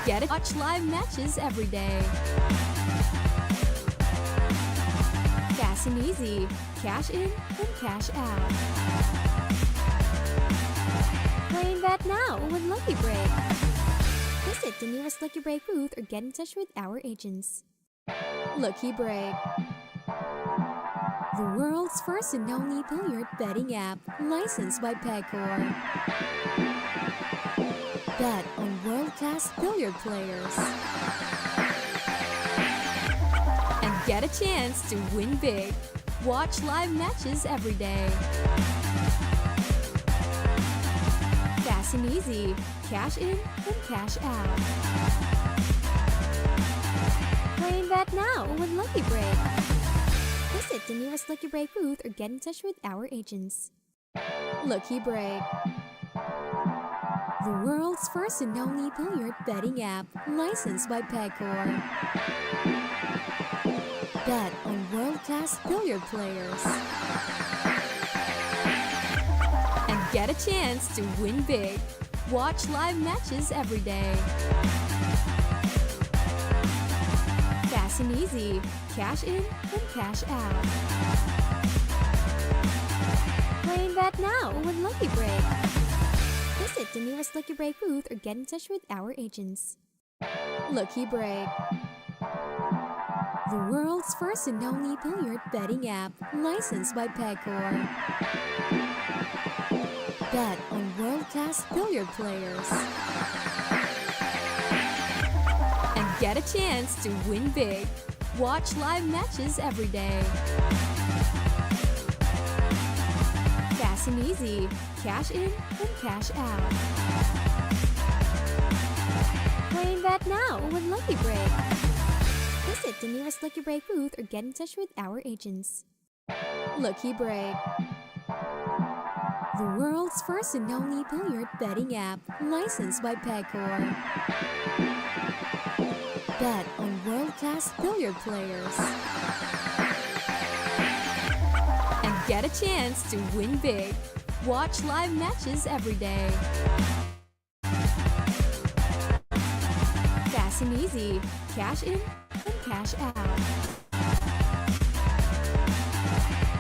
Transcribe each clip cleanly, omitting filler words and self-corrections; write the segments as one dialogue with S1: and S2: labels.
S1: get it. Watch live matches every day. Fast and easy. Cash in and cash out. Playing bet now with Lucky Break. Visit the nearest Lucky Break booth or get in touch with our agents. Lucky Break, the world's first and only billiard betting app, licensed by Pegcor. Bet on world-class billiard players and get a chance to win big. Watch live matches every day. Fast and easy. Cash in and cash out. Playing bet now with Lucky Break. Visit the nearest Lucky Break booth or get in touch with our agents. Lucky Break, the world's first and only billiard betting app, licensed by Pegcor. Bet on world-class billiard players and get a chance to win big. Watch live matches every day. Fast and easy. Cash in and cash out. Playing bet now with Lucky Break. Visit the nearest Lucky Break booth or get in touch with our agents. Lucky Break, the world's first and only billiard betting app, licensed by Pegcor. Bet on world-class billiard players and get a chance to win big. Watch live matches every day. Fast and easy. Cash in and cash out. Playing bet now with Lucky Break. Visit the nearest Lucky Break booth or get in touch with our agents. Lucky Break, the world's first and only billiard betting app, licensed by Pegcor. Bet on world-class billiard players and get a chance to win big. Watch live matches every day. Fast and easy. Cash in and cash out.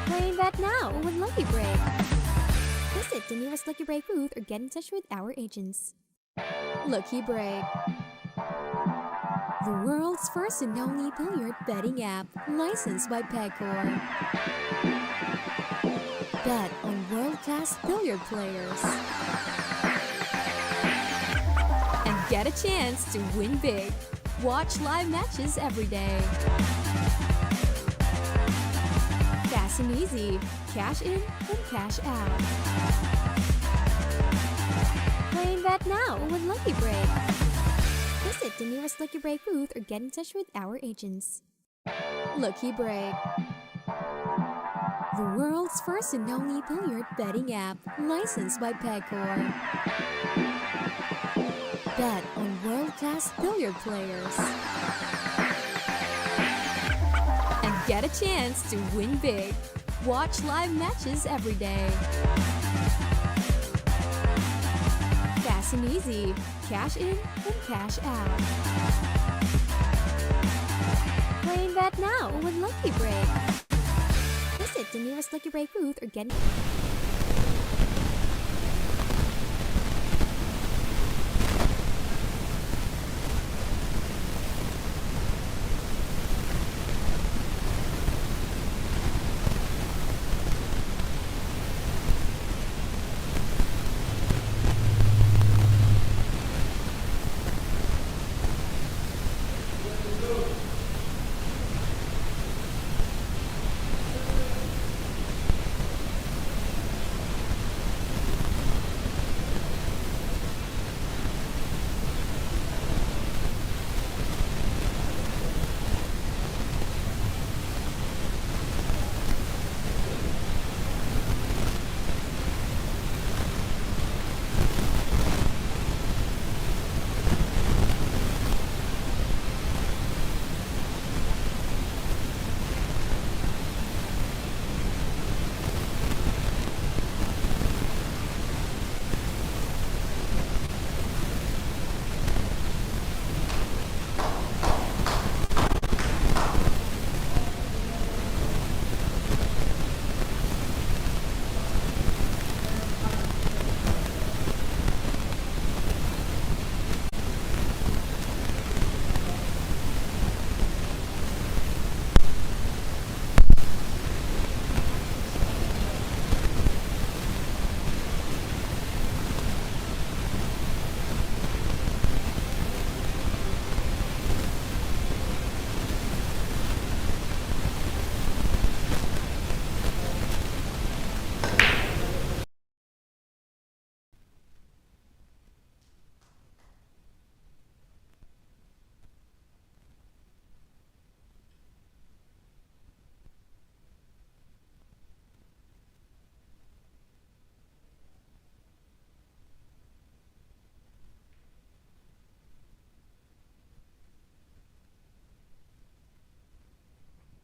S1: Playing bet now with Lucky Break. Visit the nearest Lucky Break booth or get in touch with our agents. Lucky Break, the world's first and only billiard betting app, licensed by Pegcor. Bet on world-class billiard players and get a chance to win big. Watch live matches every day. Fast and easy. Cash in and cash out. Playing bet now with Lucky Break. Visit the nearest Lucky Break booth or get in touch with our agents. Lucky Break, the world's first and only billiard betting app, licensed by Pegcor. Bet on world-class billiard players and get a chance to win big. Watch live matches every day. Fast and easy. Cash in and cash out. Playing bet now with Lucky Break. Visit the nearest Lucky Break booth or get...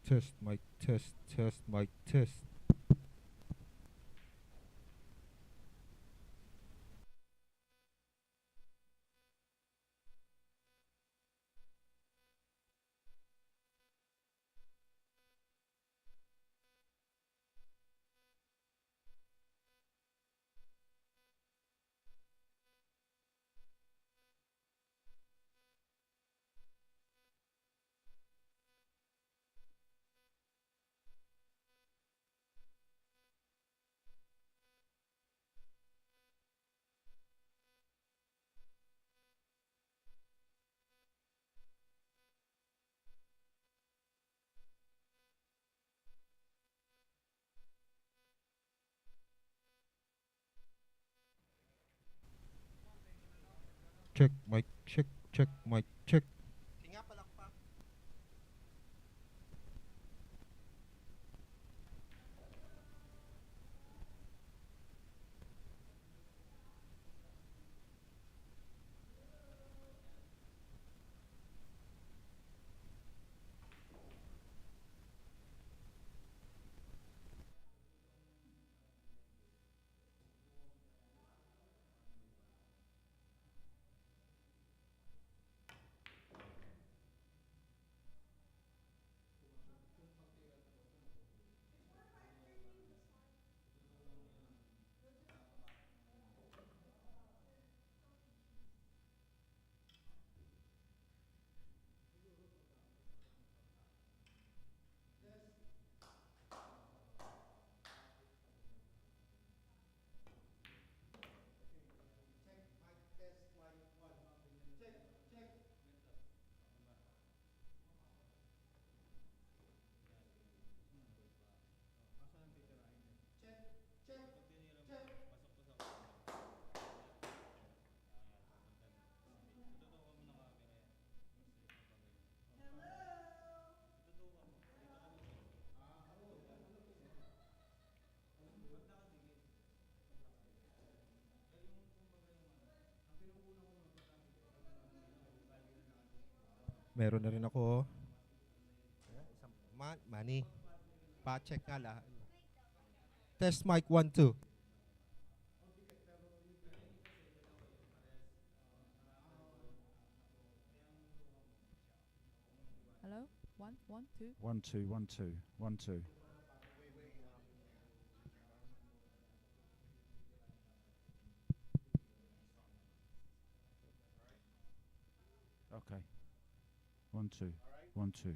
S2: Test mic test mic test. Check mic check mic check. Meron na rin ako. Oh. Money. Pa-check nga lahat. Test mic 1 2.
S3: Hello? One, one, two.
S4: 1 2 1 2 1 2. Okay. 1 2 1 2.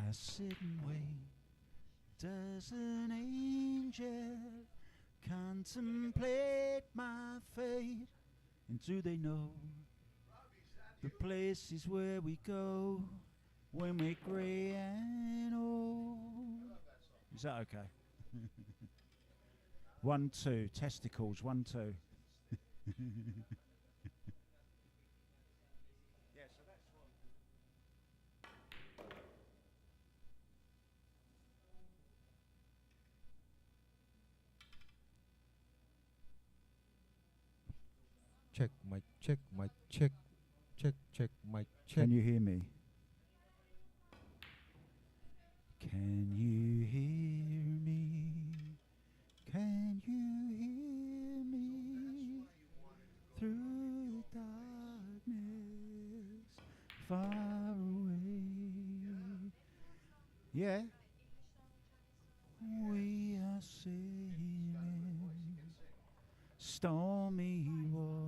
S4: I sit and wait. Does an angel contemplate my fate? And do they know the places where we go when we're grey and old? Is that okay? 1, 2. Testicles. 1, 2.
S2: Check, mic, check, mic, check. Check, check, mic, check.
S4: Can you hear me? Can you hear me? Can you hear me? Through the darkness, far away. Yeah. We are sailing stormy waters.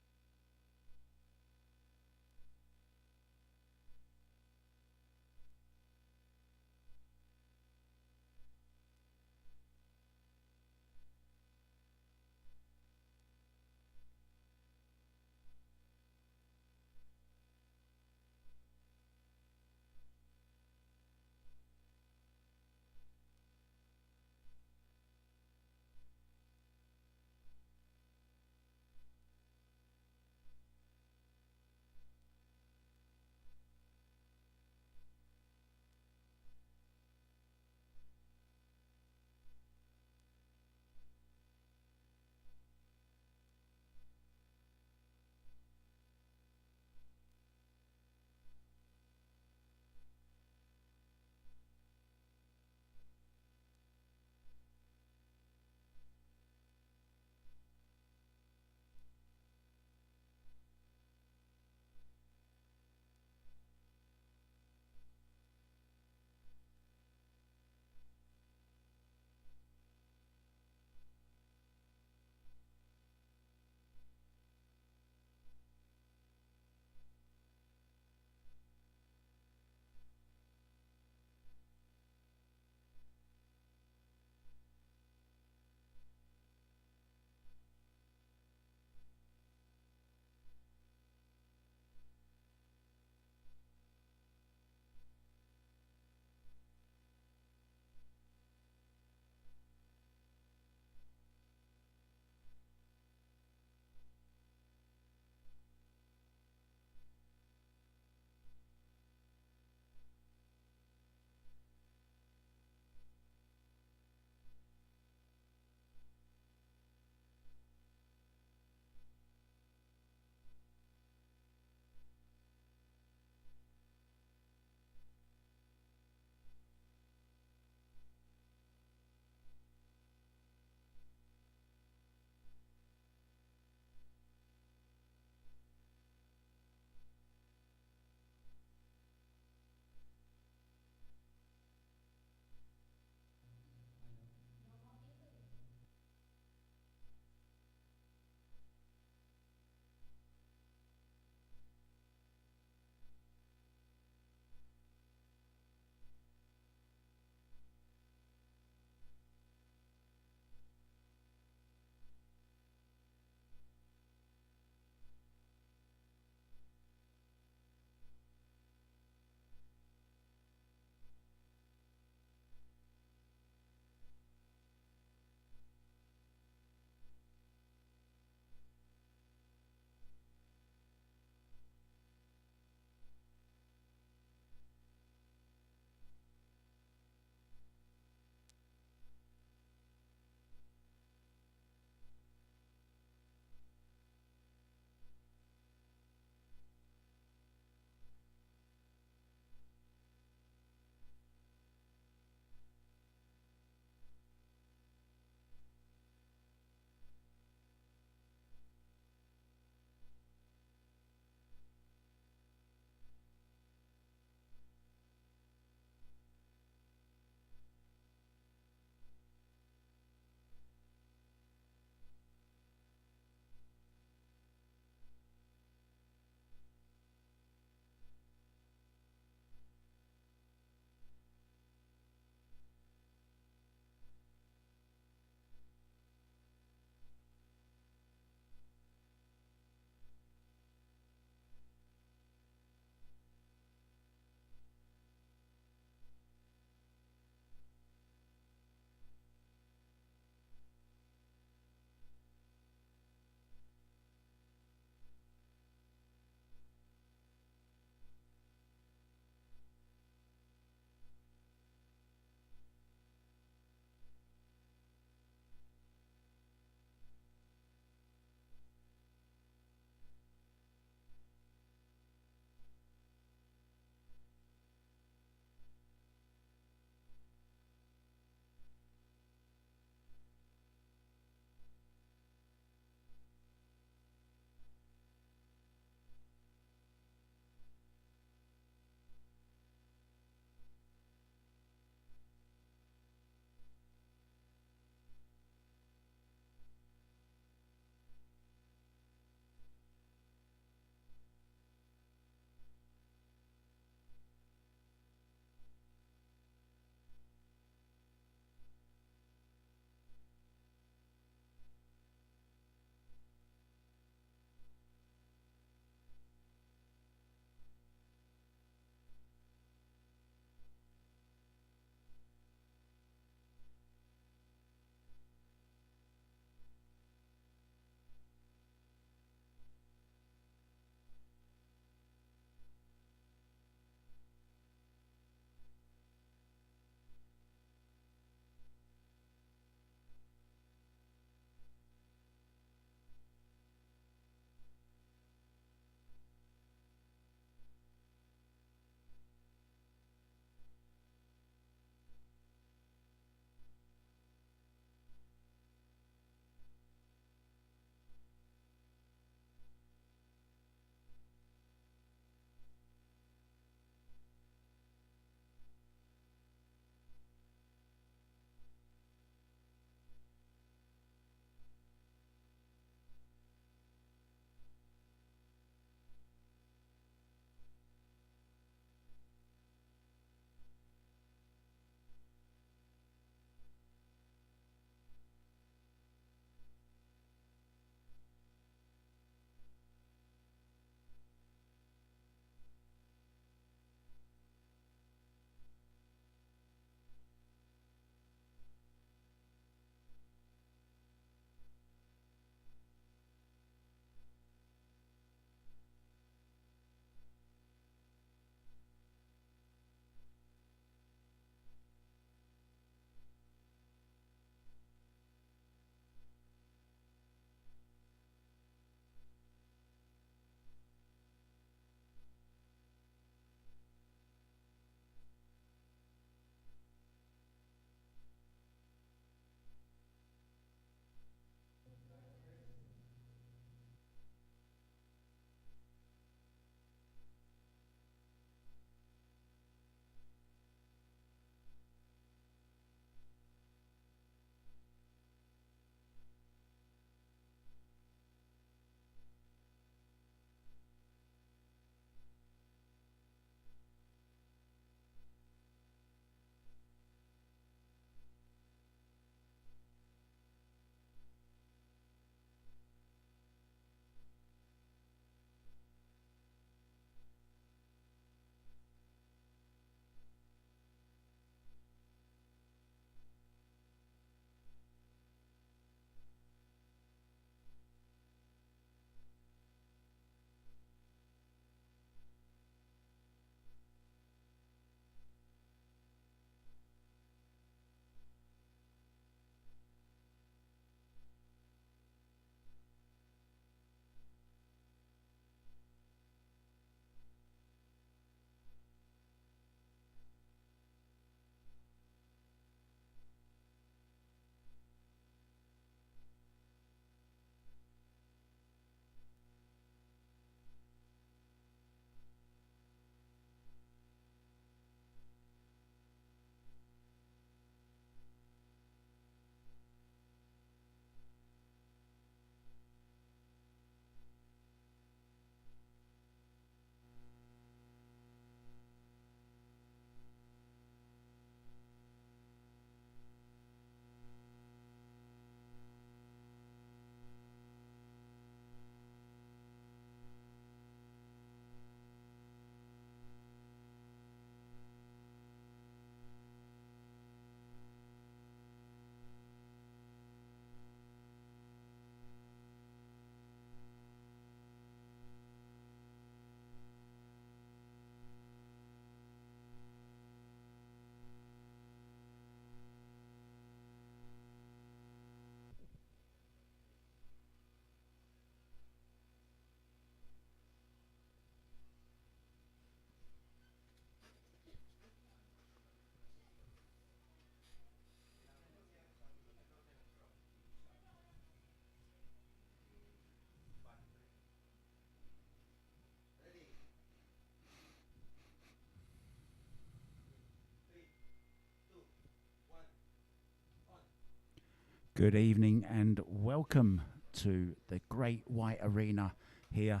S4: Good evening and welcome to the Great White Arena here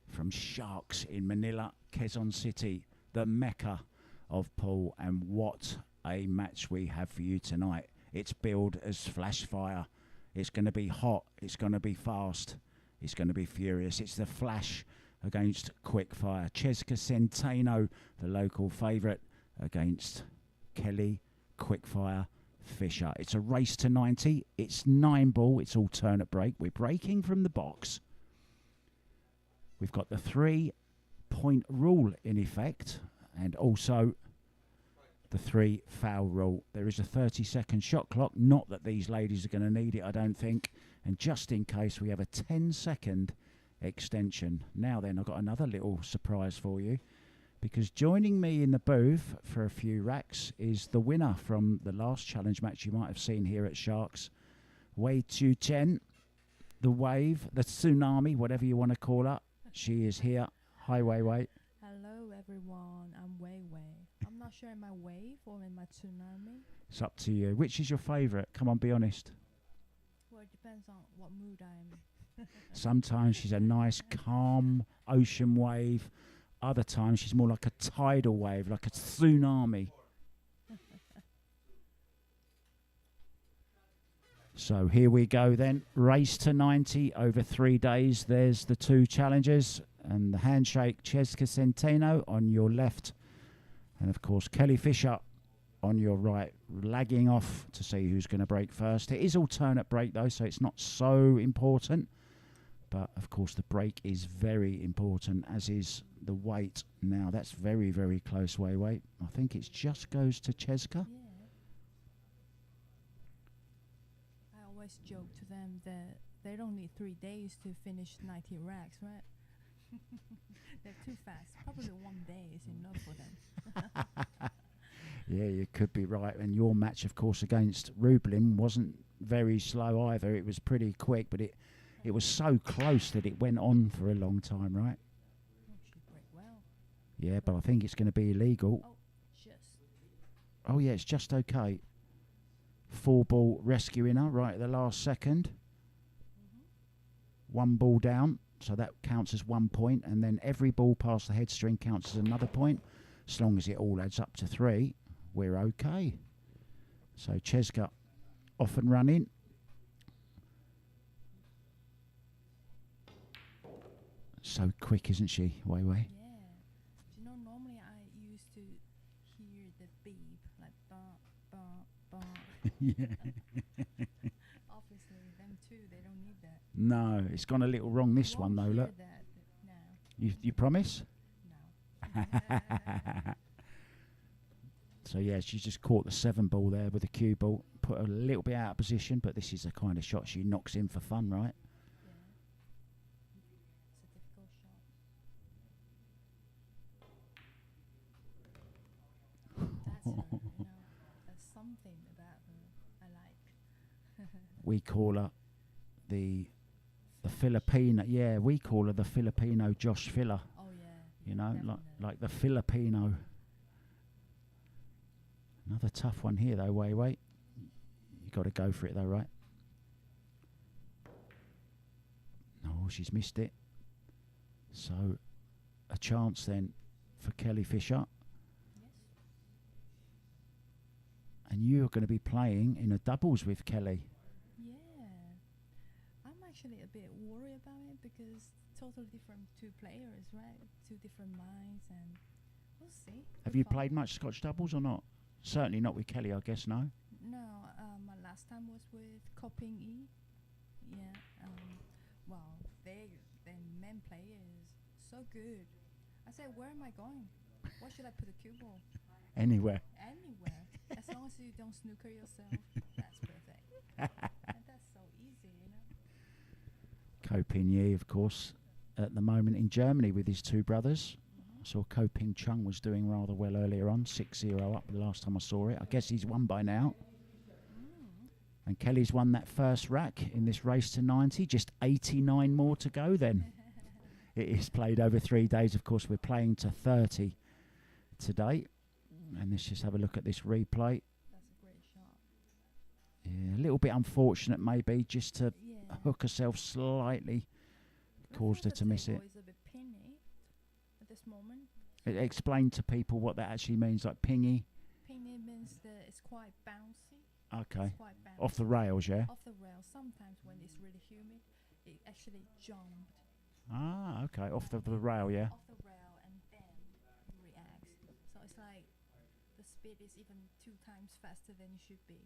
S4: from Sharks in Manila, Quezon City, the mecca of pool. And what a match we have for you tonight. It's billed as flash fire. It's going to be hot. It's going to be fast. It's going to be furious. It's the Flash against Quickfire. CHEZKA CENTENO, the local favourite, against Kelly Quickfire Fisher. It's a race to 90. It's 9-ball. It's alternate break. We're breaking from the box. We've got the 3-point rule in effect, and also the 3 foul rule. There is a 30-second shot clock. Not that these ladies are going to need it, I don't think. And just in case, we have a 10-second extension. Now then, I've got another little surprise for you, because joining me in the booth for a few racks is the winner from the last challenge match you might have seen here at Sharks, Wei Chu Chen, the wave, the tsunami, whatever you want to call her. She is here. Hi, Wei Wei.
S3: Hello, everyone. I'm Wei Wei. I'm not sure in my wave or in my tsunami.
S4: It's up to you. Which is your favourite? Come on, be honest.
S3: Well, it depends on what mood I'm in.
S4: Sometimes she's a nice, calm ocean wave. Other times she's more like a tidal wave, like a tsunami. So here we go then. Race to 90 over 3 days. There's the 2 challengers. And the handshake, CHEZKA CENTENO on your left. And of course, Kelly Fisher on your right, lagging off to see who's going to break first. It is alternate break though, so it's not so important. But of course, the break is very important, as is the weight. Now, that's very, very close weight. I think it just goes to CHEZKA.
S3: Yeah. I always joke to them that they don't need 3 days to finish 90 racks, right? They're too fast. Probably 1 day is enough for them.
S4: Yeah, you could be right. And your match, of course, against Rublin wasn't very slow either. It was pretty quick, but it was so close that it went on for a long time, right?
S3: Oh, she break well.
S4: Yeah, but I think it's going to be illegal.
S3: Oh, just.
S4: Oh, yeah, it's just okay. 4-ball rescuing her right at the last second. 1 ball down, so that counts as 1 point. And then every ball past the head string counts as another point. As long as it all adds up to 3, we're okay. So CHEZKA off and running. So quick, isn't she, Wei Wei?
S3: Yeah. Do you know, normally I used to hear the beep, like ba, ba, ba.
S4: Yeah.
S3: Obviously, them too, they don't need that.
S4: No, it's gone a little wrong this
S3: You
S4: one
S3: won't
S4: though,
S3: hear
S4: look.
S3: that now.
S4: You promise?
S3: No.
S4: So yeah, she's just caught the 7-ball there with the cue ball, put her a little bit out of position, but this is the kind of shot she knocks in for fun, right?
S3: Yeah. It's a difficult shot. That's her, you know. There's something about her I like.
S4: We call her the Filipino. Yeah, we call her the Filipino Josh Filler.
S3: Oh yeah.
S4: You know,
S3: definitely.
S4: like the Filipino. Another tough one here though, Wei. You got to go for it though, right? No, she's missed it. So a chance then for Kelly Fisher.
S3: Yes.
S4: And you're going to be playing in a doubles with Kelly.
S3: Yeah. I'm actually a bit worried about it because totally different 2 players, right? 2 different minds, and we'll see.
S4: Have
S3: Good
S4: you
S3: fun.
S4: played much Scotch doubles or not? Certainly not with Kelly, I guess, no?
S3: No, my last time was with Coping E. Yeah. Well, their men play is so good. I said, where am I going? Where should I put the cue ball?
S4: Anywhere.
S3: Anywhere. As long as you don't snooker yourself, that's perfect. And that's so easy, you know.
S4: Ko Ping-yi, of course, at the moment in Germany with his 2 brothers. I saw Ko Ping Chung was doing rather well earlier on, 6-0 up the last time I saw it. I guess he's won by now. And Kelly's won that first rack in this race to 90. Just 89 more to go then. It is played over 3 days. Of course, we're playing to 30 today. And let's just have a look at this replay.
S3: That's a great shot.
S4: Yeah, a little bit unfortunate, maybe, just to
S3: Yeah.
S4: hook herself slightly,
S3: I
S4: caused her
S3: think
S4: to
S3: the
S4: miss
S3: table
S4: it.
S3: is a bit pinny at this moment.
S4: Explain to people what that actually means, like pingy.
S3: Pinny means that it's quite bouncy.
S4: Okay.
S3: It's quite bouncy.
S4: Off the rails, yeah?
S3: Off the rail. Sometimes when it's really humid, it actually jumped
S4: Ah, okay. Off the rail, yeah?
S3: off the rail and then it reacts. So it's like the speed is even 2 times faster than it should be.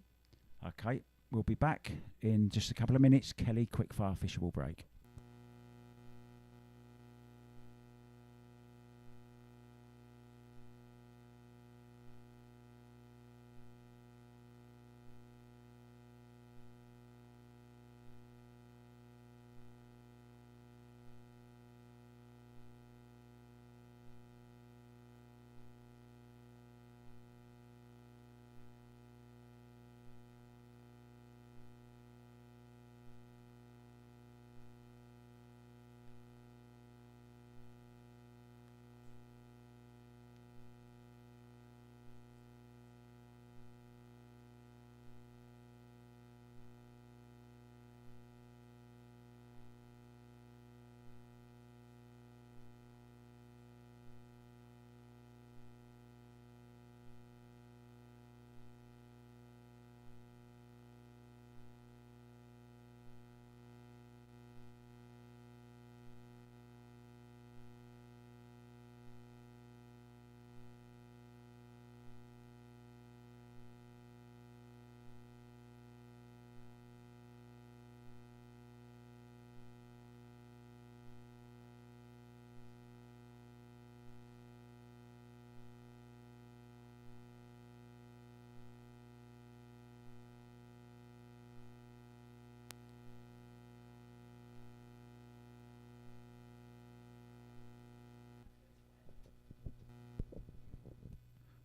S4: Okay. We'll be back in just a couple of minutes. Kelly, quickfire fishable break.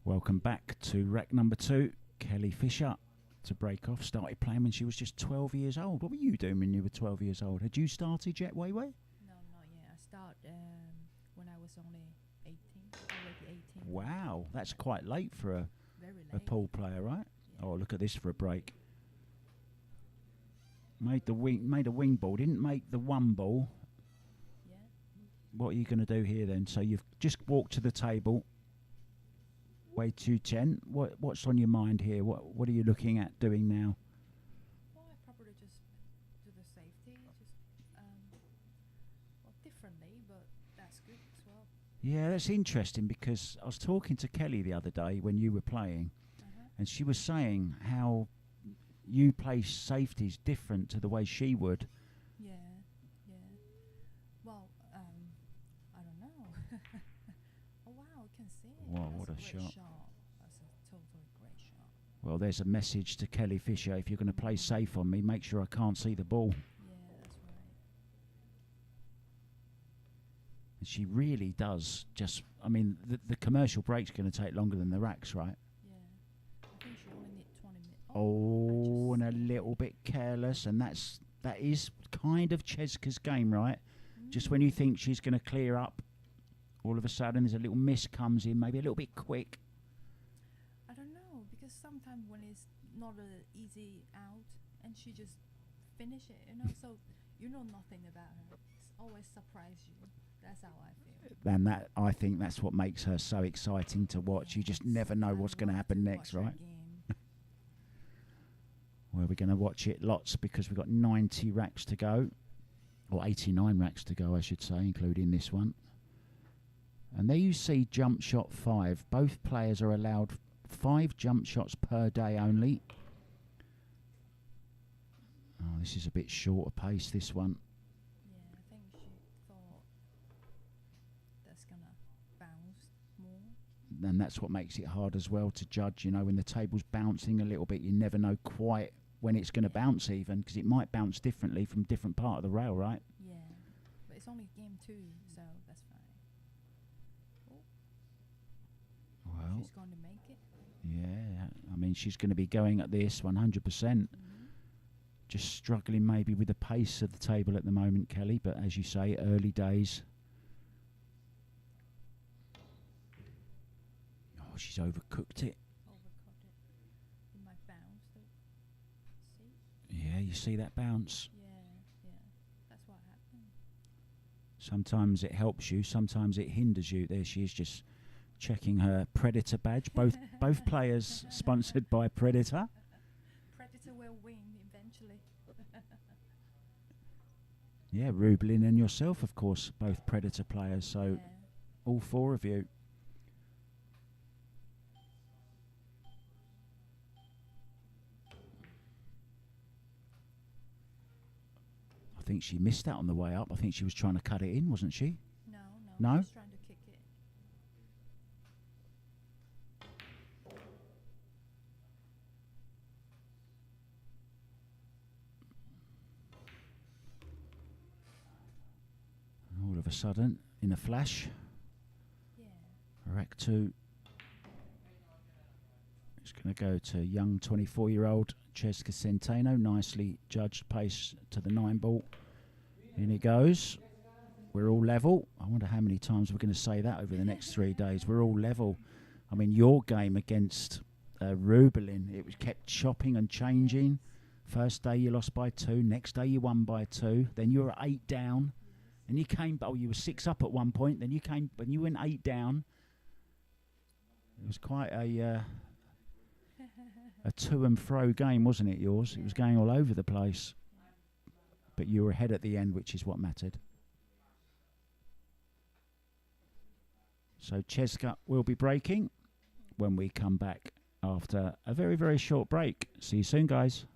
S4: Welcome back to rack number 2. Kelly Fisher, to break off, started playing when she was just 12 years old. What were you doing when you were 12 years old? Had you started yet, Wei Wei?
S3: No, not yet. I start when I was only 18. Already 18.
S4: Wow, that's quite late for a
S3: Very late.
S4: pool player, right?
S3: Yeah.
S4: Oh, look at this for a break. Made a wing ball, didn't make the one ball.
S3: Yeah.
S4: What are you going to do here then? So you've just walked to the table. Way 210. What's on your mind here? What are you looking at doing now?
S3: Well, I probably just do the safety, just well, differently, but that's good as well.
S4: Yeah, that's interesting because I was talking to Kelly the other day when you were playing, and she was saying how you play safeties different to the way she would.
S3: Yeah, yeah. Well, I don't know. Oh wow, you can see it.
S4: Wow,
S3: That's
S4: what a
S3: great
S4: shot.
S3: That's a totally great shot.
S4: Well, there's a message to Kelly Fisher. If you're going to play safe on me, make sure I can't see the ball.
S3: Yeah, that's right.
S4: And she really does just, I mean, the commercial break's going to take longer than the racks, right?
S3: Yeah. I think she only need 20 minutes.
S4: Oh, and a little bit careless, and that is kind of CHEZKA's game, right? Just when you think she's going to clear up, all of a sudden there's a little miss comes in, maybe a little bit quick.
S3: I don't know, because sometimes when it's not a easy out, and she just finish it, so you know nothing about her. It's always surprise you. That's how I feel.
S4: And that, I think that's what makes her so exciting to watch. You just never know what's going to happen next, right? Well, we're going to watch it lots because we've got 90 racks to go, or 89 racks to go, I should say, including this one. And there you see jump shot 5. Both players are allowed 5 jump shots per day only. Oh, this is a bit shorter pace, this one.
S3: Yeah, I think she thought that's going to bounce more.
S4: And that's what makes it hard as well to judge. When the table's bouncing a little bit, you never know quite when it's going to bounce even, because it might bounce differently from different part of the rail, right?
S3: Yeah, but it's only game 2, so that's fine.
S4: Well,
S3: She's going to make it.
S4: yeah, I mean, she's going to be going at this 100%. Just struggling maybe with the pace of the table at the moment, Kelly, but as you say, early days. Oh, she's overcooked it.
S3: Overcut it. It might bounce though.
S4: you see that bounce.
S3: Yeah. That's what happened.
S4: Sometimes it helps you, sometimes it hinders you. There she is, just checking her Predator badge. Both players sponsored by Predator.
S3: Predator will win eventually.
S4: Yeah, Rublin and yourself, of course, both Predator players. So
S3: Yeah.
S4: all four of you. I think she missed that on the way up. I think she was trying to cut it in, wasn't she?
S3: No.
S4: No?
S3: Just trying to kick it.
S4: All of a sudden, in a flash,
S3: Yeah.
S4: rack 2. It's going to go to young 24-year-old CHEZKA CENTENO. Nicely judged pace to the 9 ball. In it goes. We're all level. I wonder how many times we're going to say that over the next 3 days. We're all level. I mean, your game against Rublin, it was kept chopping and changing. First day you lost by 2. Next day you won by 2. Then you were 8 down. And you came, you were 6 up at one point. Then you came, when you went 8 down, it was quite a to and fro game, wasn't it, yours? It was going all over the place. But you were ahead at the end, which is what mattered. So CHEZKA will be breaking when we come back after a very, very short break. See you soon, guys.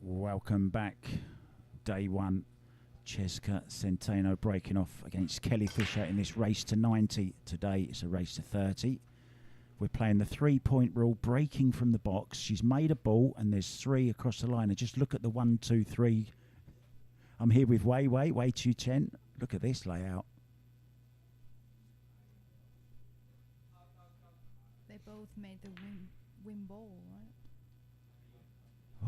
S4: Welcome back. Day 1. CHEZKA CENTENO breaking off against Kelly Fisher in this race to 90. Today it's a race to 30. We're playing the 3-point rule, breaking from the box. She's made a ball and there's 3 across the line. And just look at the 1, 2, 3. I'm here with Wei Chu Chen. Look at this layout.
S3: They both made the win ball, right?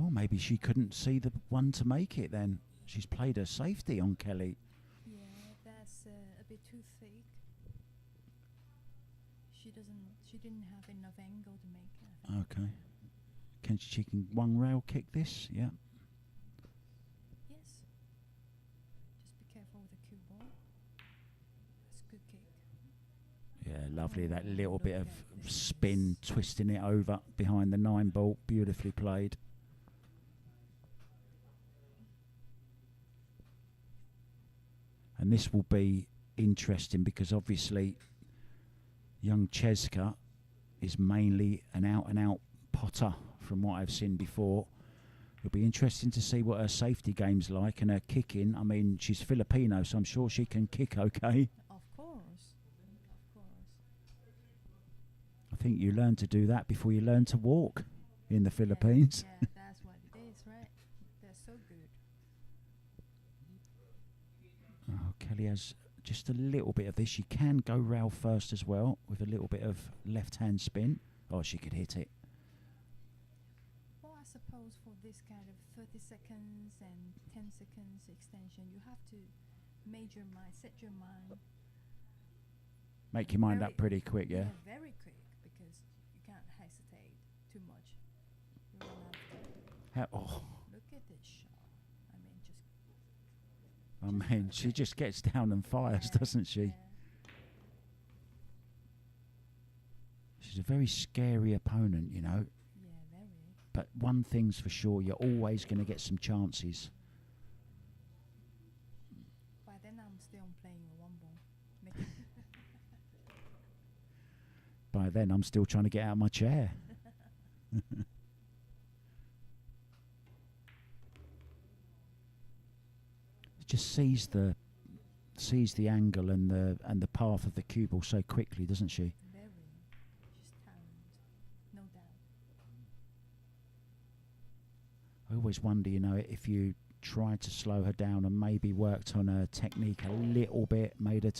S4: Oh, maybe she couldn't see the one to make it then. She's played her safety on Kelly.
S3: Yeah, that's a bit too thick. She didn't have enough angle to make it, I think.
S4: Okay. She can one rail kick this? Yeah.
S3: Yes. Just be careful with the cue ball. That's a good kick.
S4: Yeah, lovely. That little
S3: Look
S4: bit of
S3: at this.
S4: spin, twisting it over behind the 9 ball. Beautifully played. And this will be interesting because obviously young CHEZKA is mainly an out-and-out potter from what I've seen before. It'll be interesting to see what her safety game's like and her kicking. I mean, she's Filipino, so I'm sure she can kick okay.
S3: Of course. Of course.
S4: I think you learn to do that before you learn to walk in the Philippines.
S3: Yeah, that's what it is, right? They're so
S4: Kelly has just a little bit of this. She can go rail first as well with a little bit of left-hand spin. Oh, she could hit it.
S3: Well, I suppose for this kind of 30 seconds and 10 seconds extension, you have to set your mind.
S4: Make your mind
S3: Very-
S4: up pretty quick, yeah?
S3: Very quick, because you can't hesitate too much. You run out of time.
S4: Oh,
S3: Look at this shot. I mean,
S4: she just gets down and fires,
S3: yeah,
S4: doesn't she?
S3: yeah.
S4: She's a very scary opponent, you know.
S3: Yeah, very.
S4: But one thing's for sure, you're always going to get some chances.
S3: By then, I'm still playing a one ball. Maybe.
S4: By then, I'm still trying to get out of my chair. Just sees the angle and the path of the cue ball so quickly, doesn't she?
S3: Very. She's talented, no doubt.
S4: I always wonder, you know, if you tried to slow her down and maybe worked on her technique a little bit, made her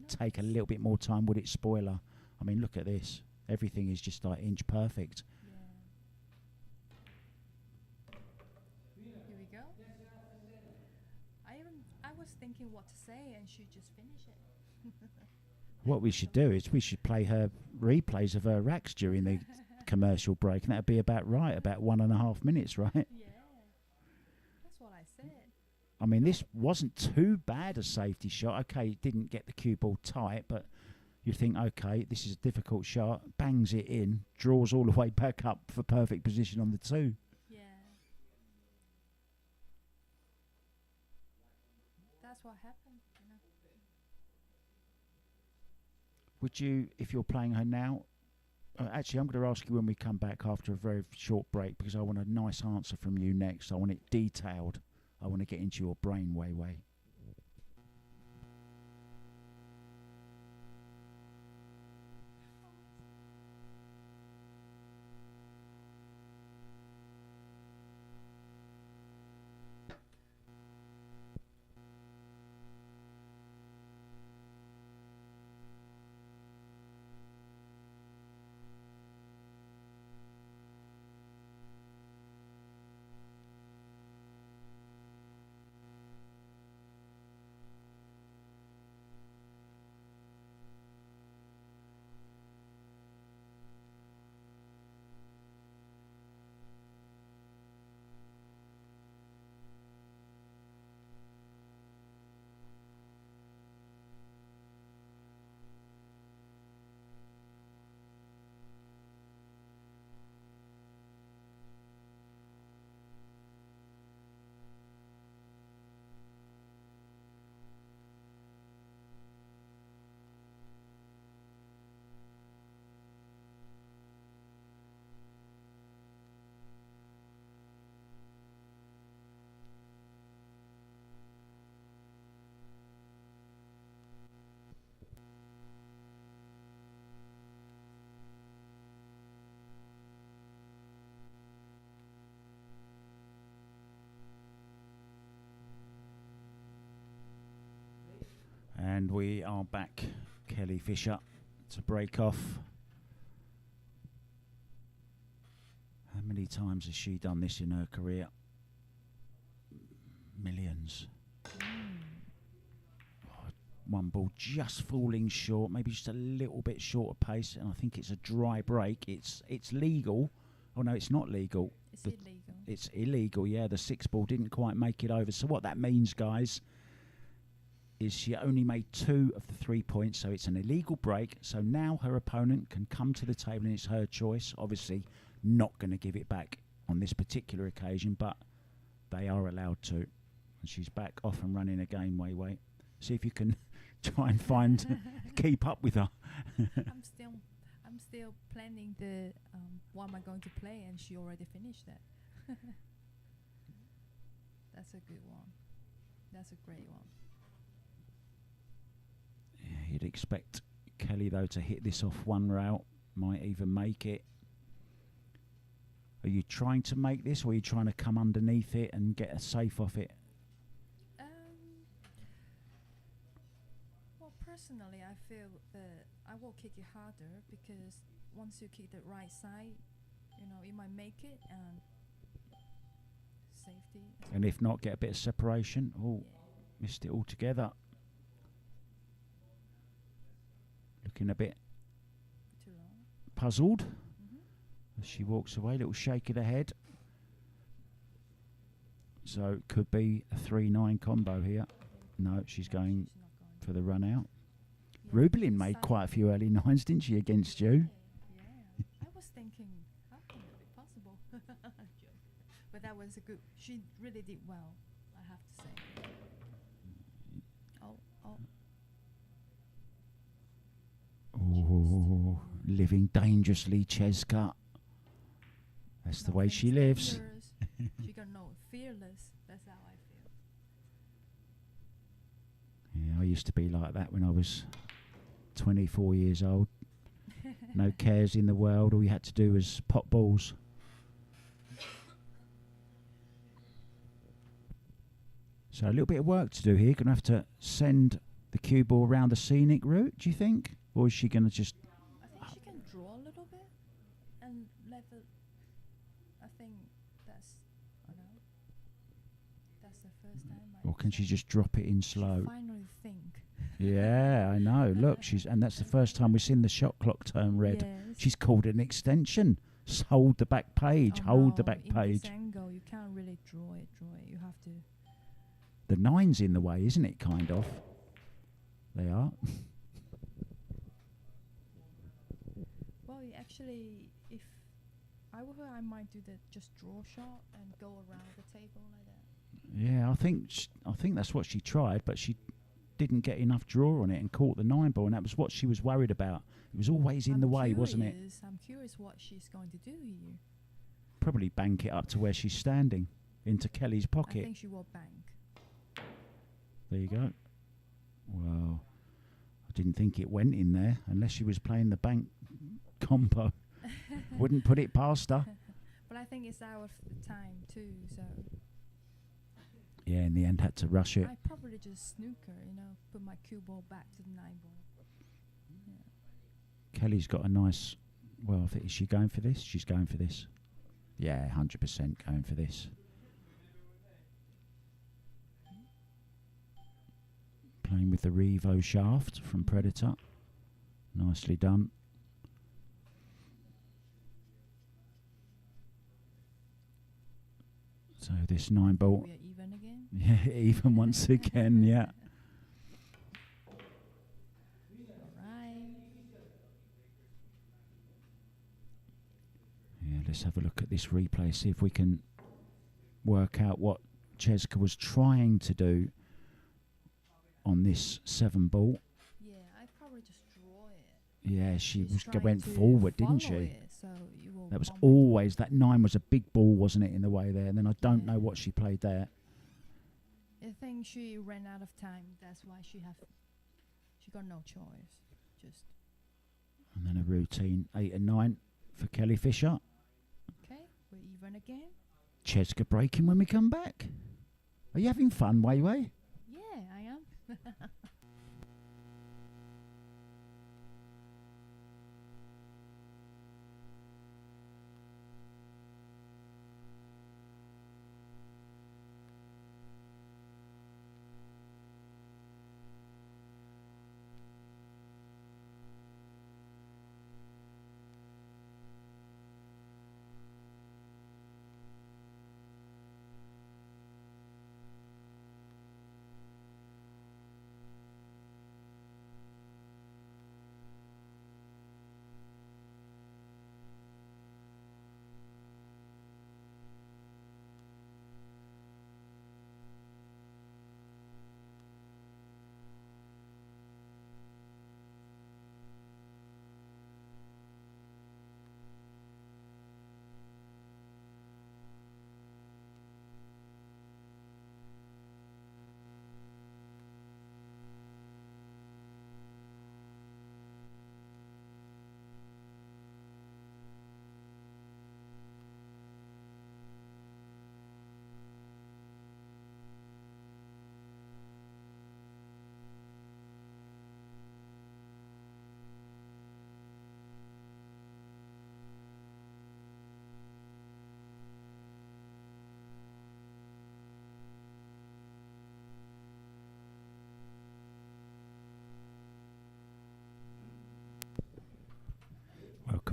S4: take a little bit more time, would it spoil her? I mean, look at this. Everything is just like inch perfect.
S3: Yeah. Here we go. I was thinking what to say, and she just finished it.
S4: What we should do is we should play her replays of her racks during the commercial break, and that'd be about right, about 1.5 minutes, right?
S3: Yeah. That's what I said.
S4: I mean, this wasn't too bad a safety shot. Okay, it didn't get the cue ball tight, but you think, okay, this is a difficult shot. Bangs it in, draws all the way back up for perfect position on the 2.
S3: Yeah. That's what happened, you know.
S4: Would you, if you're playing her now, actually, I'm going to ask you when we come back after a very short break, because I want a nice answer from you next. I want it detailed. I want to get into your brain, Wei Wei. And we are back, Kelly Fisher, to break off. How many times has she done this in her career? Millions. Oh, one ball just falling short, maybe just a little bit short of pace, and I think it's a dry break. It's legal. Oh no, it's not legal.
S3: It's illegal.
S4: It's illegal, yeah. The 6 ball didn't quite make it over. So what that means, guys, is she only made 2 of the 3 points, so it's an illegal break. So now her opponent can come to the table, and it's her choice. Obviously, not going to give it back on this particular occasion, but they are allowed to. And she's back off and running again, Wei Wei. See if you can try and keep up with her.
S3: I'm still planning the what am I going to play, and she already finished that. That's a good one. That's a great one.
S4: Yeah, you'd expect Kelly, though, to hit this off one route, might even make it. Are you trying to make this, or are you trying to come underneath it and get a safe off it?
S3: personally, I feel that I will kick it harder because once you kick the right side, you know, you might make it and safety.
S4: And if not, get a bit of separation. Oh,
S3: Yeah.
S4: missed it altogether. Looking a bit
S3: Too long.
S4: puzzled
S3: Mm-hmm.
S4: as she walks away. Little shake of the head. So it could be a 3-9 combo here. No, she's
S3: No,
S4: going
S3: she's not going.
S4: for the run out.
S3: Yeah,
S4: Rubelin made
S3: side-
S4: quite a few early nines, didn't she, against you?
S3: Yeah. I was thinking, how can that be possible? Joke. But that was a good. She really did well, I have to say. Oh.
S4: Oh, living dangerously, CHEZKA. That's the way she lives.
S3: She got no fearless. That's how I feel.
S4: Yeah, I used to be like that when I was 24 years old. No cares in the world. All you had to do was pop balls. So a little bit of work to do here. Going to have to send the cue ball around the scenic route, do you think? Or is she going to just...
S3: I think she can draw a little bit and let the. I think that's. I know. That's the first time.
S4: Or can she just drop it in slow?
S3: Finally think.
S4: Yeah, I know. Look, and that's the first time we've seen the shot clock turn red.
S3: Yes.
S4: She's called an extension. Hold the back page.
S3: Oh
S4: Hold the
S3: no,
S4: back
S3: in
S4: page.
S3: this angle, you can't really draw it. You have to.
S4: The 9's in the way, isn't it? Kind of. They are.
S3: Well, actually, if I were her, I might do the just draw shot and go around the table like that.
S4: Yeah, I think that's what she tried, but she didn't get enough draw on it and caught the 9 ball, and that was what she was worried about. It was always in the way, wasn't it?
S3: I'm curious what she's going to do here.
S4: Probably bank it up to where she's standing, into Kelly's
S3: I
S4: pocket.
S3: think she will bank.
S4: There you go. Well, I didn't think it went in there unless she was playing the bank combo. Wouldn't put it past her.
S3: But I think it's out of the time too, so
S4: Yeah, in the end had to rush it.
S3: I probably just snooker, put my cue ball back to the 9 ball. Yeah.
S4: Kelly's got a nice... Well, is she going for this? She's going for this. Yeah, 100% going for this. Playing with the Revo shaft from Predator. Nicely done. So this 9 ball...
S3: We are even again.
S4: Yeah, even once again, yeah.
S3: Alright.
S4: Yeah, let's have a look at this replay, see if we can work out what CHEZKA was trying to do on this 7 ball.
S3: Yeah, I'd probably just draw it.
S4: Yeah, she
S3: She's trying
S4: went
S3: to
S4: forward, didn't
S3: follow
S4: she?
S3: it, so you will
S4: That was
S3: bump into
S4: always, that 9 was a big ball, wasn't it, in the way there? And then I don't know
S3: Yeah.
S4: what she played there.
S3: I think she ran out of time. That's why she got no choice. Just
S4: And then a routine 8 and 9 for Kelly Fisher.
S3: okay. We're even again.
S4: CHEZKA breaking when we come back. Are you having fun, Wei Wei?
S3: Yeah, I am.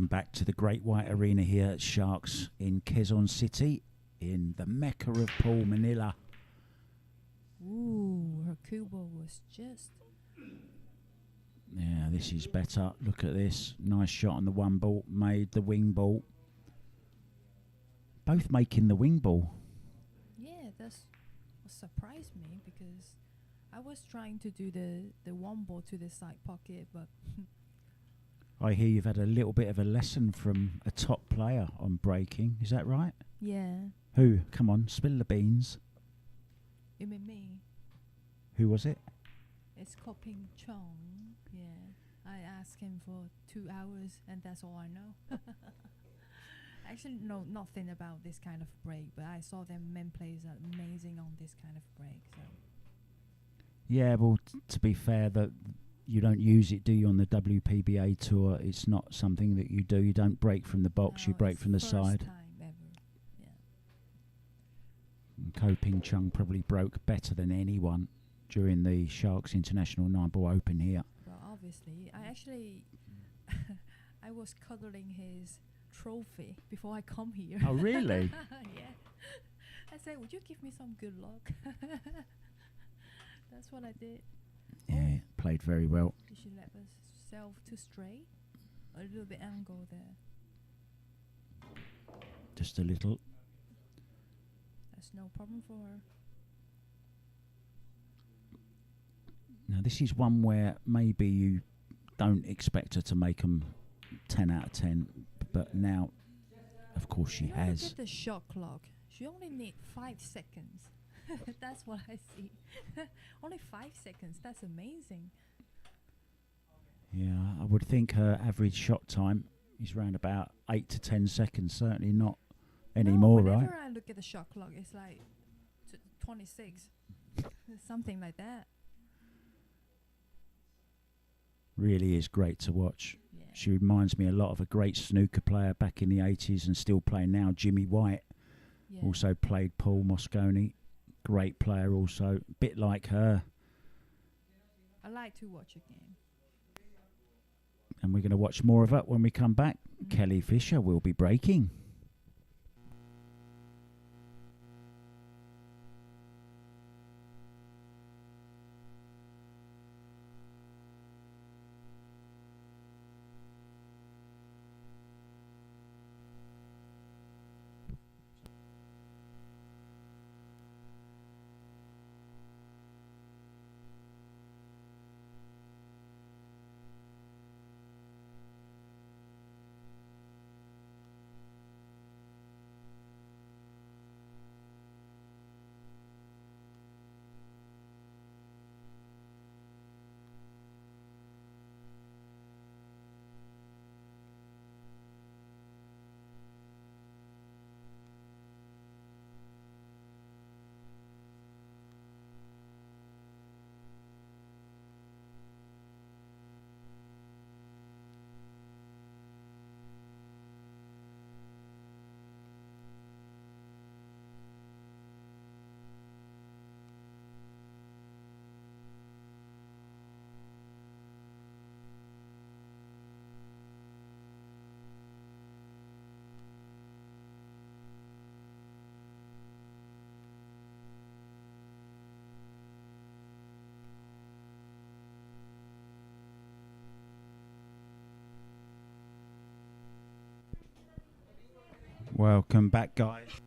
S4: Welcome back to the Great White Arena here at Sharks in Quezon City, in the Mecca of Pool, Manila.
S3: Ooh, her cubo was just.
S4: Yeah, this is better. Look at this. Nice shot on the one ball. Made the wing ball. Both making the wing ball.
S3: Yeah, that's what surprised me because I was trying to do the one ball to the side pocket, but
S4: I hear you've had a little bit of a lesson from a top player on breaking. Is that right?
S3: yeah,
S4: Who? Come on, spill the beans.
S3: you mean me?
S4: Who was it?
S3: It's Koping Chong. Yeah, I asked him for 2 hours, and that's all I know. I actually know nothing about this kind of break, but I saw them men players are amazing on this kind of break. So
S4: Yeah, well, to be fair, that you don't use it, do you, on the WPBA tour? It's not something that you do. You don't break from the box, you
S3: no,
S4: break
S3: it's
S4: from the
S3: first
S4: side.
S3: time ever. Yeah.
S4: And Ko Ping Chung probably broke better than anyone during the Sharks International 9-ball Open here.
S3: Well, obviously, I actually I was cuddling his trophy before I come here.
S4: Oh, really?
S3: Yeah. I said, "Would you give me some good luck?" That's what I did.
S4: Yeah, played very well.
S3: Did she let herself too straight? A little bit angle there.
S4: Just a little.
S3: That's no problem for her.
S4: Now, this is one where maybe you don't expect her to make them 10 out of 10, but now, of course, she
S3: Look
S4: has.
S3: at the shot clock. She only need 5 seconds. That's what I see. Only 5 seconds. That's amazing.
S4: Yeah, I would think her average shot time is around about 8 to 10 seconds. Certainly not anymore, right?
S3: Whenever I look at the shot clock, it's like 26, something like that.
S4: Really is great to watch.
S3: Yeah.
S4: She reminds me a lot of a great snooker player back in the 80s and still playing now, Jimmy White.
S3: Yeah.
S4: Also played Paul Mosconi. Great player also. Bit like her.
S3: I like to watch a game.
S4: And we're going to watch more of it when we come back. Kelly Fisher will be breaking. Welcome back, guys.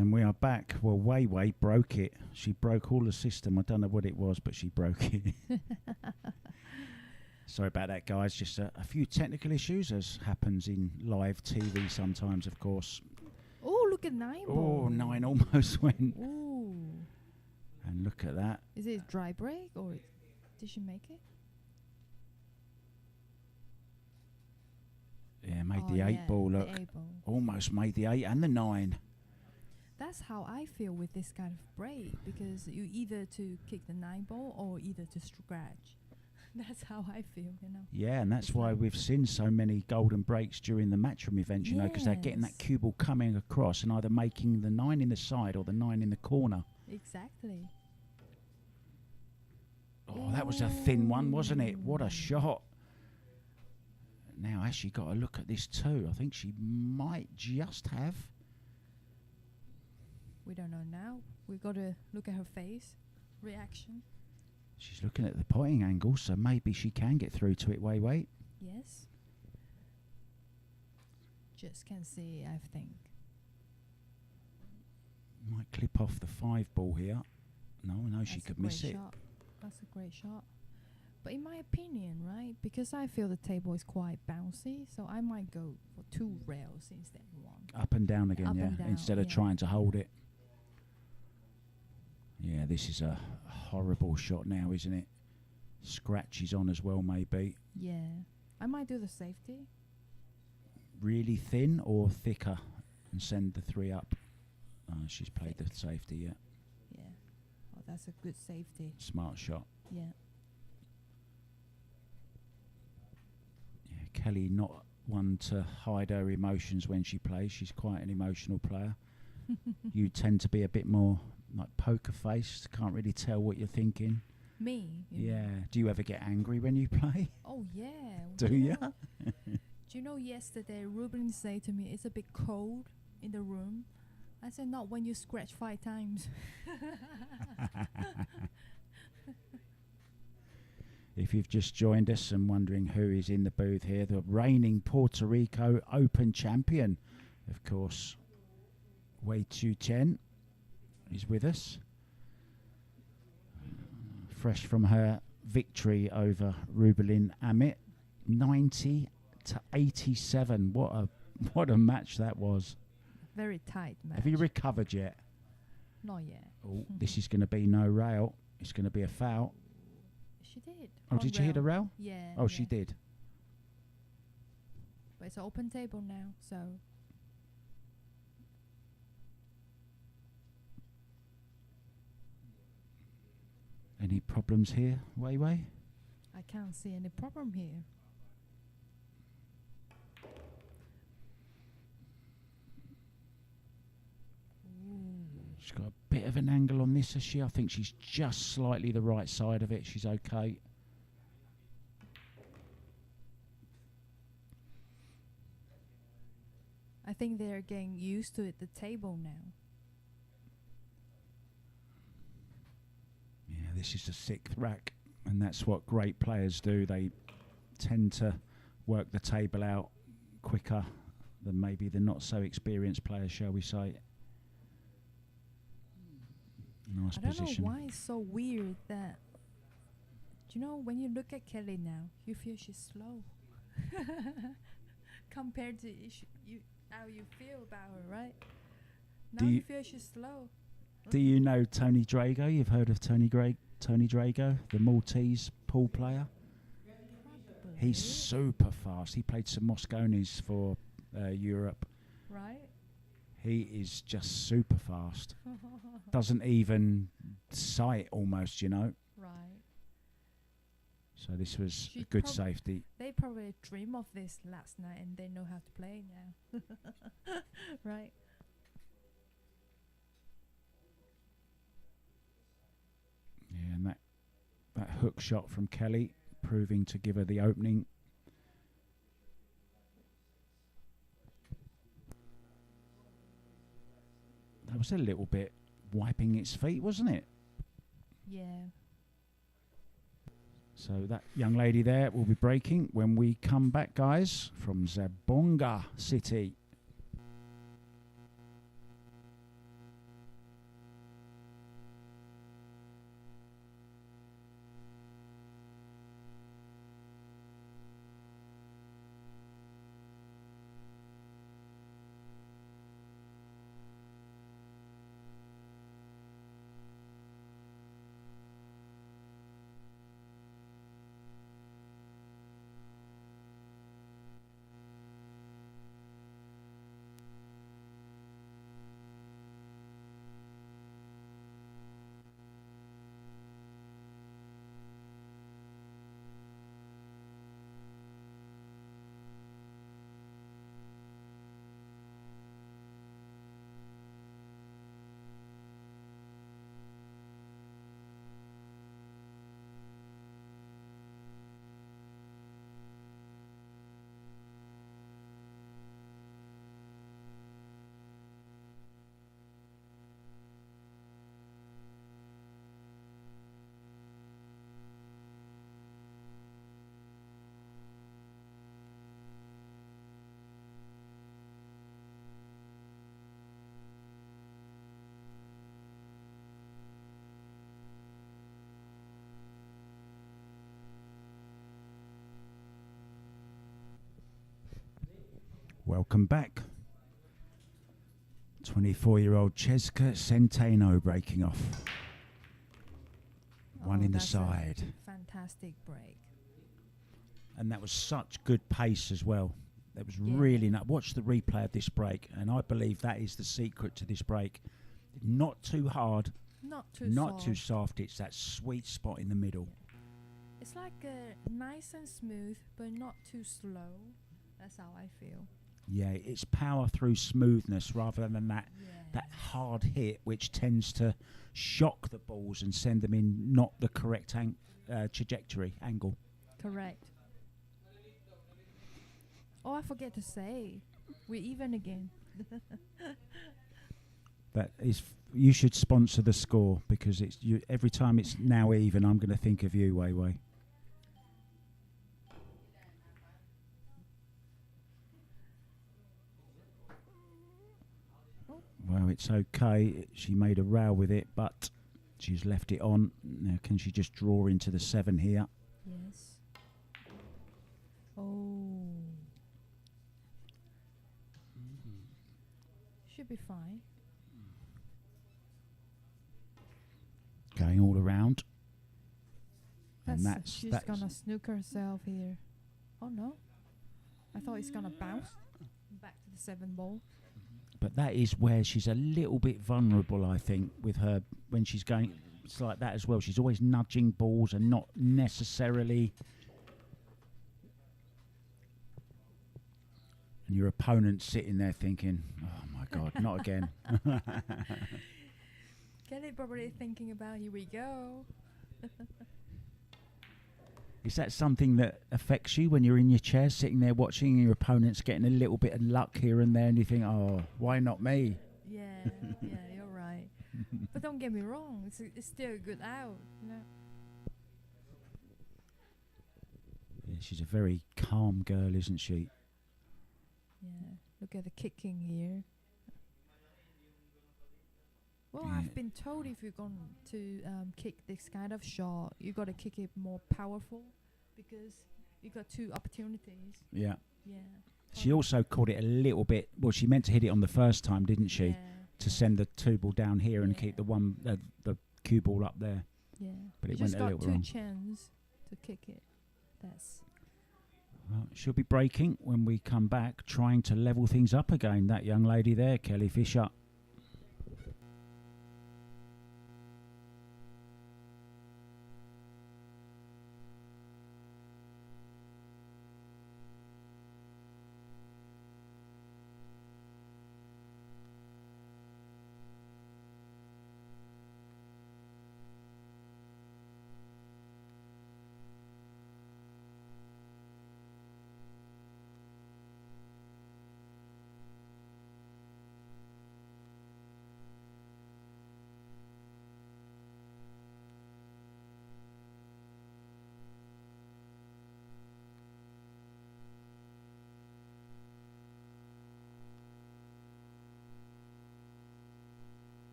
S4: And we are back. Well, Wei Wei broke it. She broke all the system. I don't know what it was, but she broke it. Sorry about that, guys. Just a few technical issues, as happens in live TV sometimes, of course.
S3: Oh, look at 9 ball.
S4: Oh, 9 almost went.
S3: Ooh.
S4: And look at that.
S3: Is it dry break or did she make it?
S4: Yeah, made
S3: Oh,
S4: the 8
S3: yeah,
S4: ball
S3: the
S4: look.
S3: 8 ball.
S4: Almost made the 8 and the 9.
S3: That's how I feel with this kind of break, because you either to kick the 9 ball or either to scratch. That's how I feel, you know.
S4: Yeah, and that's
S3: It's
S4: why
S3: like-
S4: we've seen so many golden breaks during the matchroom events, you know, because they're getting that
S3: Yes.
S4: cue ball coming across and either making the 9 in the side or the 9 in the corner.
S3: Exactly.
S4: Oh, that was a thin one, wasn't it? What a
S3: Ooh.
S4: shot. Now, Ashley got a look at this too. I think she might just have.
S3: We don't know now. We got to look at her face, reaction.
S4: She's looking at the potting angle, so maybe she can get through to it. Wait.
S3: Yes. Just can see, I think.
S4: Might clip off the 5 ball here. No, she
S3: That's a
S4: could miss
S3: great
S4: it.
S3: shot. That's a great shot. But in my opinion, right, because I feel the table is quite bouncy, so I might go for 2 rails instead of 1.
S4: Up and down again,
S3: Up
S4: yeah,
S3: and down,
S4: instead of
S3: yeah.
S4: trying to hold it. Yeah, this is a horrible shot now, isn't it? Scratches on as well, maybe.
S3: Yeah. I might do the safety.
S4: Really thin or thicker and send the 3 up. She's played the
S3: Thick.
S4: safety, yeah.
S3: Yeah. Oh, that's a good safety.
S4: Smart shot.
S3: Yeah.
S4: Yeah, Kelly not one to hide her emotions when she plays. She's quite an emotional player. You tend to be a bit more like poker faced, can't really tell what you're thinking.
S3: Me? you
S4: Yeah.
S3: mean?
S4: Do you ever get angry when you play?
S3: Oh, yeah.
S4: Do ya?
S3: know- Do you know yesterday Ruben said to me, it's a bit cold in the room? I said, not when you scratch 5 times.
S4: If you've just joined us and wondering who is in the booth here, the reigning Puerto Rico Open champion, of course, Wei Chu-chen is with us. Fresh from her victory over Rubelin Amit, 90-87. What a match that was.
S3: Very tight match.
S4: Have you recovered yet?
S3: Not yet.
S4: Oh, this is going to be no rail. It's going to be a foul.
S3: She did.
S4: Oh,
S3: One
S4: did you hit a
S3: round.
S4: rail?
S3: Yeah.
S4: Oh, she
S3: yeah.
S4: did.
S3: But it's an open table now, so
S4: Any problems here, Wei Wei?
S3: I can't see any problem here.
S4: She's got a bit of an angle on this, has she? I think she's just slightly the right side of it. She's okay.
S3: I think they're getting used to it, the table now.
S4: Yeah, this is the 6th rack, and that's what great players do. They tend to work the table out quicker than maybe the not so experienced players, shall we say. Nice
S3: I don't
S4: position.
S3: know why it's so weird that. Do you know when you look at Kelly now, you feel she's slow compared to how you feel about her, right?
S4: Do
S3: Now you
S4: you-
S3: feel she's slow.
S4: Do you know Tony Drago? You've heard of Tony Drago, the Maltese pool player? He's super fast. He played some Mosconis for Europe.
S3: Right?
S4: He is just super fast. Doesn't even sight almost, you know.
S3: Right.
S4: So this was
S3: She
S4: a good
S3: prob-
S4: safety.
S3: They probably dream of this last night and they know how to play now. Right?
S4: Yeah, and that hook shot from Kelly proving to give her the opening. That was a little bit wiping its feet, wasn't it?
S3: Yeah.
S4: So that young lady there will be breaking when we come back, guys, from Zabonga City. Welcome back. 24-year-old CHEZKA CENTENO breaking off. One in the
S3: that's a
S4: side.
S3: Fantastic break.
S4: And that was such good pace as well. That was
S3: Yeah.
S4: really nice. Watch the replay of this break, and I believe that is the secret to this break. Not too hard,
S3: Not too
S4: not
S3: soft.
S4: too soft. It's that sweet spot in the middle.
S3: It's like nice and smooth, but not too slow. That's how I feel.
S4: Yeah, it's power through smoothness rather than that
S3: Yeah.
S4: hard hit, which tends to shock the balls and send them in not the correct trajectory angle.
S3: Correct. Oh, I forget to say, we're even again.
S4: That is, you should sponsor the score, because it's you. Every time it's now even, I'm going to think of you, Wei Wei. Well, it's okay. She made a row with it, but she's left it on. Now, can she just draw into the 7 here?
S3: Yes. Oh. Should be fine.
S4: Going all around. And
S3: She's
S4: that's
S3: gonna snook herself here. Oh no. I thought it's gonna bounce back to the 7 ball.
S4: But that is where she's a little bit vulnerable, I think, with her when she's going. It's like that as well. She's always nudging balls and not necessarily. And your opponent's sitting there thinking, "Oh my God, not again."
S3: Kelly probably thinking about, here we go.
S4: Is that something that affects you when you're in your chair, sitting there watching, and your opponent's getting a little bit of luck here and there, and you think, "Oh, why not me?"
S3: Yeah, yeah, you're right. But don't get me wrong, it's still a good out, you know.
S4: Yeah, she's a very calm girl, isn't she?
S3: Yeah, look at the kicking here. Well,
S4: Yeah.
S3: I've been told if you're going to kick this kind of shot, you got to kick it more powerful, because you got 2 opportunities.
S4: Yeah.
S3: Yeah.
S4: She also caught it a little bit. Well, she meant to hit it on the first time, didn't she?
S3: Yeah,
S4: To send the 2 ball down here and
S3: Yeah.
S4: keep the cue ball up there.
S3: yeah.
S4: But
S3: You
S4: it
S3: just
S4: went a
S3: got
S4: little
S3: 2
S4: wrong.
S3: chances to kick it. That's
S4: Well, she'll be breaking when we come back, trying to level things up again. That young lady there, Kelly Fisher.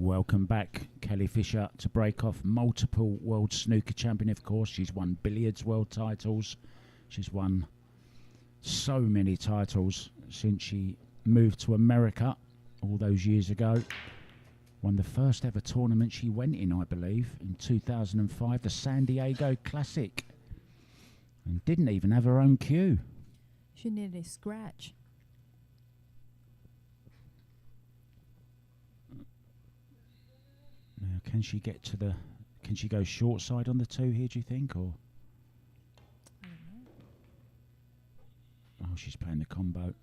S4: Welcome back, Kelly Fisher, to break off. Multiple world snooker champion, of course. She's won billiards world titles. She's won so many titles since she moved to America all those years ago. Won the first ever tournament she went in, I believe, in 2005, the San Diego Classic. And didn't even have her own cue.
S3: she needed a scratch.
S4: Now, can she get to the... Can she go short side on the 2 here, do you think, or...?
S3: I don't know.
S4: Oh, she's playing the combo.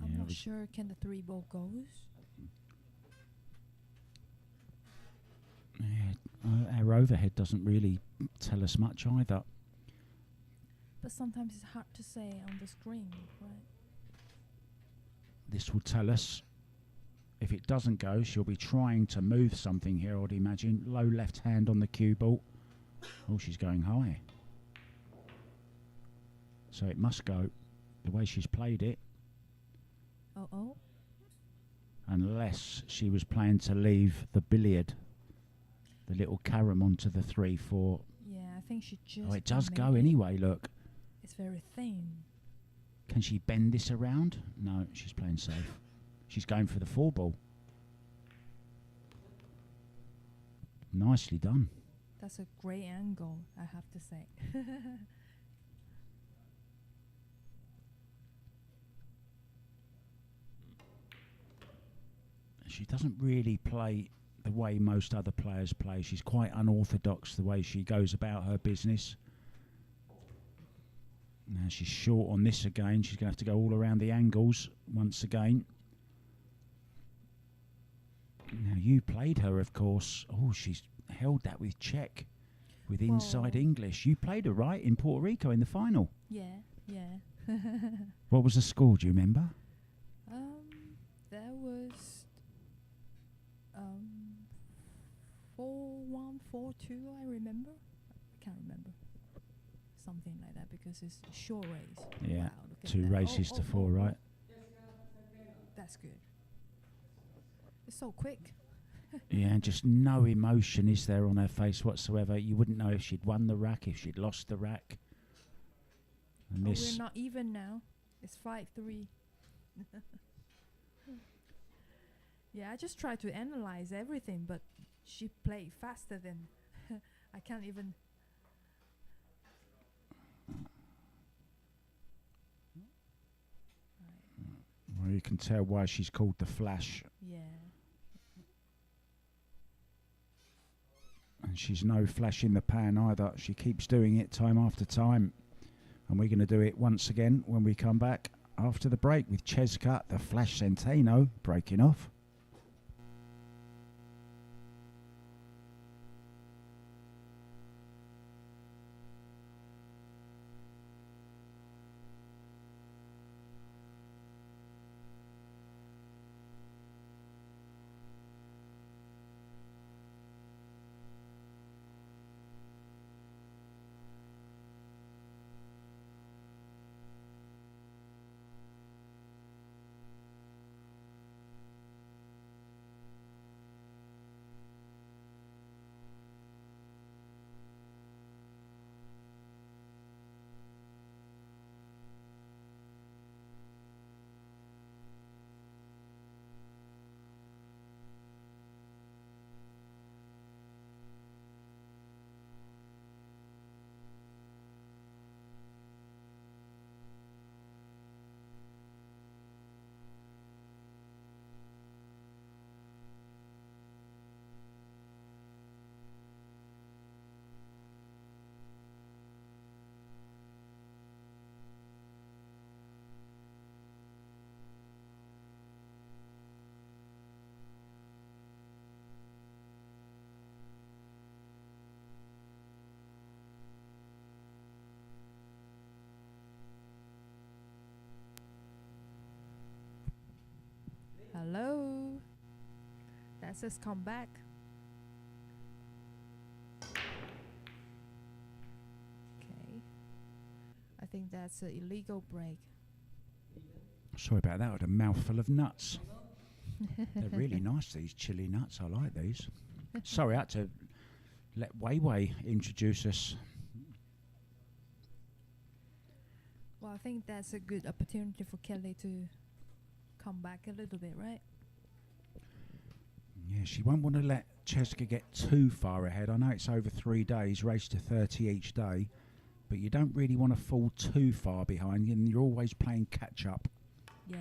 S3: I'm
S4: Yeah,
S3: not not sure can the 3 ball goes.
S4: Yeah, our overhead doesn't really tell us much either.
S3: But sometimes it's hard to say on the screen, right?
S4: This will tell us. If it doesn't go, she'll be trying to move something here, I'd imagine. Low left hand on the cue ball. Oh, she's going high. So it must go the way she's played it.
S3: Oh.
S4: Unless she was planning to leave the billiard, the little carom onto the 3-4.
S3: Yeah, I think she just...
S4: Oh, it does go
S3: made it.
S4: anyway, look.
S3: It's very thin.
S4: Can she bend this around? No, she's playing safe. She's going for the 4 ball. Nicely done.
S3: That's a great angle, I have to say.
S4: She doesn't really play the way most other players play. She's quite unorthodox the way she goes about her business. Now she's short on this again. She's going to have to go all around the angles once again. Now you played her, of course. Oh, she's held that with check, with inside English. You played her, right, in Puerto Rico in the final?
S3: Yeah.
S4: What was the score, do you remember?
S3: That was 4-1, 4-2, I remember. I can't remember. Something like that, because it's a short race.
S4: Yeah,
S3: Wow, look at
S4: 2
S3: that.
S4: races to 4, right?
S3: That's good. It's so quick.
S4: Yeah, and just no emotion is there on her face whatsoever. You wouldn't know if she'd won the rack, if she'd lost the rack. And this,
S3: we're not even now. It's 5-3. Yeah, I just try to analyze everything, but she played faster than I can't even.
S4: well, you can tell why she's called the Flash.
S3: Yeah.
S4: And she's no flash in the pan either. She keeps doing it time after time. And we're going to do it once again when we come back after the break with CHEZKA, the Flash CENTENO, breaking off.
S3: Hello. That's us come back. Okay. I think that's an illegal break.
S4: Sorry about that, I had a mouthful of nuts. They're really nice, these chili nuts. I like these. Sorry, I had to let Wei introduce us.
S3: Well, I think that's a good opportunity for Kelly to come back a little bit, right?
S4: Yeah, she won't want to let CHEZKA get too far ahead. I know it's over 3 days, race to 30 each day, but you don't really want to fall too far behind, and you're always playing catch up.
S3: Yeah.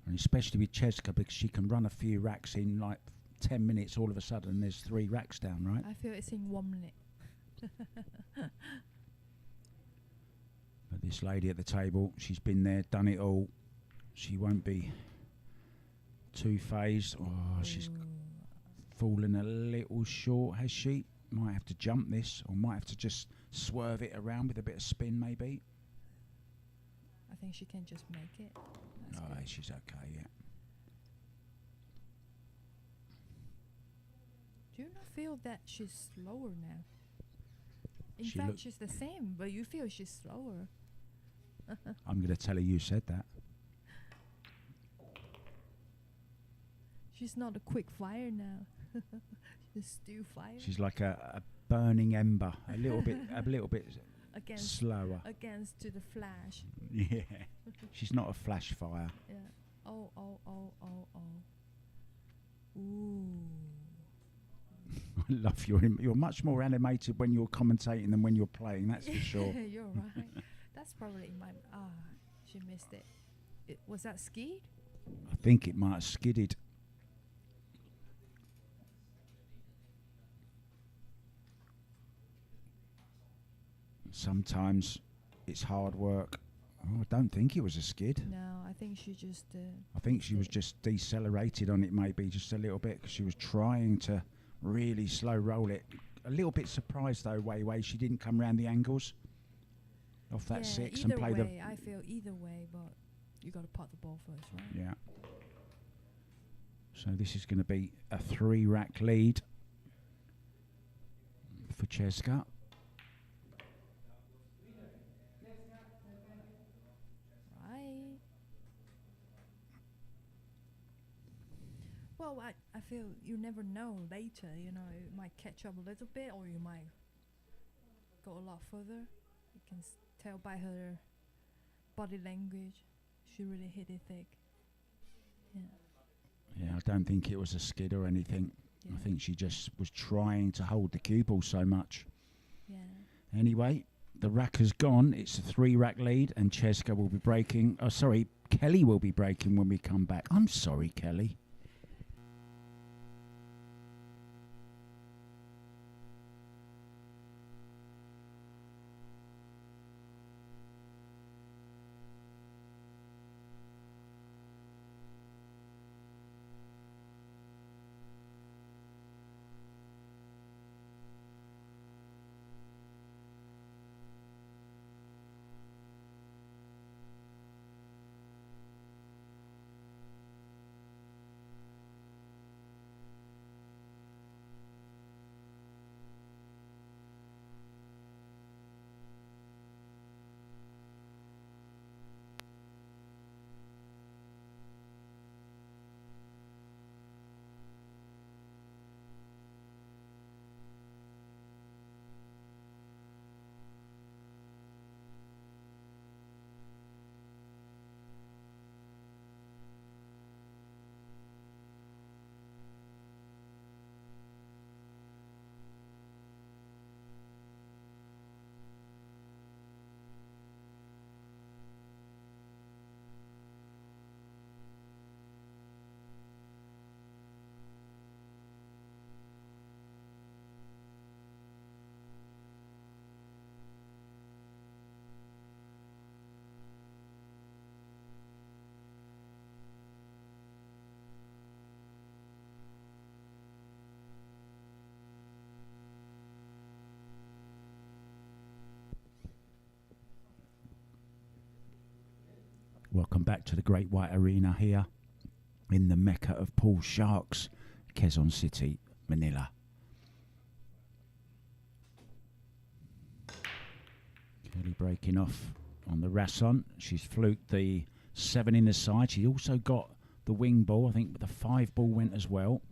S4: And especially with CHEZKA, because she can run a few racks in like 10 minutes, all of a sudden there's 3 racks down, right?
S3: I feel it's in 1 minute.
S4: But this lady at the table, she's been there, done it all. she won't be too phased. Oh, she's
S3: Ooh.
S4: fallen a little short, has she? Might have to jump this, or might have to just swerve it around with a bit of spin, maybe.
S3: I think she can just make it. That's
S4: Oh,
S3: good.
S4: she's okay, yeah.
S3: Do you not feel that she's slower now? In
S4: She
S3: fact,
S4: look-
S3: she's the same, but you feel she's slower.
S4: I'm going to tell her you said that.
S3: She's not a quick fire now. She's still fire.
S4: She's like a burning ember, a little bit
S3: against
S4: slower.
S3: against to the flash.
S4: Yeah, she's not a flash fire.
S3: Yeah. Oh. Ooh.
S4: I love you're much more animated when you're commentating than when you're playing. That's for sure.
S3: You're right. That's probably in my. She missed it. Was that skied?
S4: I think it might have skidded. Sometimes it's hard work. Oh, I don't think it was a skid.
S3: No, I think she just.
S4: I think she was just decelerated on it, maybe just a little bit, because she was trying to really slow roll it. A little bit surprised though, Wei Wei, she didn't come round the angles off that six and
S3: either
S4: play
S3: way, I feel either way, but you got to pot the ball first, right?
S4: Yeah. So this is going to be a 3-rack lead for CHEZKA.
S3: Right. Well, I feel you never know later, you know, it might catch up a little bit or you might go a lot further. You can tell by her body language. She really hit it thick. Yeah.
S4: Yeah, I don't think it was a skid or anything.
S3: Yeah.
S4: I think she just was trying to hold the cue ball so much.
S3: Yeah.
S4: Anyway, the rack has gone. It's a 3-rack lead, and CHEZKA will be breaking. Oh, sorry, Kelly will be breaking when we come back. I'm sorry, Kelly. Welcome back to the Great White Arena here in the Mecca of pool sharks, Quezon City, Manila. Kelly breaking off on the Rasson. She's fluked the 7 in the side. She also got the wing ball. I think the 5 ball went as well.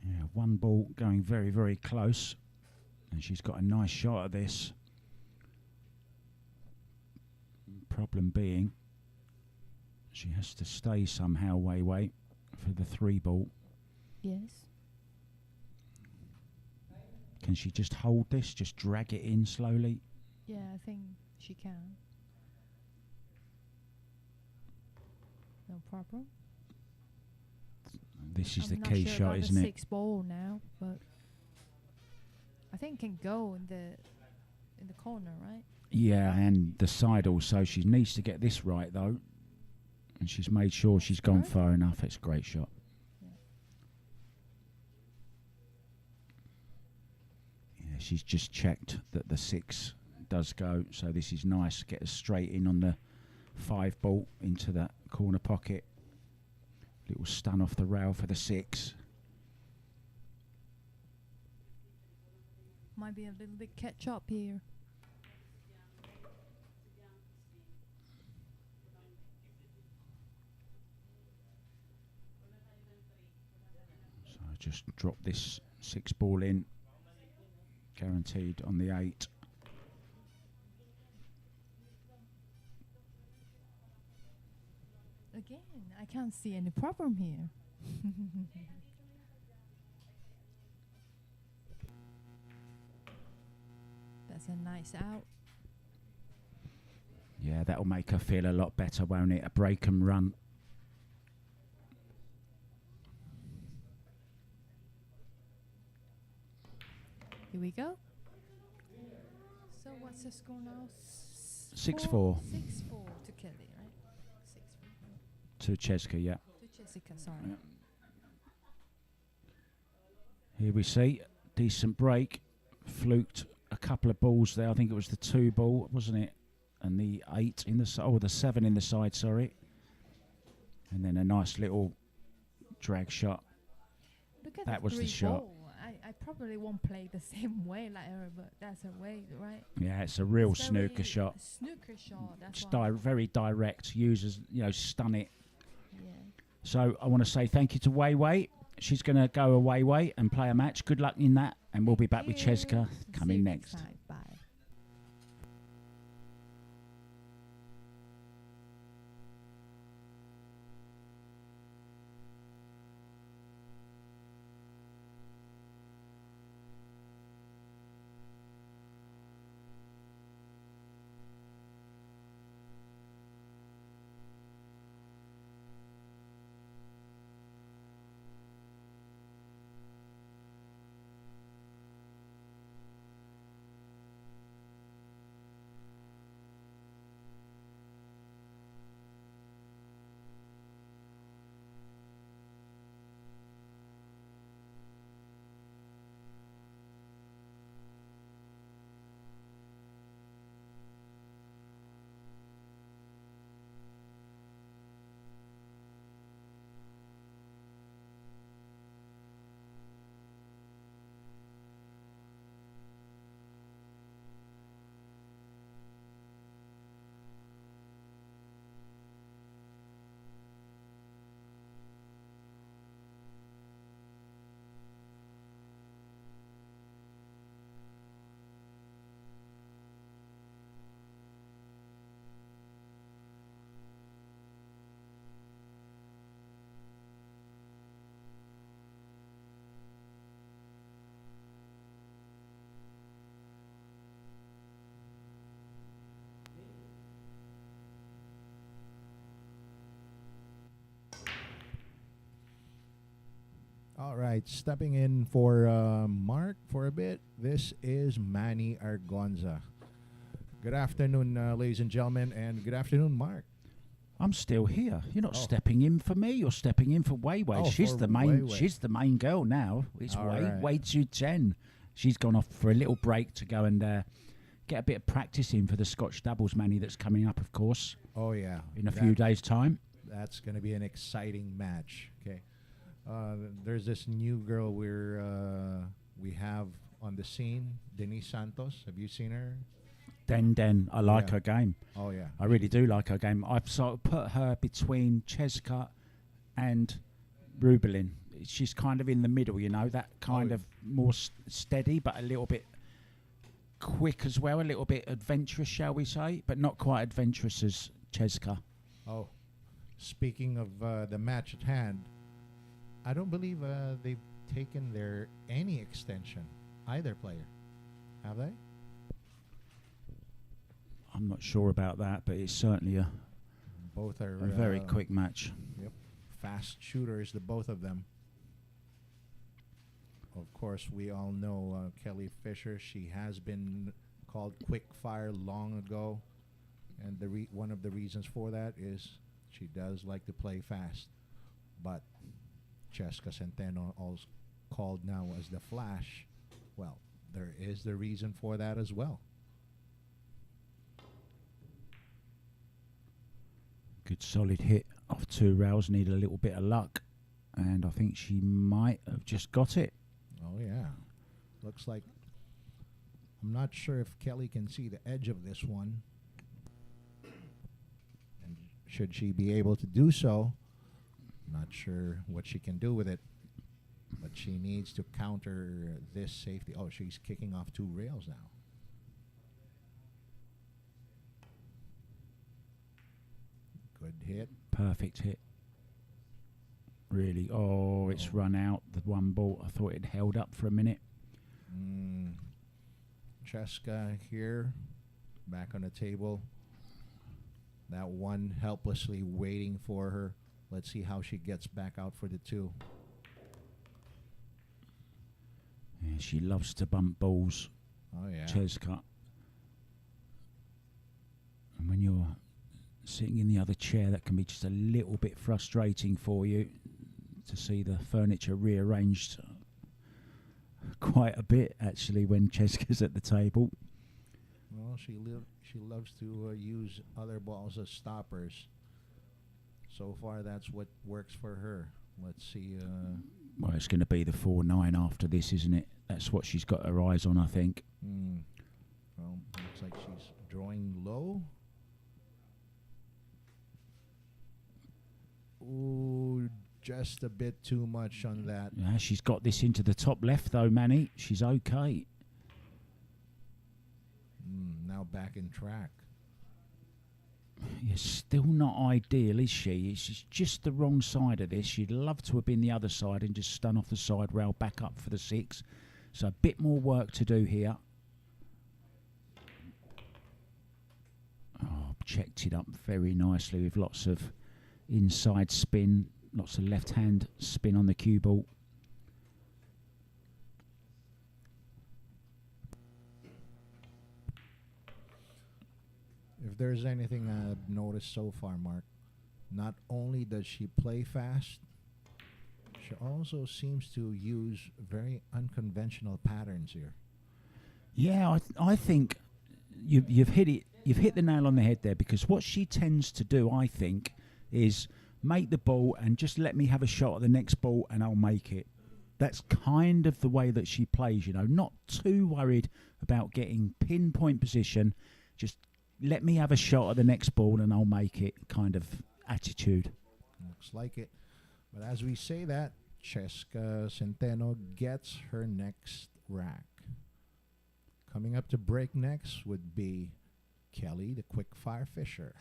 S4: Yeah, 1 ball going very, very close. And she's got a nice shot at this. Problem being, she has to stay somehow, Wei Wei, for the 3 ball.
S3: Yes.
S4: Can she just hold this, just drag it in slowly?
S3: Yeah, I think she can. No problem.
S4: This is
S3: I'm
S4: the
S3: not
S4: key
S3: sure
S4: shot,
S3: about
S4: isn't
S3: the
S4: it?
S3: 6 ball now, but I I think can go in the corner, right?
S4: Yeah, and the side also. She needs to get this right though, and she's made sure she's gone
S3: Good.
S4: far enough. It's a great shot. Yeah, she's just checked that the 6 does go, so this is nice. Get us straight in on the 5 ball into that corner pocket. Little stun off the rail for the 6.
S3: Might be a little bit catch up here.
S4: So just drop this 6 ball in, guaranteed on the 8.
S3: Again, I can't see any problem here. That's a nice out.
S4: Yeah, that'll make her feel a lot better, won't it? A break and run.
S3: Here we go. So what's the score now?
S4: 6-4
S3: 6-4 to Kelly, right? 6-4
S4: to CHEZKA, yeah.
S3: to CHEZKA, sorry.
S4: Yeah. Here we see, decent break. Fluked a couple of balls there. I think it was the 2 ball, wasn't it? And the 8 in the the 7 in the side, sorry. And then a nice little drag shot.
S3: Look at
S4: That was the
S3: 3
S4: shot.
S3: ball. I probably won't play the same way like her, but that's a way, right?
S4: Yeah, it's a real
S3: It's
S4: snooker
S3: very
S4: shot.
S3: Snooker shot. That's
S4: Just
S3: why.
S4: very direct. Users, stun it.
S3: Yeah.
S4: So I want to say thank you to Wei Wei. She's going to go away and play a match. Good luck in that. And we'll be back with CHEZKA
S3: See
S4: coming
S3: you
S4: next.
S3: time. Bye.
S5: All right, stepping in for Mark for a bit. This is Manny Argonza. Good afternoon, ladies and gentlemen, and good afternoon, Mark.
S4: I'm still here. You're not
S5: Oh.
S4: stepping in for me. You're stepping in for Wei Wei.
S5: Oh,
S4: She's
S5: for
S4: the main.
S5: Wei Wei.
S4: She's the main girl now. It's
S5: All
S4: Wei
S5: right.
S4: Wei 210. She's gone off for a little break to go and get a bit of practice in for the Scotch doubles Manny that's coming up, of course,
S5: Oh yeah,
S4: in a few days' time.
S5: That's going to be an exciting match. Okay, there's this new girl we have on the scene, Denise Santos. Have you seen her?
S4: Den. I like
S5: Yeah.
S4: her game.
S5: Oh yeah,
S4: I really do like her game. I've sort of put her between CHEZKA and Rubelin. She's kind of in the middle, that kind
S5: Oh.
S4: of more steady, but a little bit quick as well, a little bit adventurous, shall we say, but not quite adventurous as CHEZKA.
S5: Oh, speaking of the match at hand, I don't believe they've taken their any extension, either player. Have they?
S4: I'm not sure about that, but it's certainly a
S5: Both are
S4: very quick match.
S5: Yep, fast shooters, the both of them. Of course, we all know Kelly Fisher. She has been called quick fire long ago, and one of the reasons for that is she does like to play fast. But CHEZKA Centeno, also called now as the Flash, well, there is the reason for that as well.
S4: Good solid hit off 2 rails. Need a little bit of luck, and I think she might have just got it.
S5: Oh yeah, looks like. I'm not sure if Kelly can see the edge of this one, and should she be able to do so, not sure what she can do with it, but she needs to counter this safety. Oh, she's kicking off 2 rails now. Good hit.
S4: Perfect hit. Really. Oh, it's run out. The one ball. I thought it held up for a minute.
S5: CHEZKA here, back on the table. That one helplessly waiting for her. Let's see how she gets back out for the 2.
S4: Yeah, she loves to bump balls.
S5: Oh yeah.
S4: CHEZKA. And when you're sitting in the other chair, that can be just a little bit frustrating for you to see the furniture rearranged quite a bit, actually, when CHEZKA's at the table.
S5: Well, she loves to use other balls as stoppers. So far, that's what works for her. Let's see.
S4: Well, it's going to be the 4-9 after this, isn't it? That's what she's got her eyes on, I think.
S5: Well, looks like she's drawing low. Ooh, just a bit too much on that.
S4: Yeah, she's got this into the top left, though, Manny. She's okay.
S5: Now back in track.
S4: Yeah, still not ideal, is she? She's just the wrong side of this. She'd love to have been the other side and just stun off the side rail back up for the 6. So a bit more work to do here. Oh, checked it up very nicely with lots of inside spin, lots of left hand spin on the cue ball.
S5: If there's anything I've noticed so far, Mark, not only does she play fast, she also seems to use very unconventional patterns here.
S4: Yeah, I think you've hit it. You've hit the nail on the head there, because what she tends to do, I think, is make the ball and just let me have a shot at the next ball and I'll make it. That's kind of the way that she plays, you know, not too worried about getting pinpoint position, just let me have a shot at the next ball and I'll make it kind of attitude.
S5: Looks like it. But as we say that, CHEZKA Centeno gets her next rack. Coming up to break next would be Kelly, the quick fire Fisher.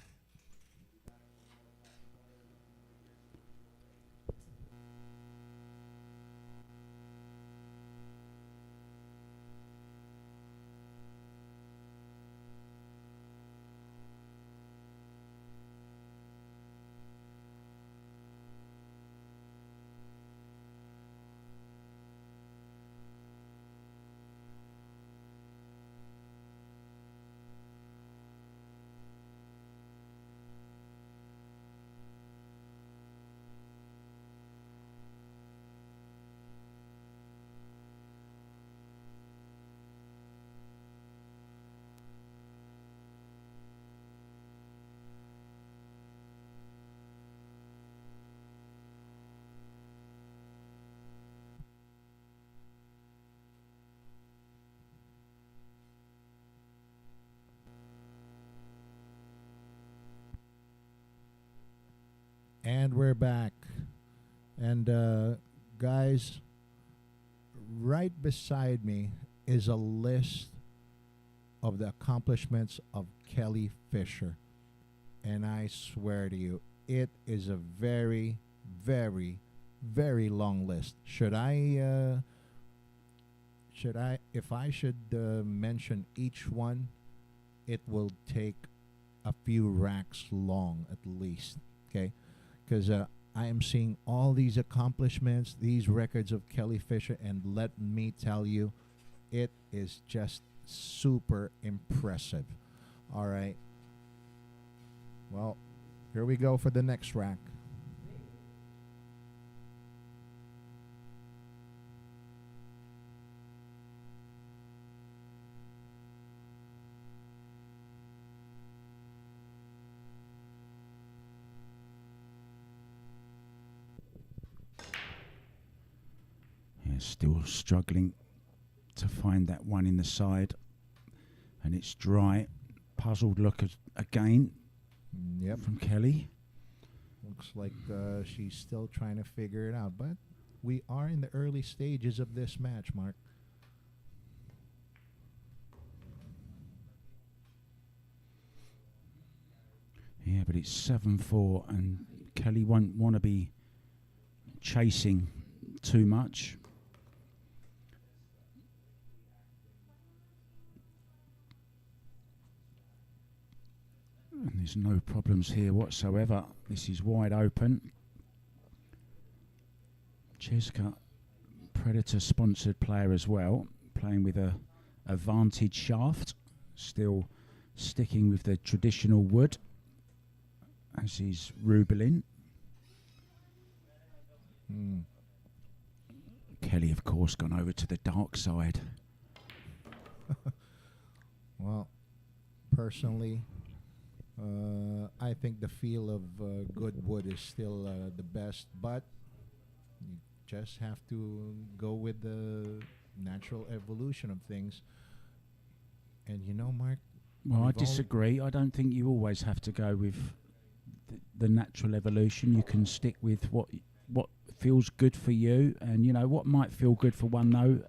S5: And we're back. And guys, right beside me is a list of the accomplishments of Kelly Fisher. And I swear to you, it is a very, very, very long list. If I should mention each one, it will take a few racks long at least. Okay? Because I am seeing all these accomplishments, these records of Kelly Fisher, and let me tell you, it is just super impressive. All right. Well, here we go for the next rack.
S4: Yeah, still struggling to find that one in the side, and it's dry. Puzzled look again
S5: Yep.
S4: from Kelly.
S5: Looks like she's still trying to figure it out, but we are in the early stages of this match, Mark.
S4: Yeah, but it's 7-4, and Kelly won't want to be chasing too much. And there's no problems here whatsoever. This is wide open. CHEZKA, Predator-sponsored player as well, playing with a Vantage shaft, still sticking with the traditional wood as he's rubelin. Kelly, of course, gone over to the dark side.
S5: Well, personally, I think the feel of good wood is still the best, but you just have to go with the natural evolution of things. And you know, Mark,
S4: Well, I
S5: we've all-
S4: disagree. I don't think you always have to go with the natural evolution. You can stick with what feels good for you, and you know what might feel good for one, though,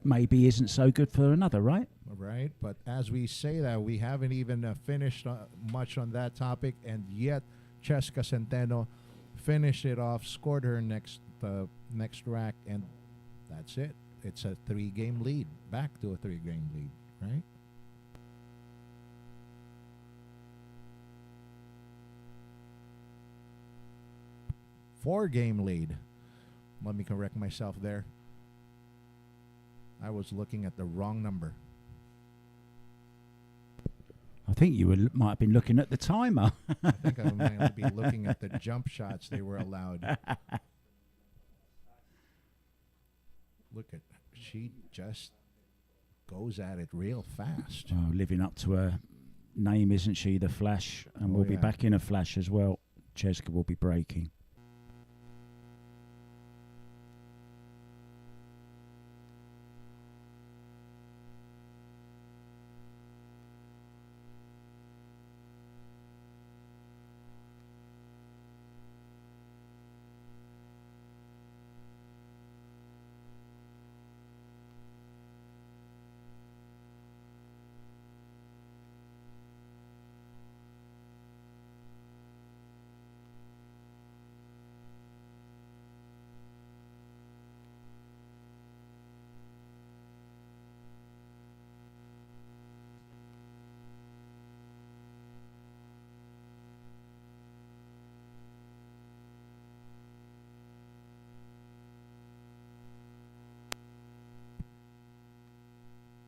S4: maybe isn't so good for another, right?
S5: Right, but as we say that, we haven't even finished much on that topic, and yet CHEZKA Centeno finished it off, scored her next rack, and that's it. It's a 3-game lead, back to a 3-game lead, right? Four-game lead. Let me correct myself there. I was looking at the wrong number.
S4: I think you might have been looking at the timer.
S5: I think I might be looking at the jump shots they were allowed. Look at, she just goes at it real fast.
S4: Oh, living up to her name, isn't she? The Flash, and
S5: Oh,
S4: we'll be
S5: yeah.
S4: back in a flash as well. CHEZKA will be breaking.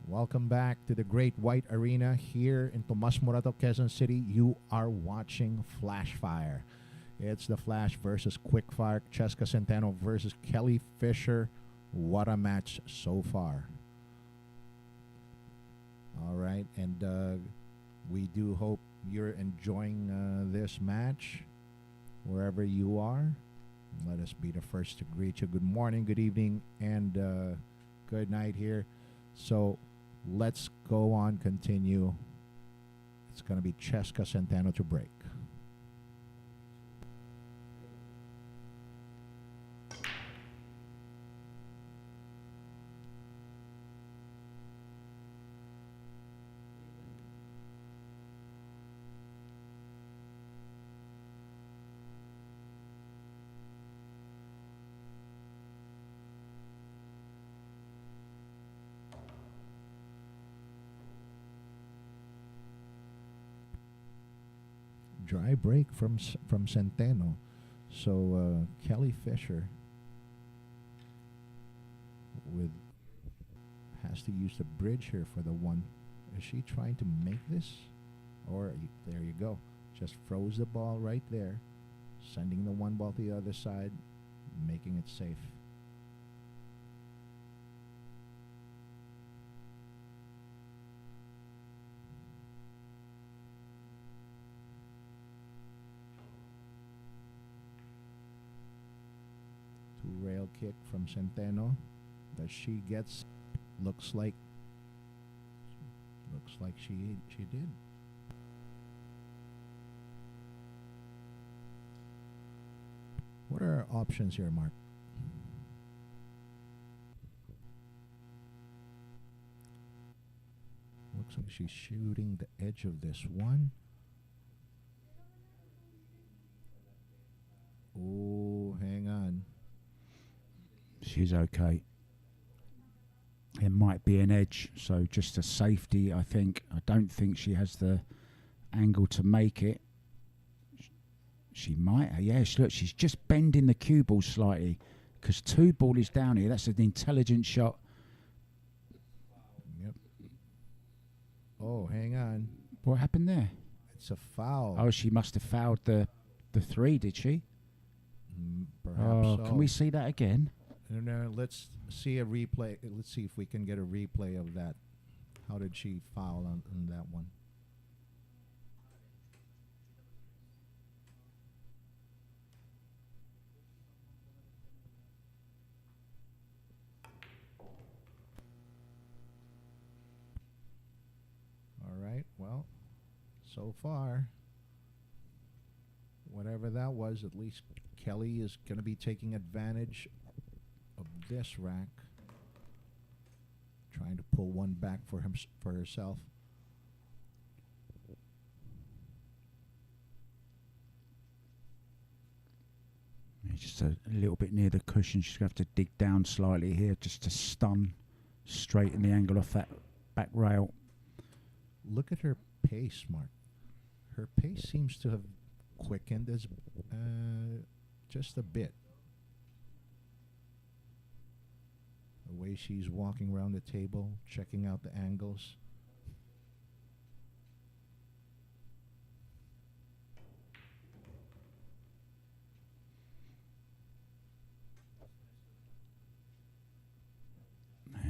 S5: Welcome back to the Great White Arena here in Tomas Morato, Quezon City. You are watching Flash Fire. It's the Flash versus Quickfire. CHEZKA Centeno versus Kelly Fisher. What a match so far. All right, and we do hope you're enjoying this match wherever you are. Let us be the first to greet you. Good morning, good evening, and good night here. So let's go on, continue. It's going to be CHEZKA Centeno to break. Dry break from Centeno. So Kelly Fisher with has to use the bridge here for the one. Is she trying to make this? Or there you go. Just froze the ball right there, sending the one ball to the other side, making it safe. Two rail kick from Centeno that she gets. Looks like she did. What are our options here, Mark? Looks like she's shooting the edge of this one. Oh, hang on.
S4: She's okay. It might be an edge, so just a safety, I think. I don't think she has the angle to make it. She might. Yes, look, she's just bending the cue ball slightly because 2 ball is down here. That's an intelligent shot.
S5: Yep. Oh, hang on.
S4: What happened there?
S5: It's a foul.
S4: Oh, she must have fouled the 3, did she?
S5: Perhaps so.
S4: Can we see that again?
S5: No, let's see a replay. Let's see if we can get a replay of that. How did she foul on that one? All right, well, so far, whatever that was, at least Kelly is going to be taking advantage of this rack, trying to pull one back for herself.
S4: Just a little bit near the cushion. She's going to have to dig down slightly here just to stun, straighten the angle off that back rail.
S5: Look at her pace, Mark. Her pace seems to have quickened as just a bit. The way she's walking around the table, checking out the angles.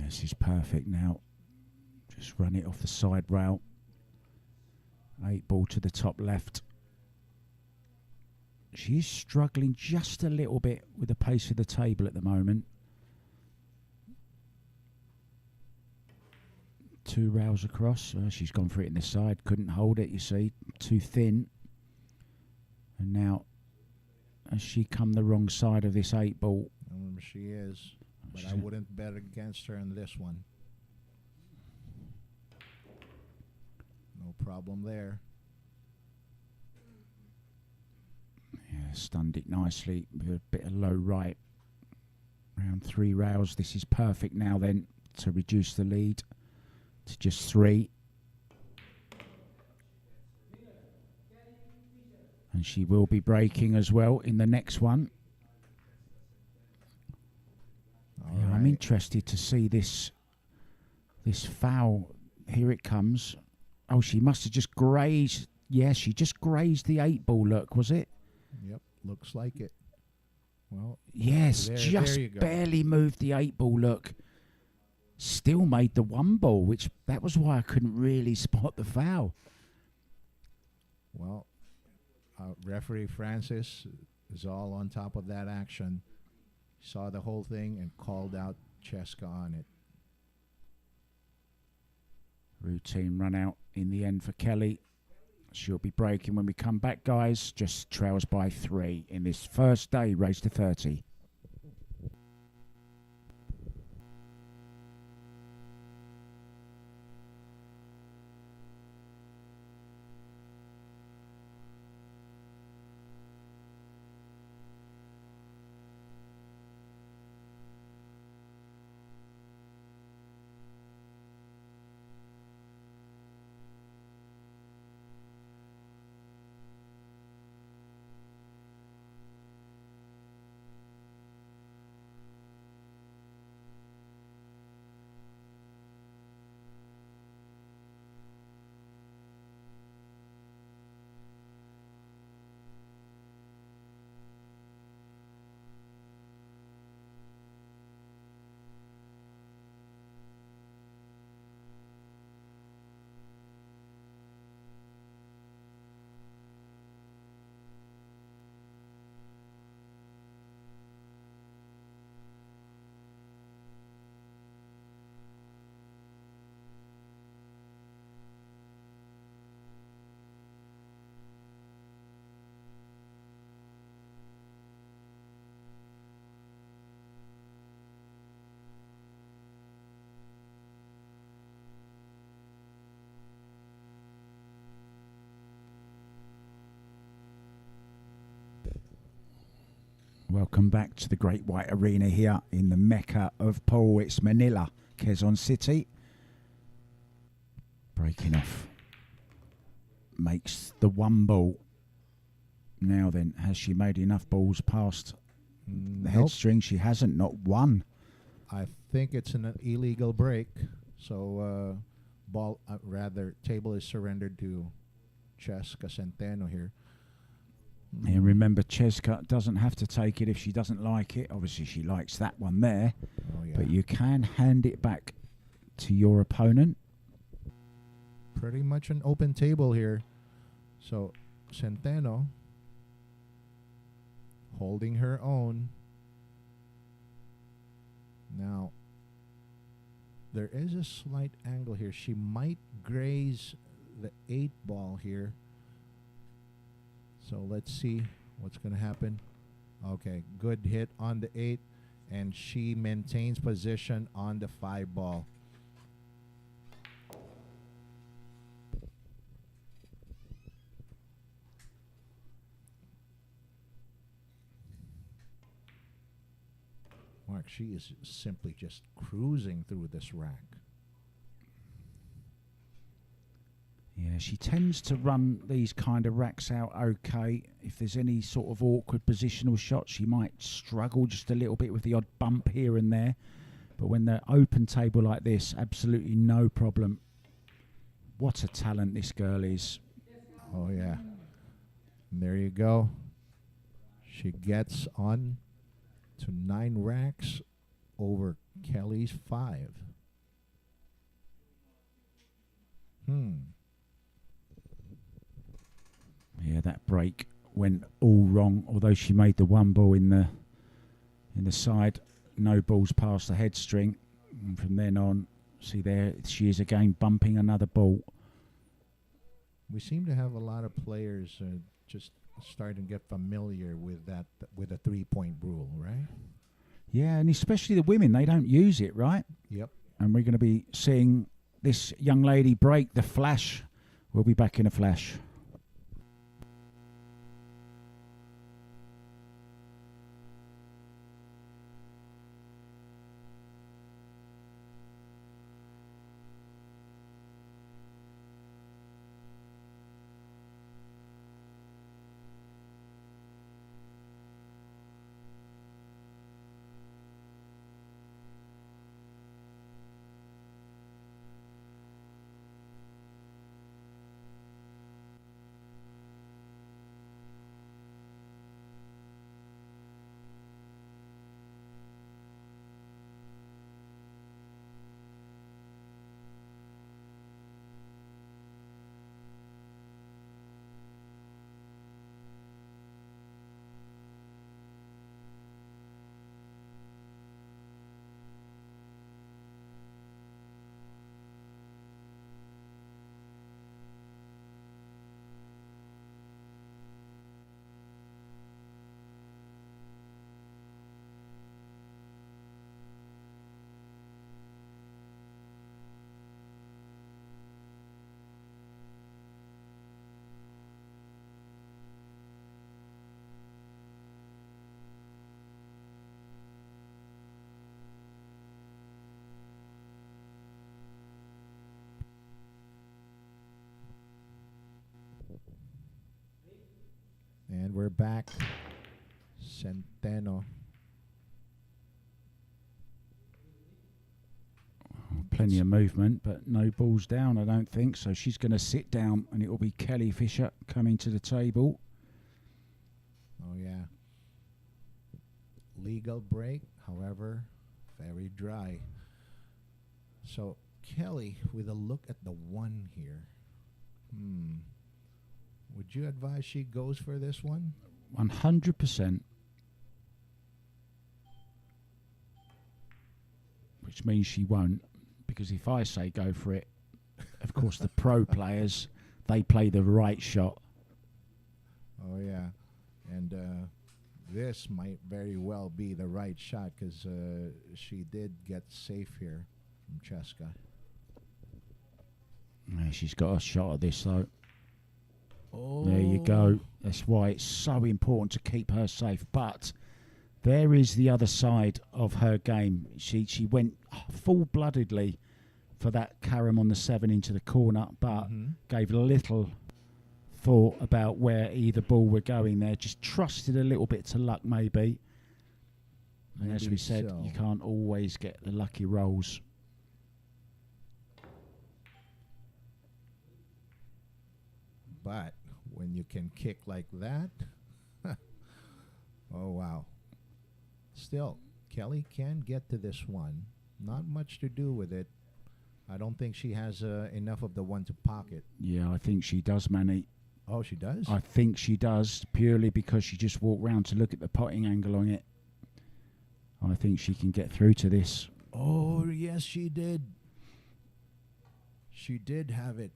S4: This is perfect now. Just run it off the side rail. 8 ball to the top left. She's struggling just a little bit with the pace of the table at the moment. 2 rails across. She's gone for it in the side. Couldn't hold it, you see. Too thin. And now, has she come the wrong side of this 8 ball?
S5: She is. But I wouldn't bet against her in this one. No problem there.
S4: Yeah, stunned it nicely with a bit of low right. Round 3 rails. This is perfect now then to reduce the lead to just 3. And she will be breaking as well in the next one. Yeah, I'm interested to see this foul. Here it comes. Oh, she must have just grazed. Yes, she just grazed the 8 ball. Look, was it?
S5: Yep, looks like it. Well,
S4: yes, just barely moved the 8 ball. Look, still made the 1 ball, which that was why I couldn't really spot the foul.
S5: Well, referee Francis is all on top of that action. Saw the whole thing and called out CHEZKA on it.
S4: Routine run out in the end for Kelly. She'll be breaking when we come back, guys. Just trails by 3 in this first day race to 30. Welcome back to the Great White Arena here in the Mecca of pool. It's Manila, Quezon City. Breaking off. Makes the one ball. Now then, has she made enough balls past the head string? She hasn't, not one.
S5: I think it's an illegal break. So table is surrendered to CHEZKA Centeno here.
S4: And remember, CHEZKA doesn't have to take it if she doesn't like it. Obviously, she likes that one there.
S5: Oh, yeah.
S4: But you can hand it back to your opponent.
S5: Pretty much an open table here. So Centeno holding her own. Now, there is a slight angle here. She might graze the 8 ball here. So let's see what's going to happen. Okay, good hit on the 8, and she maintains position on the 5 ball. Mark, she is simply just cruising through this rack.
S4: Yeah, she tends to run these kind of racks out okay. If there's any sort of awkward positional shot, she might struggle just a little bit with the odd bump here and there. But when they're open table like this, absolutely no problem. What a talent this girl is.
S5: Oh, yeah. And there you go. She gets on to 9 racks over Kelly's 5.
S4: Yeah, that break went all wrong. Although she made the one ball in the side, no balls past the head string. And from then on, see there, she is again bumping another ball.
S5: We seem to have a lot of players just starting to get familiar with that, with a 3-point rule, right?
S4: Yeah, and especially the women, they don't use it, right?
S5: Yep.
S4: And we're going to be seeing this young lady break the flash. We'll be back in a flash.
S5: And we're back. Centeno.
S4: Plenty of movement, but no balls down, I don't think. So she's going to sit down, and it will be Kelly Fisher coming to the table.
S5: Oh, yeah. Legal break, however, very dry. So Kelly with a look at the 1 here. Would you advise she goes for this one?
S4: 100%. Which means she won't, because if I say go for it, of course the pro players, they play the right shot.
S5: Oh, yeah. And this might very well be the right shot, because she did get safe here from CHEZKA.
S4: Yeah, she's got a shot at this, though.
S5: Oh.
S4: There you go. That's why it's so important to keep her safe. But There is the other side of her game. She went full-bloodedly for that carom on the 7 into the corner, but gave little thought about where either ball were going there. Just trusted a little bit to luck, maybe. And as we said,
S5: so.
S4: you can't always get the lucky rolls.
S5: But when you can kick like that, oh wow. Still, Kelly can get to this one. Not much to do with it. I don't think she has enough of the one to pocket.
S4: Yeah, I think she does, Manny.
S5: Oh, she does?
S4: I think she does, purely because she just walked round to look at the potting angle on it. I think she can get through to this.
S5: Oh, yes, she did. She did have it.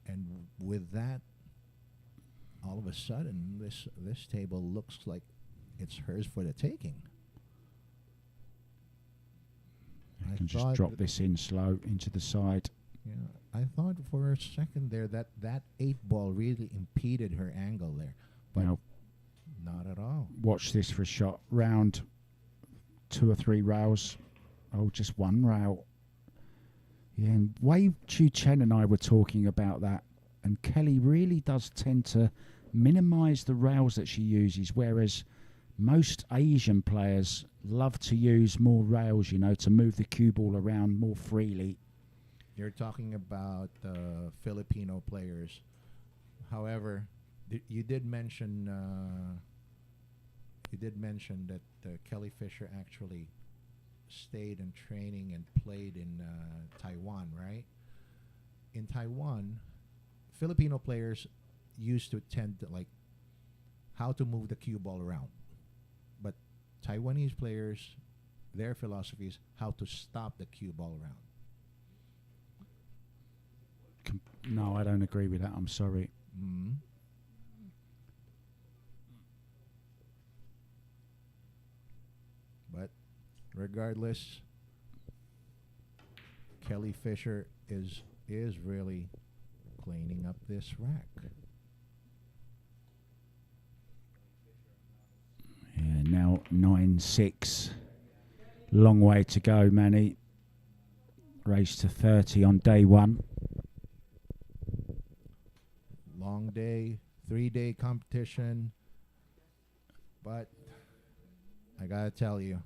S5: And with that, all of a sudden, this table looks like it's hers for the taking.
S4: I can just drop this in slow into the side.
S5: Yeah, I thought for a second there that 8 ball really impeded her angle there. But
S4: Now,
S5: not at all.
S4: watch this for a shot. Round 2 or 3 rails. Oh, just 1 rail. Yeah, and Wei Chu Chen and I were talking about that. And Kelly really does tend to minimise the rails that she uses, whereas most Asian players love to use more rails, you know, to move the cue ball around more freely.
S5: You're talking about Filipino players. However, you did mention that Kelly Fisher actually stayed in training and played in Taiwan, right? In Taiwan, Filipino players used to tend to like how to move the cue ball around. But Taiwanese players, their philosophy is how to stop the cue ball around.
S4: No, I don't agree with that. I'm sorry.
S5: But regardless, Kelly Fisher is really cleaning up this rack.
S4: Yeah, now 9-6. Long way to go, Manny. Race to 30 on day 1.
S5: Long day, 3-day competition. But I gotta tell you,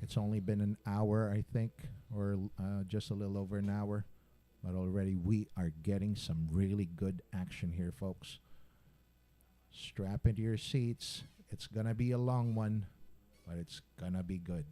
S5: it's only been an hour, I think, or just a little over an hour. But already we are getting some really good action here, folks. Strap into your seats. It's gonna be a long one, but it's gonna be good.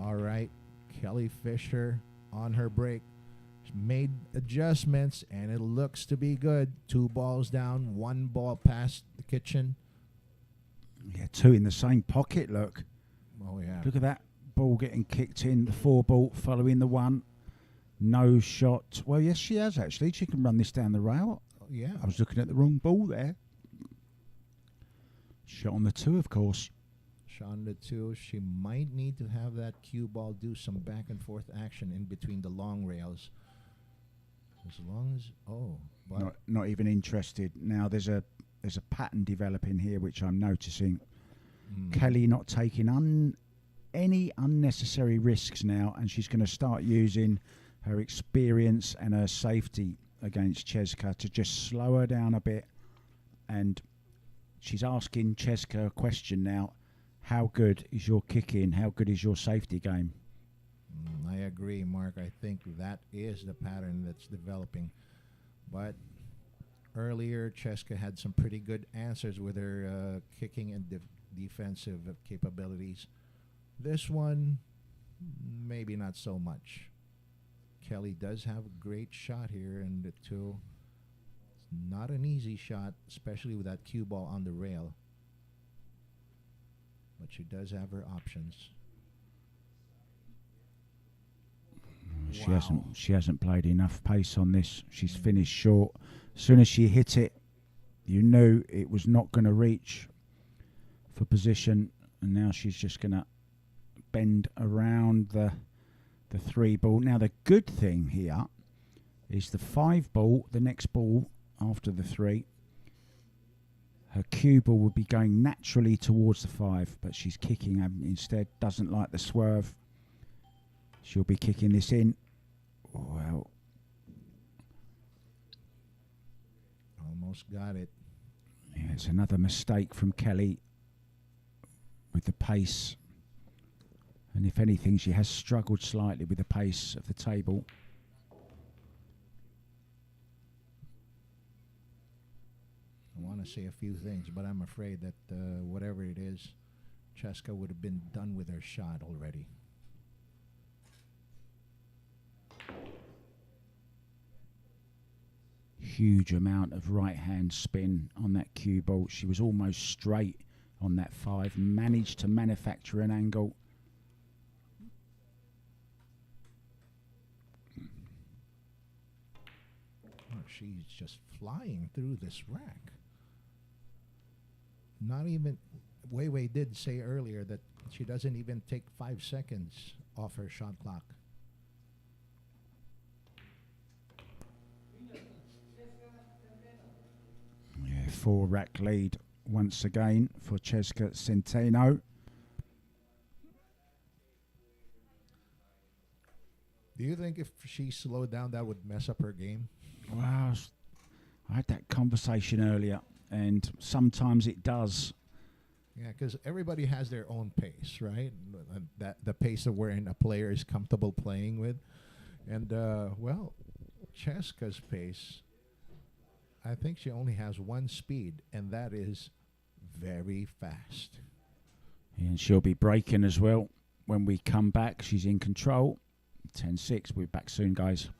S5: All right, Kelly Fisher on her break. made adjustments, and it looks to be good. 2 balls down, 1 ball past the kitchen.
S4: Yeah, 2 in the same pocket, look.
S5: Oh, yeah.
S4: Look at that ball getting kicked in, the 4 ball following the 1. No shot. Well, yes, she has actually. She can run this down the rail.
S5: Yeah.
S4: I was looking at the wrong ball there. Shot on the 2, of course.
S5: Shot on the 2. She might need to have that cue ball do some back and forth action in between the long rails. As long as but
S4: Not even interested. Now there's a pattern developing here which I'm noticing. Kelly not taking any unnecessary risks now, and she's going to start using her experience and her safety against CHEZKA to just slow her down a bit. And she's asking CHEZKA a question now: how good is your kicking? How good is your safety game?
S5: I agree, Mark. I think that is the pattern that's developing. But earlier, CHEZKA had some pretty good answers with her kicking and defensive capabilities. This one, maybe not so much. Kelly does have a great shot here in the 2. It's not an easy shot, especially with that cue ball on the rail. But she does have her options.
S4: She hasn't played enough pace on this. She's finished short. As soon as she hit it, you knew it was not going to reach for position, and now she's just going to bend around the 3 ball. Now the good thing here is the 5 ball, the next ball after the 3. Her cue ball would be going naturally towards the 5, but she's kicking instead. Doesn't like the swerve. She'll be kicking this in. Well,
S5: almost got it.
S4: Yeah, it's another mistake from Kelly with the pace. And if anything, she has struggled slightly with the pace of the table.
S5: I want to say a few things, but I'm afraid that whatever it is, CHEZKA would have been done with her shot already.
S4: Huge amount of right-hand spin on that cue ball. She was almost straight on that 5. Managed to manufacture an angle.
S5: Oh, she's just flying through this rack. Not even... Wei did say earlier that she doesn't even take 5 seconds off her shot clock.
S4: Yeah, 4 rack lead once again for CHEZKA CENTENO.
S5: Do you think if she slowed down, that would mess up her game?
S4: Well, I had that conversation earlier, and sometimes it does.
S5: Yeah, because everybody has their own pace, right? That the pace of wherein a player is comfortable playing with. And, well, CHEZKA's pace, I think she only has 1 speed, and that is very fast.
S4: And she'll be breaking as well when we come back. She's in control. 10-6. We'll be back soon, guys.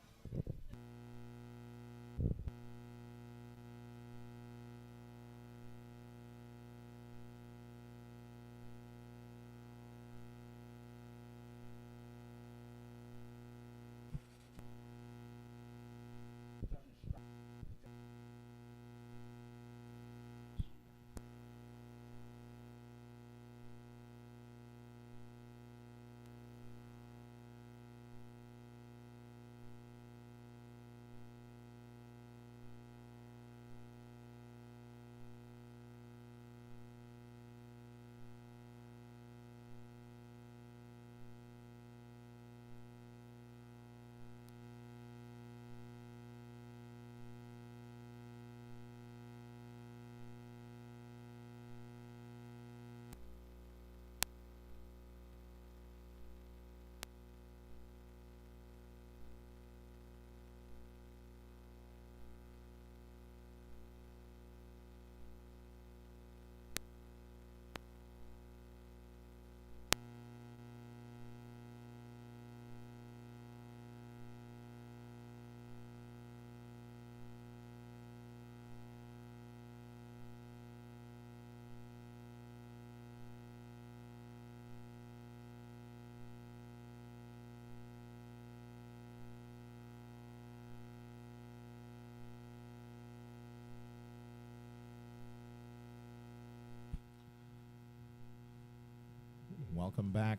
S5: Welcome back.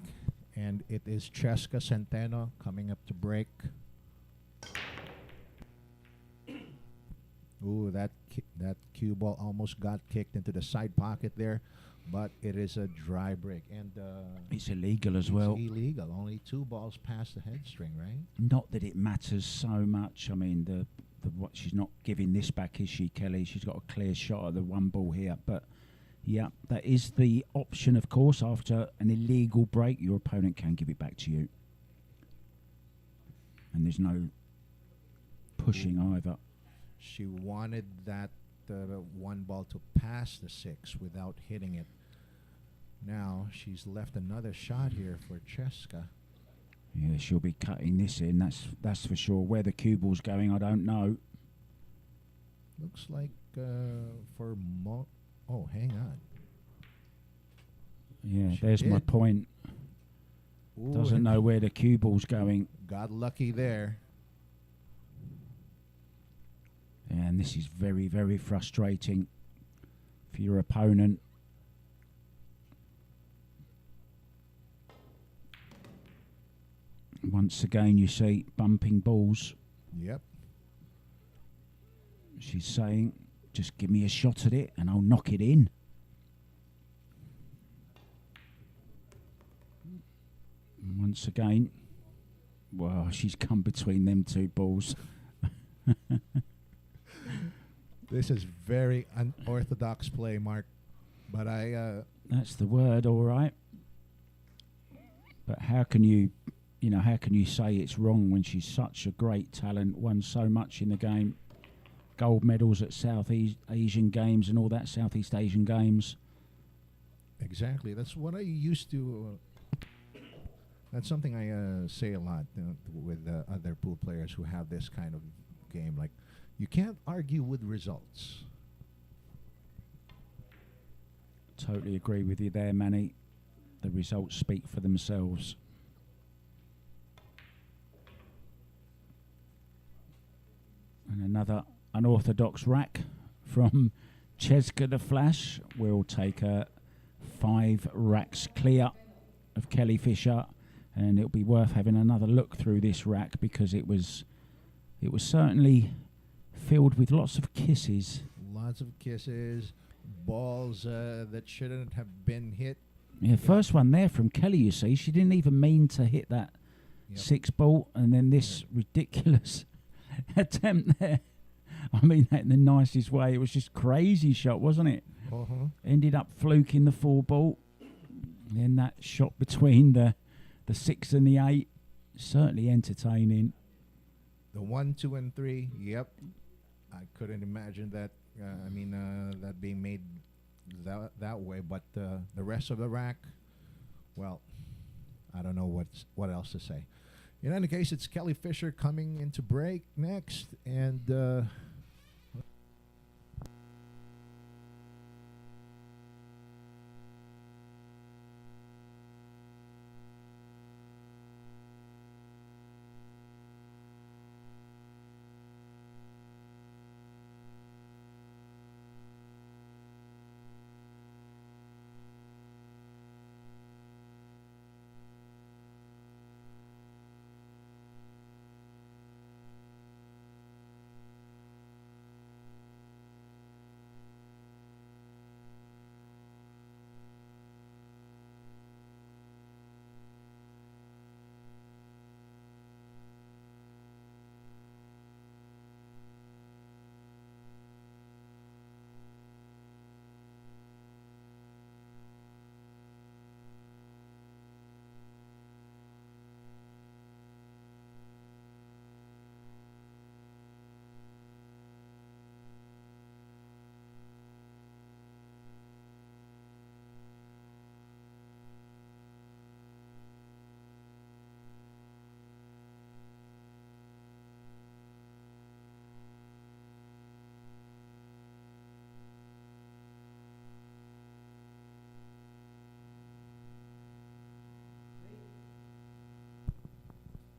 S5: And it is CHEZKA Centeno coming up to break. Ooh, that cue ball almost got kicked into the side pocket there, but it is a dry break. And
S4: It's illegal as
S5: it's
S4: well.
S5: illegal. Only 2 balls past the head string, right?
S4: Not that it matters so much. I mean, the what she's not giving this back, is she, Kelly? She's got a clear shot at the 1 ball here, but yeah, that is the option, of course. After an illegal break, your opponent can give it back to you. And there's no pushing either.
S5: She wanted that 1 ball to pass the 6 without hitting it. Now she's left another shot here for CHEZKA.
S4: Yeah, she'll be cutting this in, that's for sure. Where the cue ball's going, I don't know.
S5: Looks like for oh, hang on.
S4: Yeah,
S5: She
S4: there's my
S5: did.
S4: point.
S5: Ooh,
S4: Doesn't know where the cue ball's going.
S5: got lucky there.
S4: And this is very, very frustrating for your opponent. Once again, you see bumping balls.
S5: Yep.
S4: She's saying, just give me a shot at it and I'll knock it in. And once again, well, she's come between them 2 balls.
S5: This is very unorthodox play, Mark. But
S4: That's the word, all right. But how can you say it's wrong when she's such a great talent, won so much in the game, gold medals at Southeast Asian Games and all that, Southeast Asian Games.
S5: exactly. That's what I used to. That's something I say a lot with other pool players who have this kind of game. Like, you can't argue with results.
S4: Totally agree with you there, Manny. The results speak for themselves. And another unorthodox rack from CHEZKA the Flash. We'll take 5 racks clear of Kelly Fisher, and it'll be worth having another look through this rack because it was certainly filled with lots of kisses.
S5: Lots of kisses, balls that shouldn't have been hit.
S4: Yeah, first one there from Kelly, you see. She didn't even mean to hit that 6 ball, and then this ridiculous attempt there. I mean that in the nicest way. It was just crazy shot, wasn't it?
S5: Uh-huh.
S4: Ended up fluking the 4 ball. Then that shot between the 6 and the 8, certainly entertaining.
S5: The 1, 2, and 3. Yep. I couldn't imagine that. That being made that way. But the rest of the rack, well, I don't know what else to say. In any case, it's Kelly Fisher coming into break next, and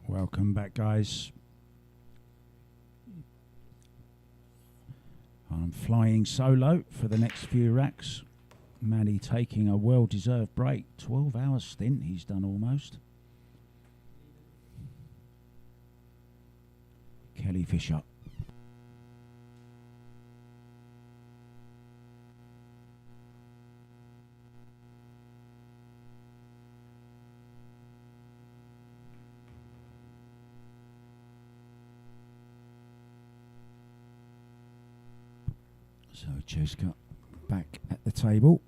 S4: Welcome back, guys. I'm flying solo for the next few racks. Manny taking a well-deserved break. 12-hour stint he's done almost. Kelly Fisher. So CHEZKA back at the table.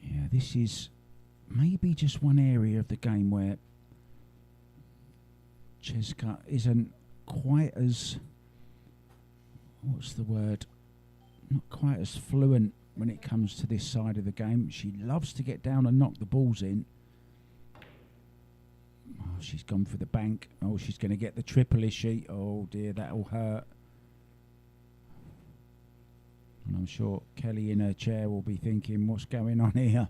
S4: Yeah, this is maybe just one area of the game where CHEZKA isn't quite as, what's the word, not quite as fluent when it comes to this side of the game. She loves to get down and knock the balls in. Oh, she's gone for the bank. Oh, she's going to get the triple, is she? Oh dear, that'll hurt. And I'm sure Kelly in her chair will be thinking, what's going on here?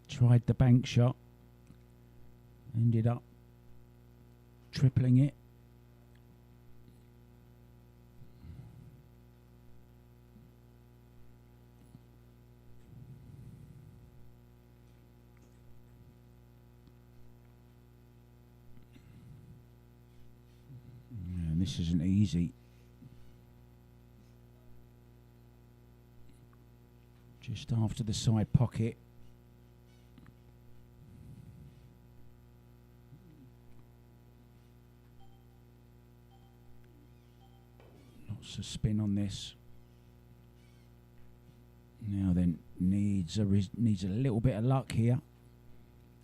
S4: Tried the bank shot, ended up tripling it. And this isn't easy. Just after the side pocket. Lots of spin on this. Now then, needs a little bit of luck here.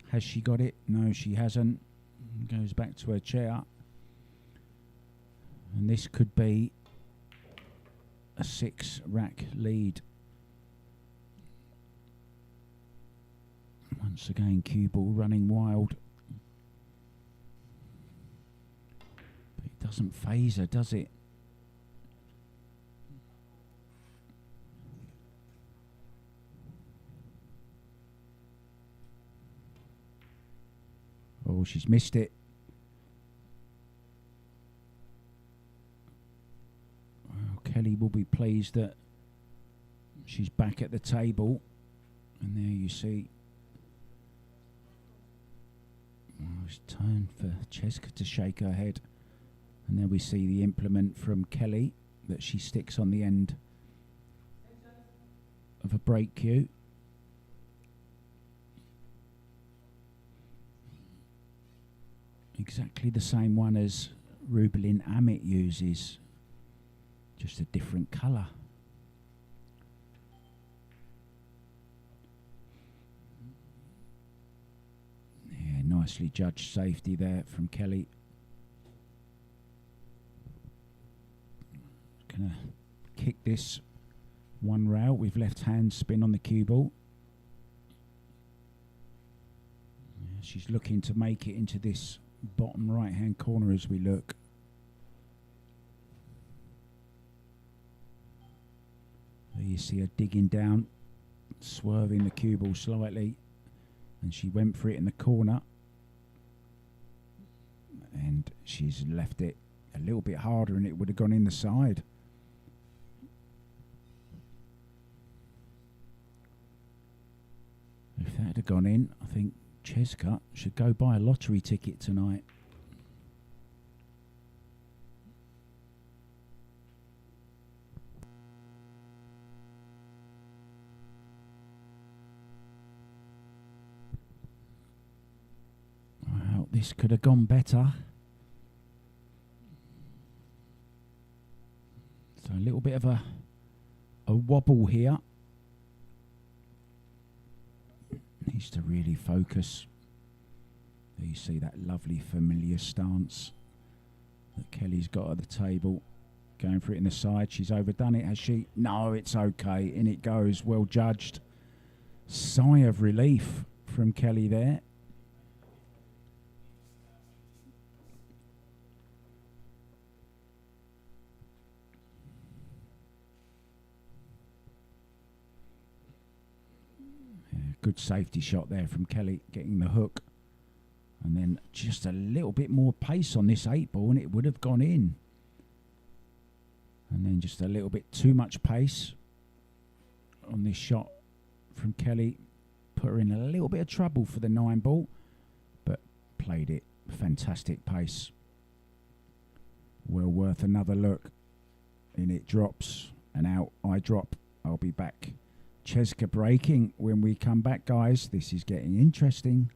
S4: Has she got it? No, she hasn't. Goes back to her chair. And this could be a 6-rack lead. Once again, cue ball running wild. But it doesn't phase her, does it? Oh, she's missed it. Well, Kelly will be pleased that she's back at the table. And there you see. Oh, it's time for CHEZKA to shake her head. And there we see the implement from Kelly that she sticks on the end of a break cue. Exactly the same one as Rubelin Amit uses, just a different colour. Yeah, nicely judged safety there from Kelly. Gonna kick this one rail with left hand spin on the cue ball. Yeah, she's looking to make it into this bottom right hand corner as we look. There you see her digging down, swerving the cue ball slightly, and she went for it in the corner, and she's left it a little bit harder and it would have gone in the side. If that had gone in, I think CHEZKA should go buy a lottery ticket tonight. Well, this could have gone better. So a little bit of a wobble here. Needs to really focus. There you see that lovely familiar stance that Kelly's got at the table. Going for it in the side. She's overdone it, has she? No, it's okay. In it goes. Well judged. sigh of relief from Kelly there. Good safety shot there from Kelly, getting the hook. And then just a little bit more pace on this 8-ball and it would have gone in. And then just a little bit too much pace on this shot from Kelly. Put her in a little bit of trouble for the 9-ball, but played it. Fantastic pace. Well worth another look. In it drops and out I drop. I'll be back. CHEZKA breaking when we come back, guys. This is getting interesting.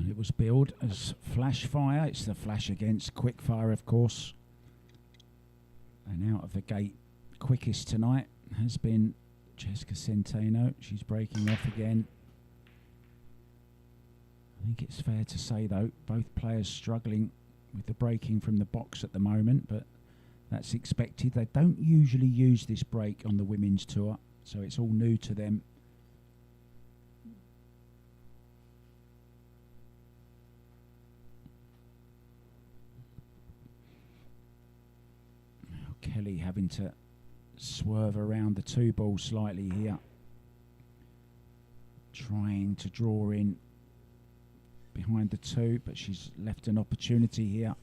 S4: It was billed as flash fire. It's the flash against quick fire, of course. And out of the gate, quickest tonight has been CHEZKA CENTENO. She's breaking off again. I think it's fair to say, though, both players struggling with the breaking from the box at the moment, but that's expected. They don't usually use this break on the women's tour, so it's all new to them. Kelly having to swerve around the 2-ball slightly here, trying to draw in behind the 2, but she's left an opportunity here.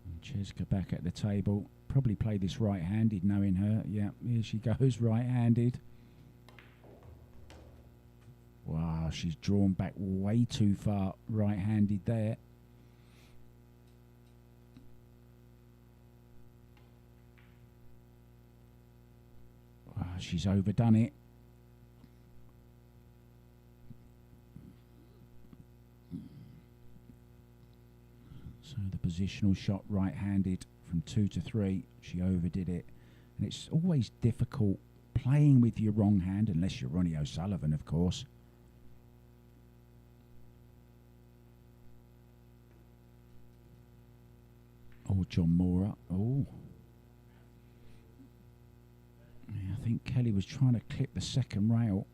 S4: And CHEZKA back at the table, probably play this right-handed, knowing her. Yeah, here she goes, right-handed. Wow, she's drawn back way too far right-handed there. Wow, she's overdone it. So the positional shot right-handed from 2 to 3, she overdid it. And it's always difficult playing with your wrong hand, unless you're Ronnie O'Sullivan, of course. Oh, John Mora. Oh. Yeah, I think Kelly was trying to clip the second rail.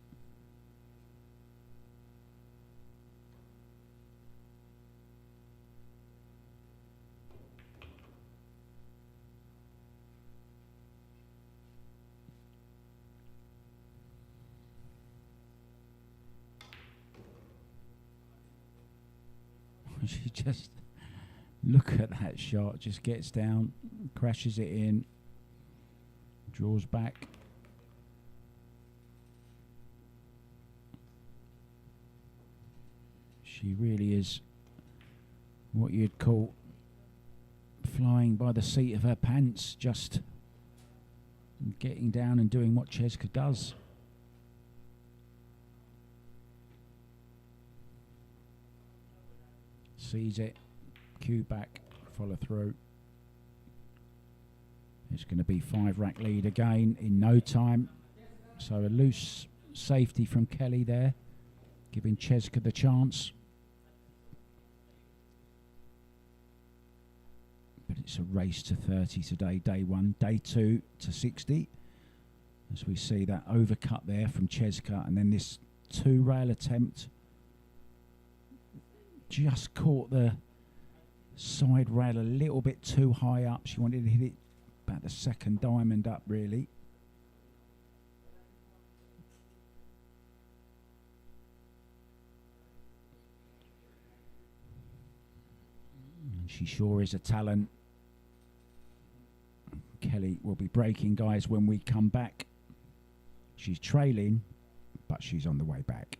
S4: She just... Look at that shot, just gets down, crashes it in, draws back. She really is what you'd call flying by the seat of her pants, just getting down and doing what CHEZKA does. sees it, cue back, follow through. It's going to be 5-rack lead again in no time. So a loose safety from Kelly there, giving CHEZKA the chance. But it's a race to 30 today, day 1. Day 2 to 60. As we see that overcut there from CHEZKA, and then this 2-rail attempt. Just caught the side rail a little bit too high up. She wanted to hit it about the second diamond up, really. And she sure is a talent. Kelly will be breaking, guys, when we come back. She's trailing, but she's on the way back.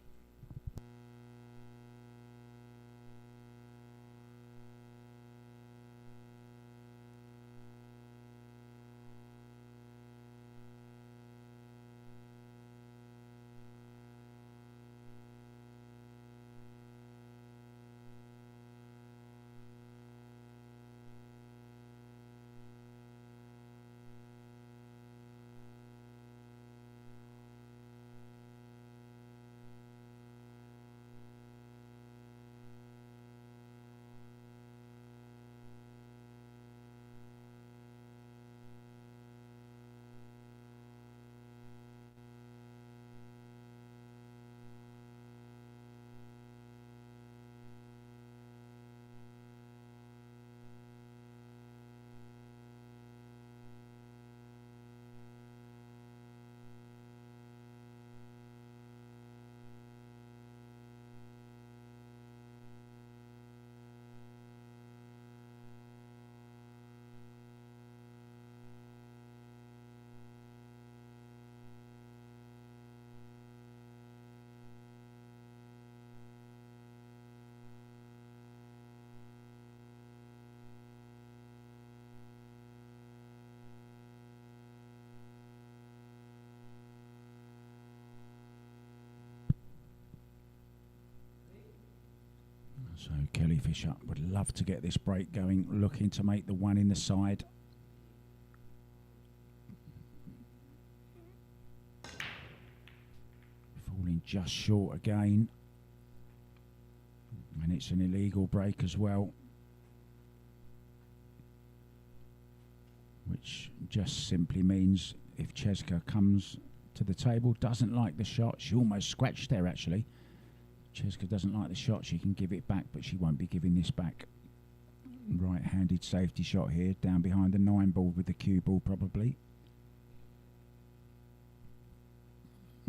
S4: So Kelly Fisher would love to get this break going, looking to make the one in the side. Falling just short again. And it's an illegal break as well. Which just simply means if CHEZKA comes to the table, doesn't like the shot, she almost scratched there actually. CHEZKA doesn't like the shot, she can give it back, but she won't be giving this back. Right-handed safety shot here, down behind the 9 ball with the cue ball probably.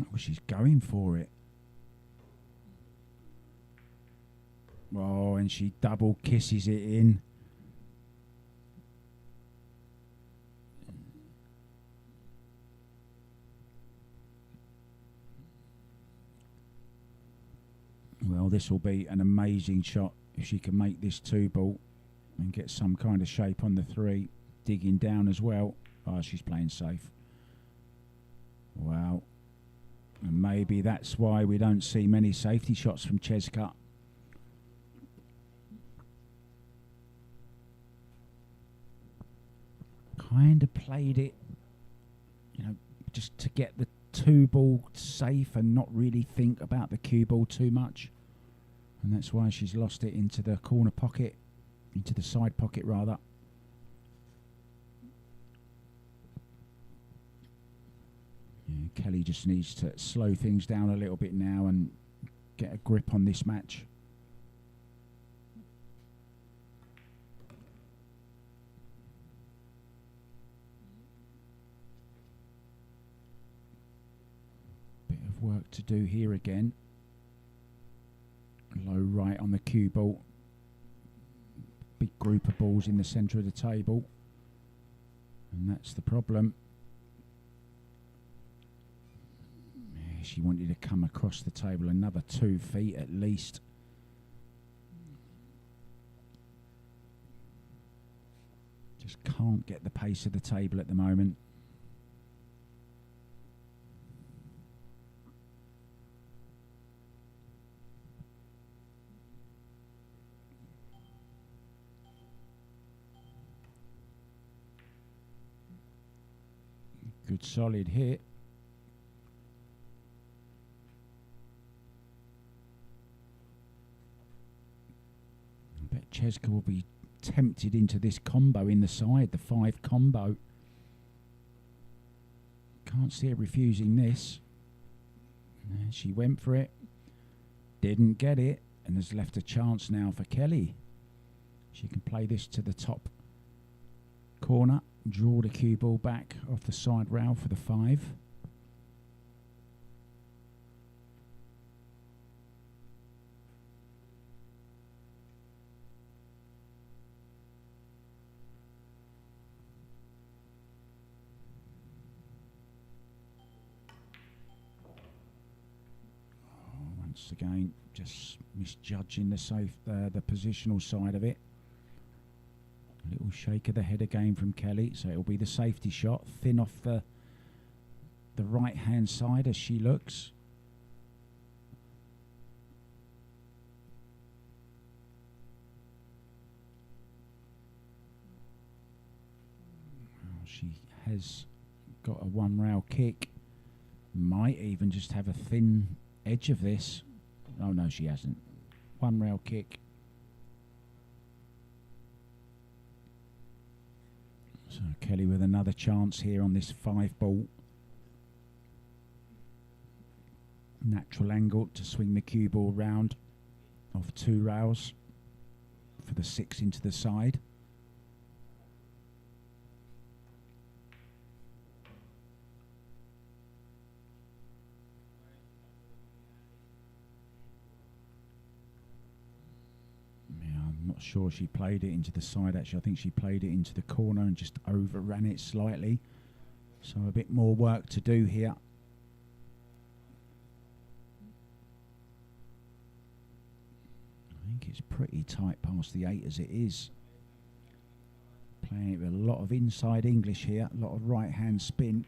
S4: Oh, she's going for it. Oh, and she double kisses it in. Well, this will be an amazing shot if she can make this 2 ball and get some kind of shape on the 3. Digging down as well. Oh, she's playing safe. Wow. And maybe that's why we don't see many safety shots from CHEZKA. Kind of played it, you know, just to get the 2 ball safe and not really think about the cue ball too much. And that's why she's lost it into the corner pocket, into the side pocket rather. Yeah, Kelly just needs to slow things down a little bit now and get a grip on this match. Bit of work to do here again. Low right on the cue ball. Big group of balls in the centre of the table. And that's the problem. Yeah, she wanted to come across the table another 2 feet at least. Just can't get the pace of the table at the moment. Good solid hit. I bet CHEZKA will be tempted into this combo in the side, the 5 combo. Can't see her refusing this. And she went for it. Didn't get it. And has left a chance now for Kelly. She can play this to the top corner. Draw the cue ball back off the side rail for the 5. Once again, just misjudging the positional side of it. A little shake of the head again from Kelly, so it'll be the safety shot, thin off the right hand side as she looks. Well, she has got a 1 rail kick. Might even just have a thin edge of this. Oh no, she hasn't. 1 rail kick. So Kelly with another chance here on this 5 ball. Natural angle to swing the cue ball round off 2 rails for the 6 into the side. Not sure she played it into the side actually. I think she played it into the corner and just overran it slightly. So a bit more work to do here. I think it's pretty tight past the 8 as it is. Playing it with a lot of inside English here, a lot of right hand spin.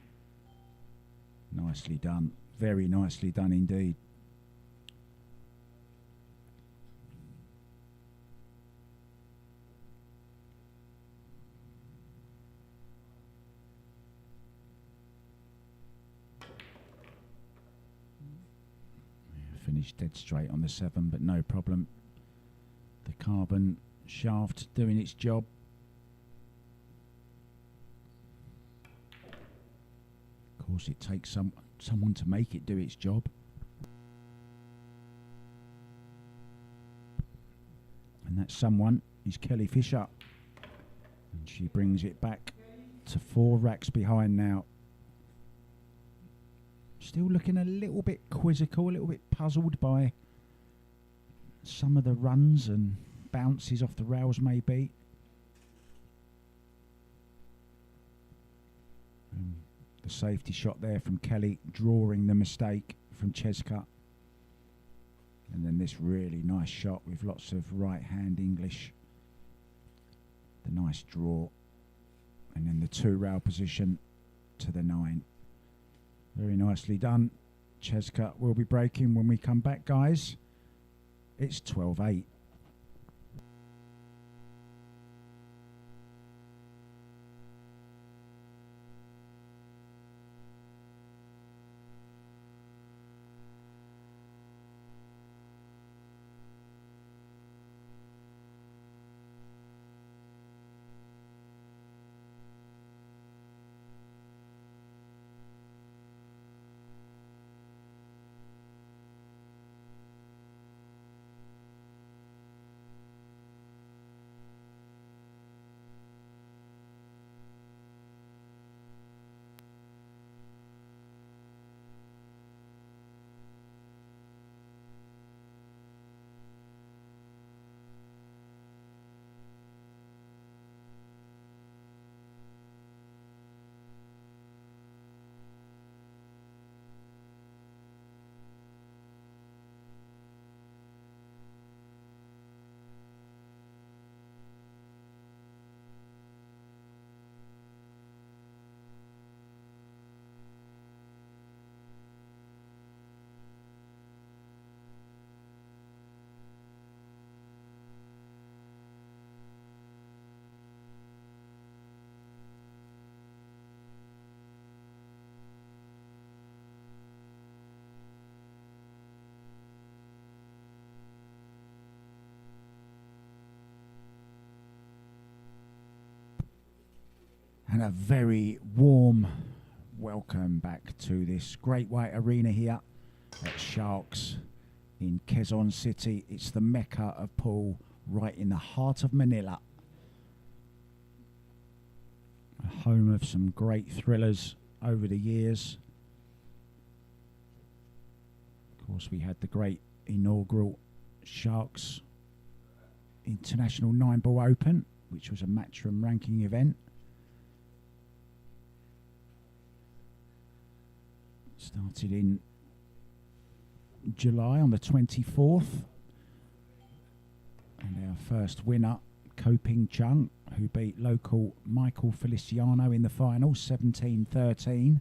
S4: Nicely done, very nicely done indeed. Finished dead straight on the 7, but no problem. The carbon shaft doing its job. Of course, it takes someone to make it do its job. And that someone is Kelly Fisher. And she brings it back to 4 racks behind now. Still looking a little bit quizzical, a little bit puzzled by some of the runs and bounces off the rails maybe. The safety shot there from Kelly, drawing the mistake from CHEZKA. And then this really nice shot with lots of right hand English. The nice draw. And then the 2 rail position to the 9. Very nicely done. CHEZKA will be breaking when we come back, guys. It's 12-8. And a very warm welcome back to this Great White Arena here at Sharks in Quezon City. It's the mecca of pool right in the heart of Manila. A home of some great thrillers over the years. Of course, we had the great inaugural Sharks International 9-Ball Open, which was a matchroom ranking event. Started in July on the 24th. And our first winner, Ko Ping Chung, who beat local Michael Feliciano in the final, 17-13. And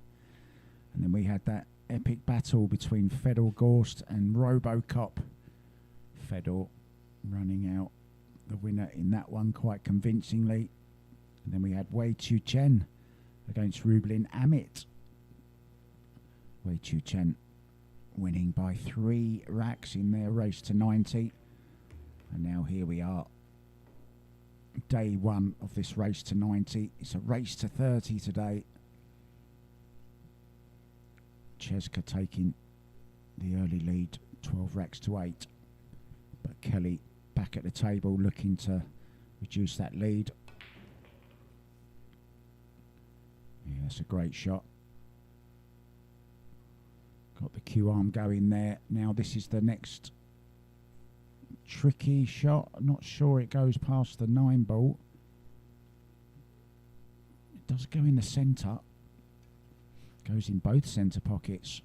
S4: then we had that epic battle between Fedor Gorst and Robocop. Fedor running out the winner in that one quite convincingly. And then we had Wei Chu Chen against Rublin Amit. Wei Chu Chen winning by 3 racks in their race to 90. And now here we are. Day 1 of this race to 90. It's a race to 30 today. CHEZKA taking the early lead, 12 racks to 8. But Kelly back at the table looking to reduce that lead. Yeah, that's a great shot. Got the Q arm going there. Now this is the next tricky shot. I'm not sure it goes past the 9-ball. It does go in the centre. Goes in both centre pockets.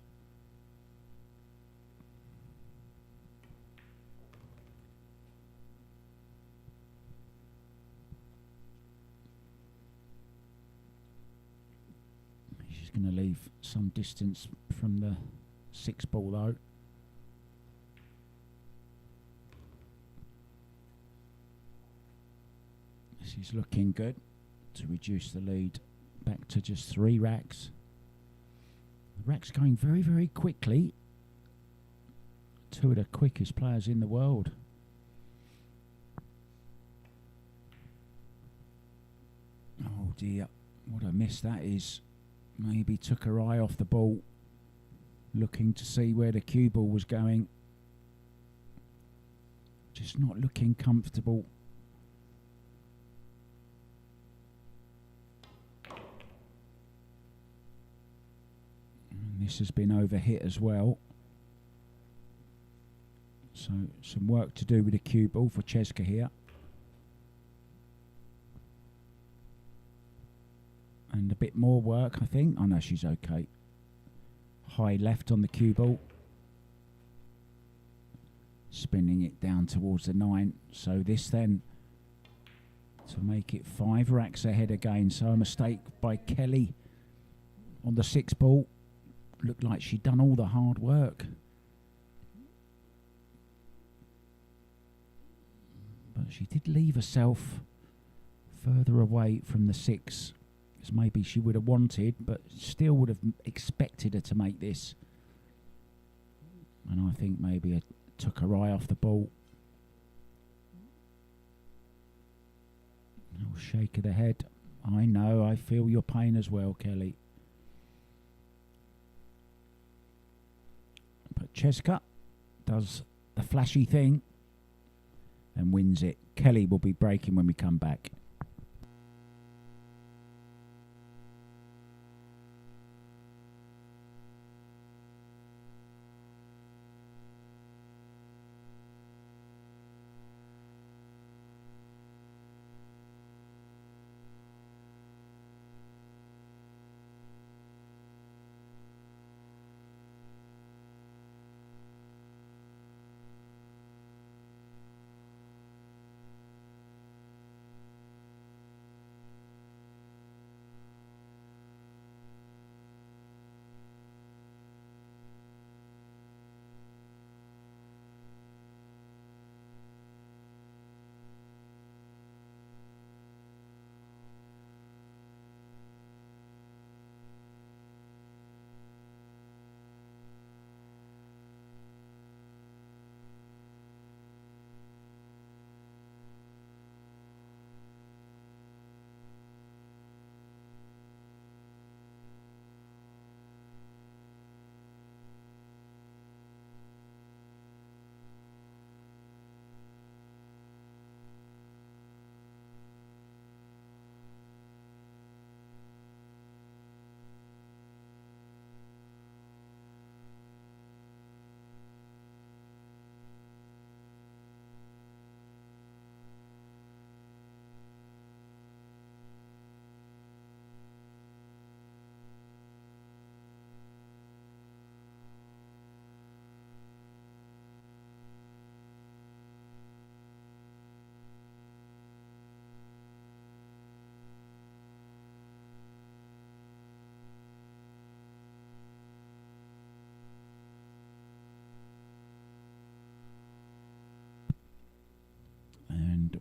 S4: She's going to leave some distance from the 6-ball though. This is looking good to reduce the lead back to just 3 racks. The racks going very, very quickly. 2 of the quickest players in the world. Oh dear, what a miss that is. Maybe took her eye off the ball, looking to see where the cue ball was going. Just not looking comfortable. And this has been overhit as well. So some work to do with the cue ball for CHEZKA here. And a bit more work, I think. Oh no, she's okay. High left on the cue ball. Spinning it down towards the 9. So this then to make it 5 racks ahead again. So a mistake by Kelly on the 6-ball. Looked like she'd done all the hard work. But she did leave herself further away from the 6 as maybe she would have wanted, but still would have expected her to make this. And I think maybe it took her eye off the ball. Oh, shake of the head. I know, I feel your pain as well, Kelly. But CHEZKA does the flashy thing and wins it. Kelly will be breaking when we come back.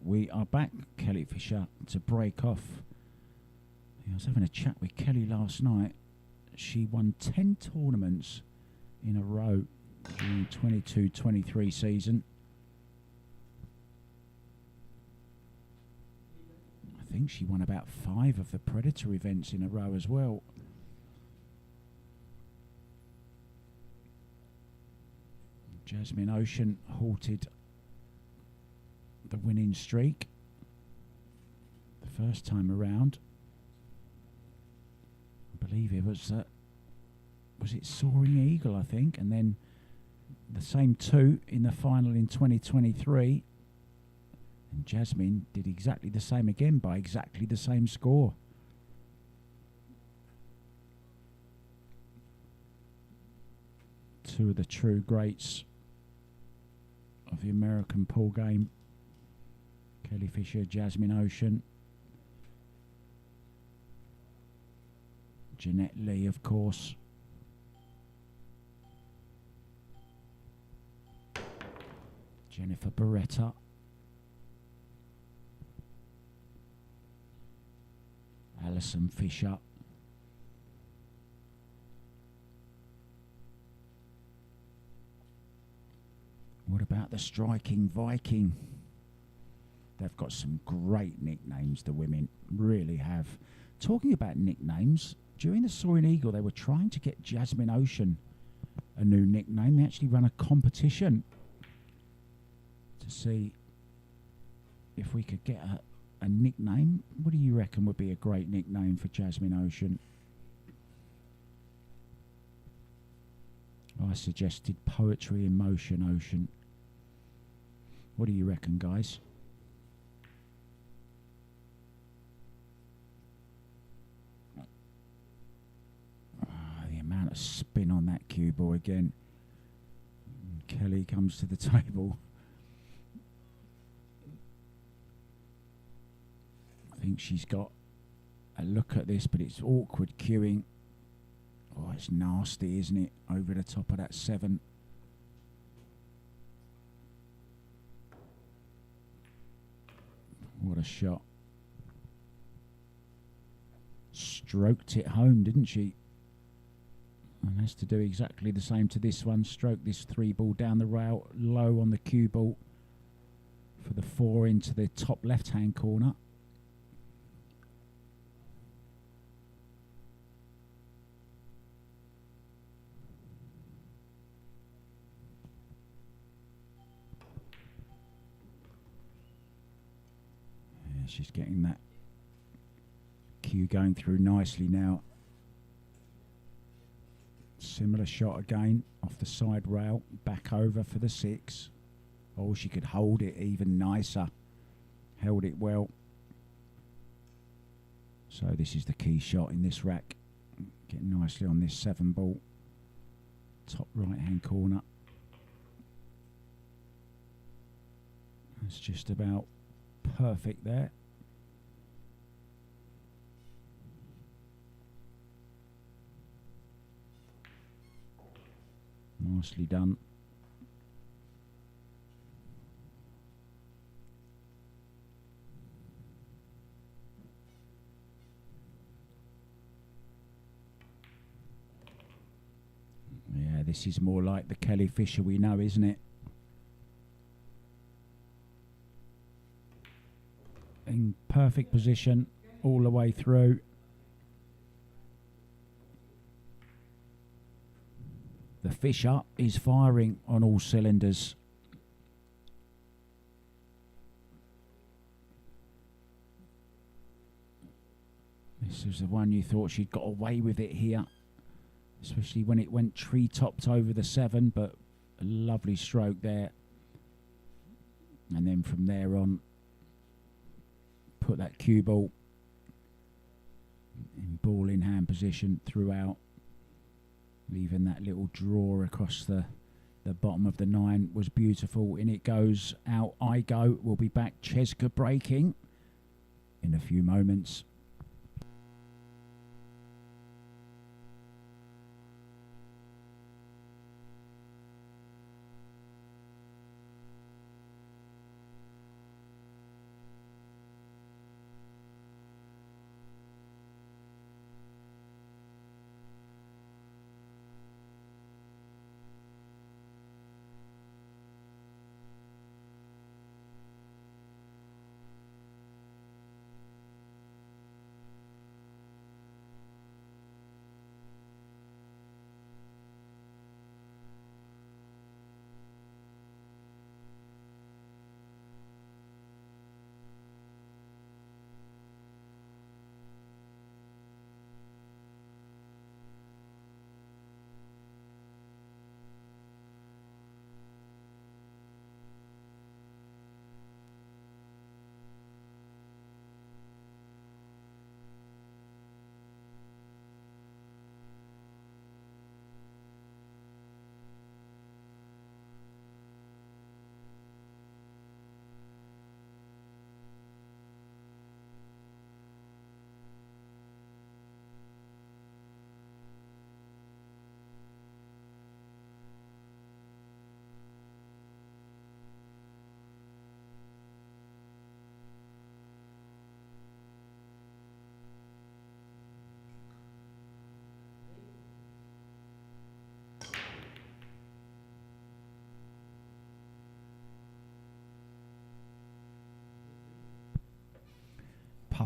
S4: we are back, Kelly Fisher, to break off. I was having a chat with Kelly last night. She won 10 tournaments in a row during 22-23 season. I think she won about 5 of the Predator events in a row as well. Jasmine Ocean halted the winning streak the first time around. I believe it was it Soaring Eagle, I think, and then the same 2 in the final in 2023. And Jasmine did exactly the same again by exactly the same score. Two of the true greats of the American pool game. Kelly Fisher, Jasmine Ocean. Jeanette Lee, of course. Jennifer Beretta. Alison Fisher. What about the Striking Viking? They've got some great nicknames, the women really have. Talking about nicknames, during the Soaring Eagle, they were trying to get Jasmine Ocean a new nickname. They actually ran a competition to see if we could get a nickname. What do you reckon would be a great nickname for Jasmine Ocean? I suggested Poetry in Motion Ocean. What do you reckon, guys? The amount of spin on that cue ball again. Kelly comes to the table. I think she's got a look at this, but it's awkward cueing. Oh, it's nasty, isn't it? Over the top of that 7. What a shot. Stroked it home, didn't she? And has to do exactly the same to this one. Stroke this 3 ball down the rail, low on the cue ball for the 4 into the top left-hand corner. She's getting that cue going through nicely now. Similar shot again off the side rail, back over for the 6. Oh, she could hold it even nicer. Held it well. So this is the key shot in this rack. Getting nicely on this 7 ball. Top right hand corner. That's just about perfect there. Nicely done. Yeah, this is more like the Kelly Fisher we know, isn't it? In perfect position all the way through. The Fisher is firing on all cylinders. This was the one you thought she'd got away with it here, especially when it went tree-topped over the 7, but a lovely stroke there. And then from there on, put that cue ball in ball in hand position throughout, leaving that little draw across the bottom of the 9 was beautiful. In it goes, out I go. We'll be back. CHEZKA breaking in a few moments.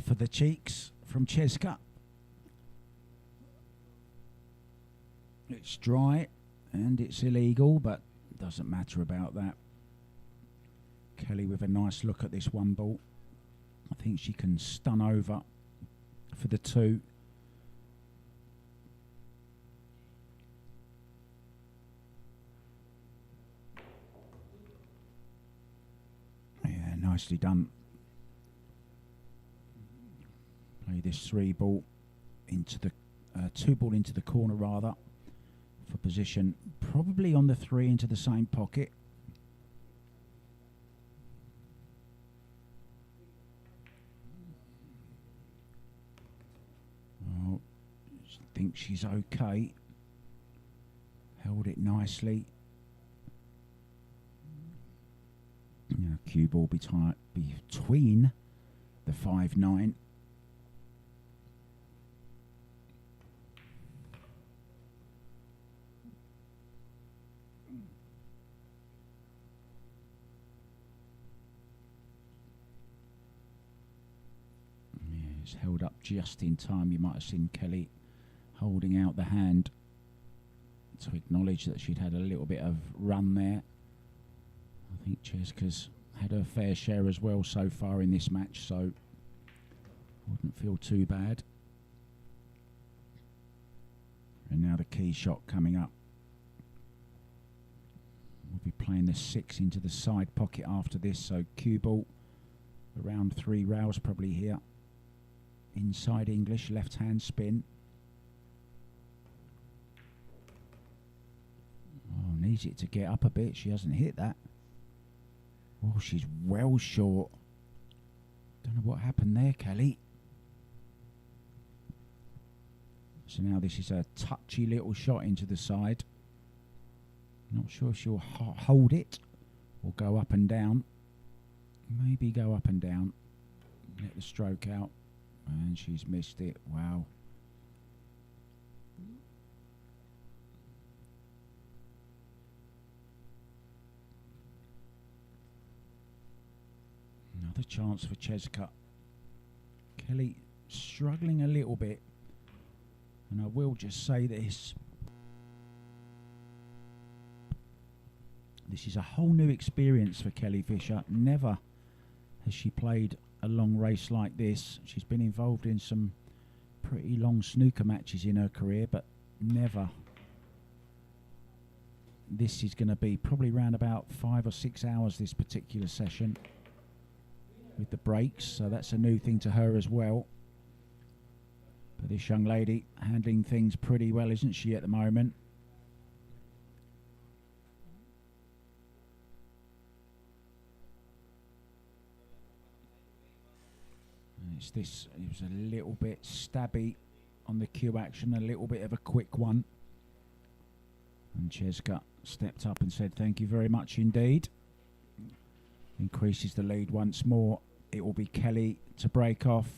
S4: for the cheeks from CHEZKA. It's dry and it's illegal, but doesn't matter about that. Kelly with a nice look at this one ball. I think she can stun over for the 2. Yeah, nicely done. Play this 3 ball into the 2 ball into the corner rather, for position probably on the 3 into the same pocket. Oh, I think she's okay. Held it nicely. Cue ball between the 5-9. It's held up just in time. You might have seen Kelly holding out the hand to acknowledge that she'd had a little bit of run there. I think CHEZKA's had her fair share as well so far in this match, so wouldn't feel too bad. And now the key shot coming up. We'll be playing the 6 into the side pocket after this, so cue ball around 3 rails probably here. Inside English, left hand spin. Oh, needs it to get up a bit. She hasn't hit that. Oh, she's well short. Don't know what happened there, Kelly. So now this is a touchy little shot into the side. Not sure if she'll hold it or go up and down. Maybe go up and down. Let the stroke out. And she's missed it. Wow. Another chance for CHEZKA. Kelly struggling a little bit. And I will just say this. This is a whole new experience for Kelly Fisher. Never has she played a long race like this. She's been involved in some pretty long snooker matches in her career, but never. This is going to be probably around about 5 or 6 hours, this particular session, with the breaks, so that's a new thing to her as well. But this young lady handling things pretty well, isn't she, at the moment? It's this, it was a little bit stabby on the cue action, a little bit of a quick one. And CHEZKA stepped up and said, thank you very much indeed. Increases the lead once more. It will be Kelly to break off.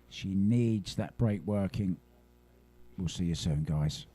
S4: She needs that break working. We'll see you soon, guys.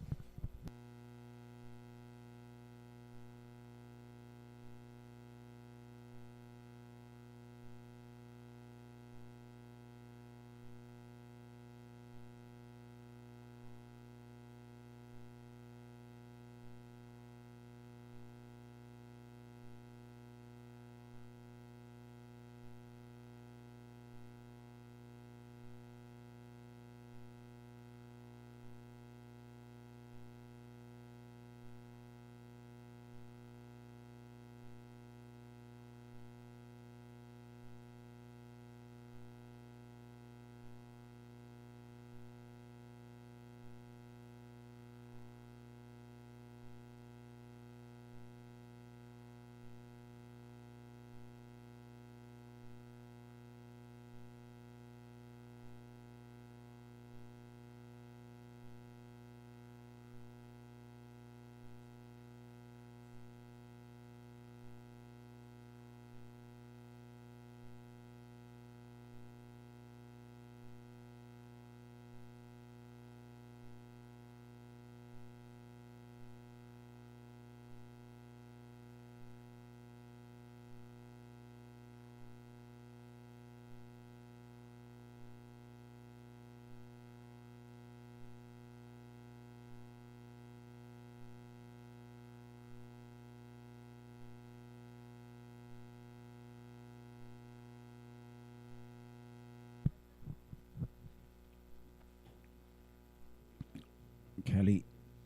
S4: Kelly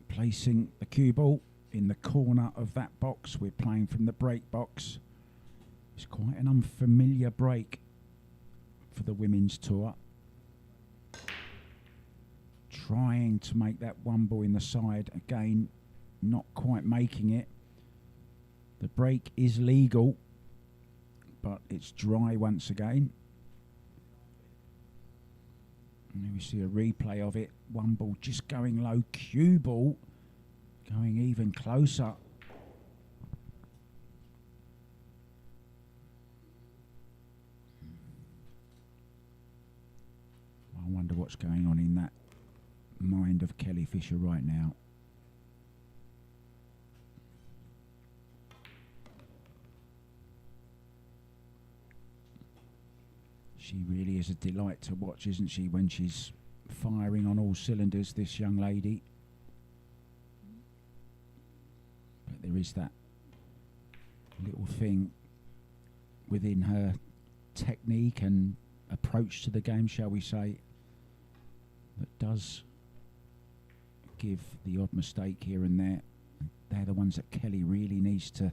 S4: placing the cue ball in the corner of that box. We're playing from the break box. It's quite an unfamiliar break for the women's tour. Trying to make that one ball in the side. Again, not quite making it. The break is legal, but it's dry once again. And we see a replay of it. One ball just going low. Cue ball going even closer. I wonder what's going on in that mind of Kelly Fisher right now. She really is a delight to watch, isn't she, when she's firing on all cylinders, this young lady. But there is that little thing within her technique and approach to the game, shall we say, that does give the odd mistake here and there. They're the ones that Kelly really needs to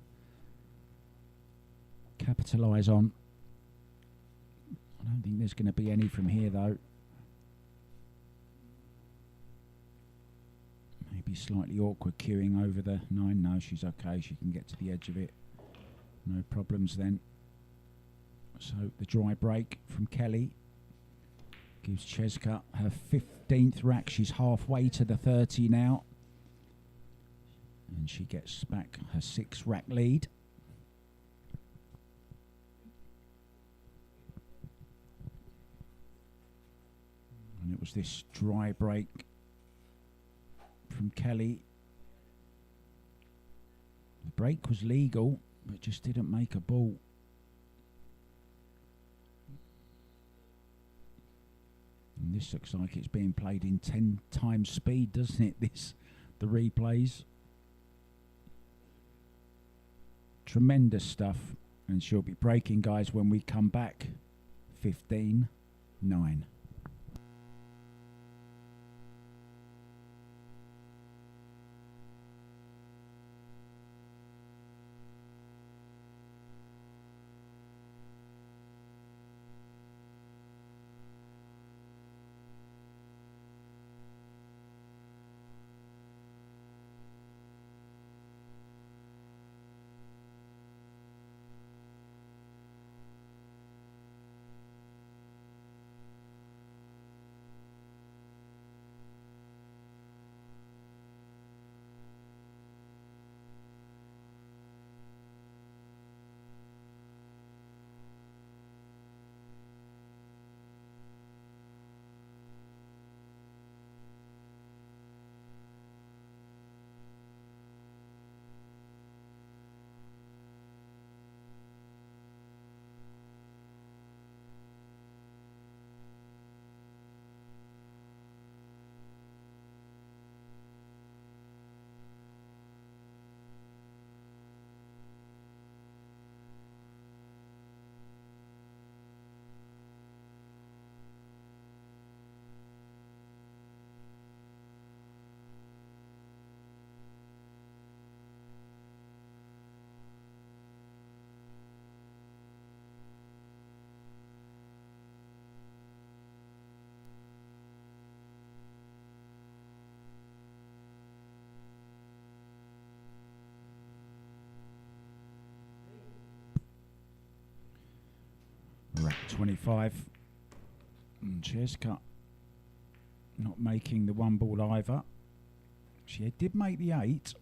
S4: capitalise on. I don't think there's going to be any from here, though. Maybe slightly awkward queuing over the 9. No, she's okay. She can get to the edge of it. No problems then. So the dry break from Kelly gives CHEZKA her 15th rack. She's halfway to the 30 now. And she gets back her 6 rack lead. And it was this dry break from Kelly. The break was legal, but just didn't make a ball. And this looks like it's being played in 10 times speed, doesn't it? The replays. Tremendous stuff. And she'll be breaking, guys, when we come back. 15-9. Rack 25. And CHEZKA not making the one ball either. She did make the 8.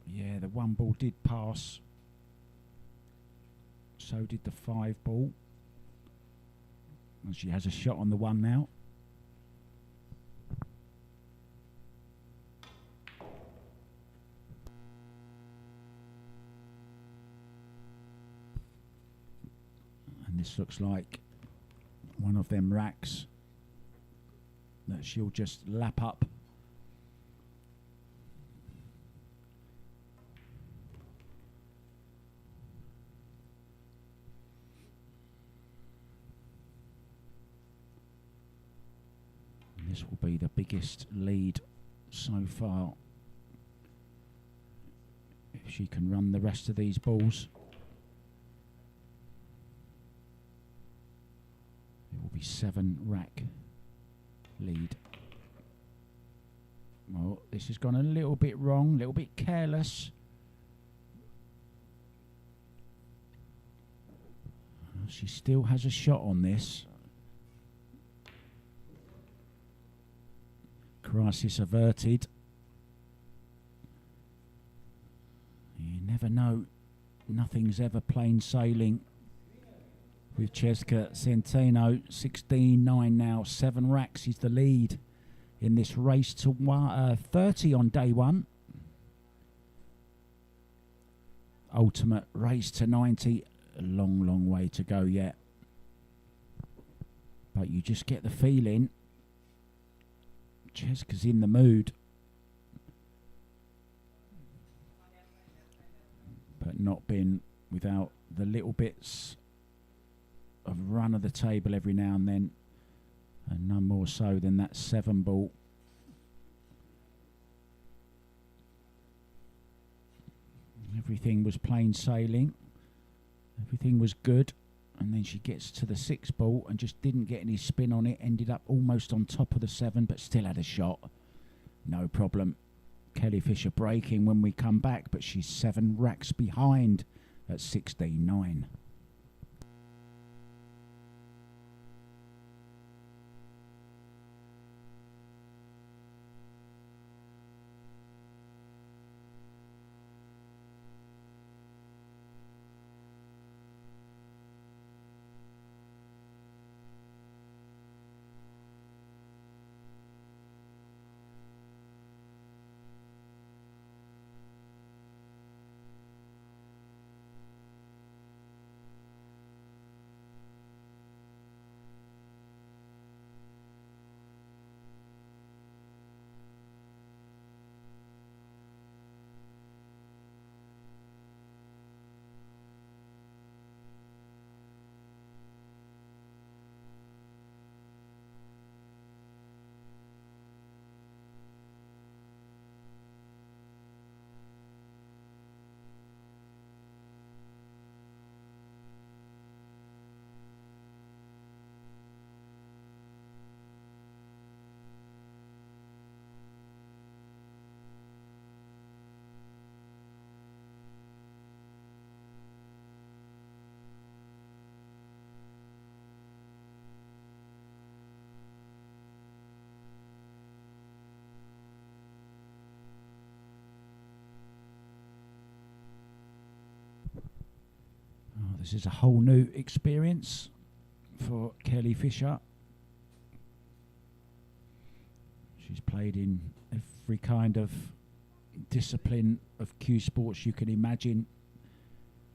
S4: Yeah, the one ball did pass. So did the 5 ball. And she has a shot on the 1 now. This looks like one of them racks that she'll just lap up. This will be the biggest lead so far. If she can run the rest of these balls, it will be 7-rack lead. Well, this has gone a little bit wrong, a little bit careless. She still has a shot on this. Crisis averted. You never know. Nothing's ever plain sailing with CHEZKA CENTENO. 16-9 now. 7 racks is the lead in this race to 30 on day one. Ultimate race to 90. A long, long way to go yet. But you just get the feeling CHEZKA's in the mood. But not been without the little bits of run of the table every now and then. And none more so than that 7 ball. Everything was plain sailing. Everything was good. And then she gets to the 6 ball and just didn't get any spin on it. Ended up almost on top of the 7, but still had a shot. No problem. Kelly Fisher breaking when we come back, but she's 7 racks behind at 16-9. This is a whole new experience for Kelly Fisher. She's played in every kind of discipline of cue sports you can imagine.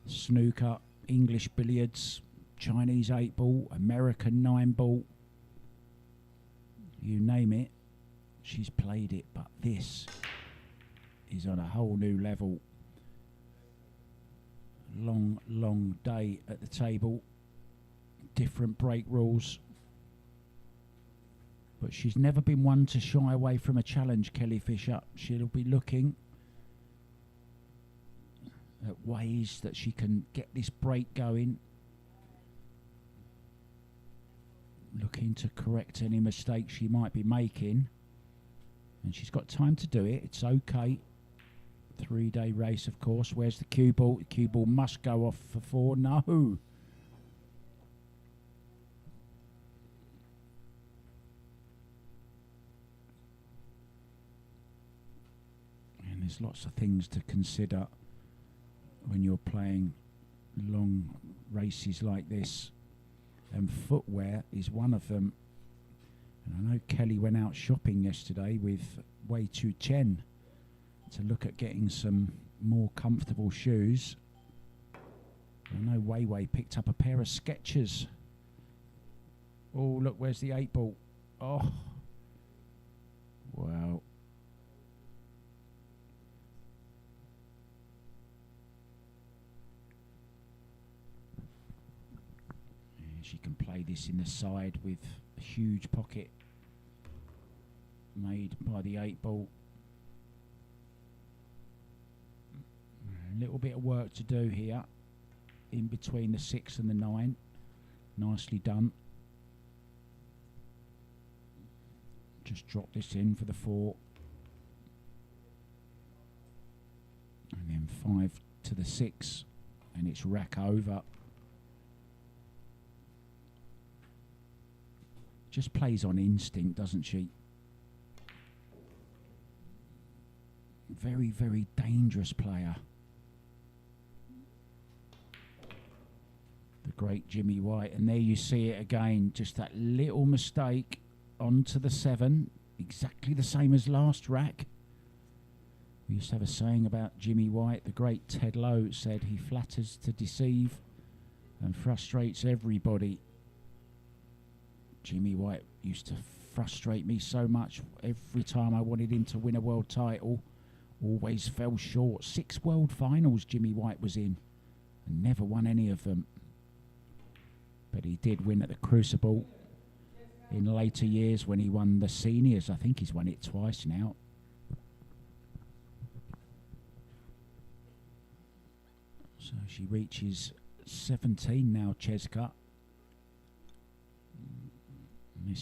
S4: Snooker, English billiards, Chinese 8-ball, American 9-ball. You name it, she's played it, but this is on a whole new level. Long, long day at the table. Different break rules. But she's never been one to shy away from a challenge, Kelly Fisher. She'll be looking at ways that she can get this break going. Looking to correct any mistakes she might be making. And she's got time to do it. It's okay. 3-day race, of course. Where's the cue ball? The cue ball must go off for 4. No. And there's lots of things to consider when you're playing long races like this. And footwear is one of them. And I know Kelly went out shopping yesterday with Wei Chu Chen to look at getting some more comfortable shoes. I know Wei picked up a pair of Skechers. Oh, look, where's the 8-ball? Oh, wow. Yeah, she can play this in the side with a huge pocket. made by the 8 ball. A little bit of work to do here in between the 6 and the 9. Nicely done. Just drop this in for the 4. And then 5 to the 6. And it's rack over. Just plays on instinct, doesn't she? Very, very dangerous player. The great Jimmy White. And there you see it again. Just that little mistake onto the 7. Exactly the same as last rack. We used to have a saying about Jimmy White. The great Ted Lowe said he flatters to deceive and frustrates everybody. Jimmy White used to frustrate me so much. Every time I wanted him to win a world title, always fell short. 6 world finals Jimmy White was in and never won any of them. But he did win at the Crucible in later years when he won the seniors. I think he's won it twice now. So she reaches 17 now, CHEZKA.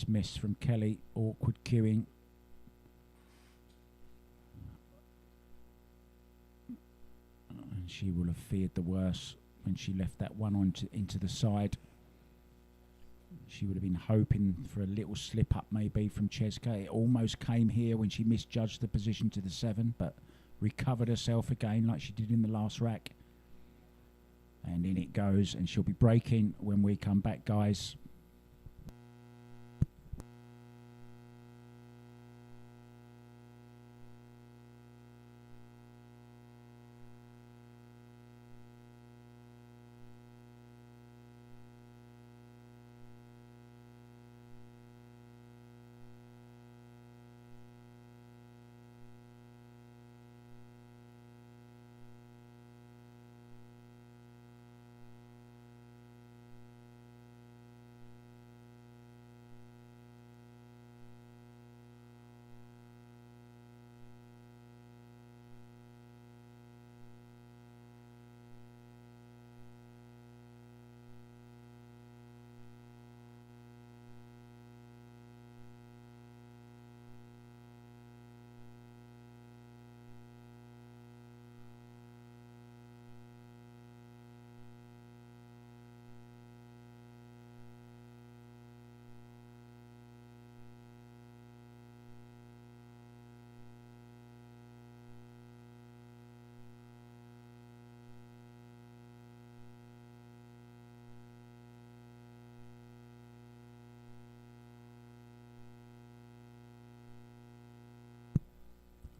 S4: Miss from Kelly, awkward queuing. And she will have feared the worst when she left that one on into the side. She would have been hoping for a little slip up maybe from CHEZKA. It almost came here when she misjudged the position to the 7, but recovered herself again like she did in the last rack. And in it goes, and she'll be breaking when we come back, guys.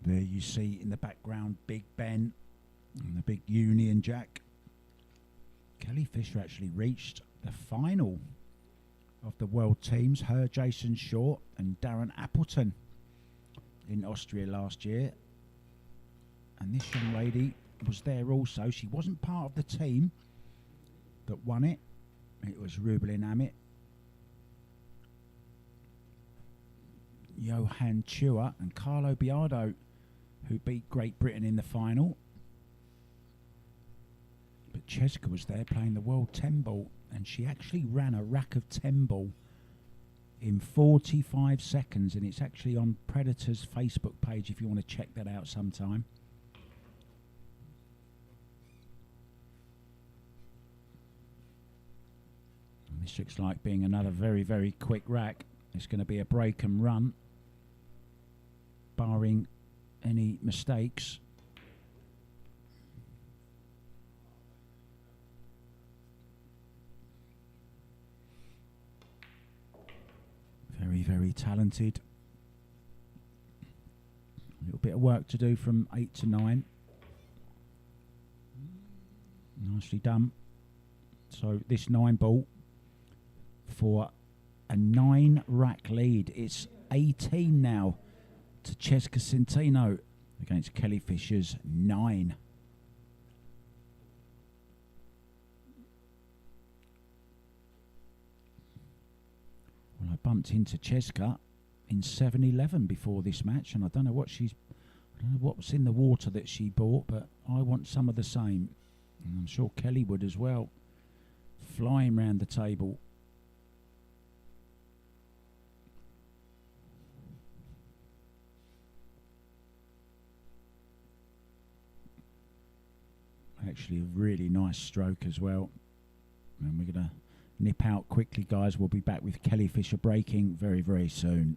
S4: There you see in the background Big Ben and the big Union Jack. Kelly Fisher actually reached the final of the world teams. Her, Jason Short and Darren Appleton in Austria last year. And this young lady was there also. She wasn't part of the team that won it. It was Rubelin Amit, Johan Chua and Carlo Biardo, who beat Great Britain in the final. But CHEZKA was there playing the World 10 ball, and she actually ran a rack of 10 ball in 45 seconds, and it's actually on Predator's Facebook page if you want to check that out sometime. And this looks like being another very, very quick rack. It's going to be a break and run, barring any mistakes. Very, very talented. A little bit of work to do from 8 to 9. Nicely done. So this 9 ball for a 9 rack lead. It's 18 now to CHEZKA CENTENO against Kelly Fisher's 9. Well, I bumped into CHEZKA in 7-Eleven before this match, and I don't know what's in the water that she bought, but I want some of the same. And I'm sure Kelly would as well. Flying round the table. Actually, a really nice stroke as well. And we're going to nip out quickly, guys. We'll be back with Kelly Fisher breaking very, very soon.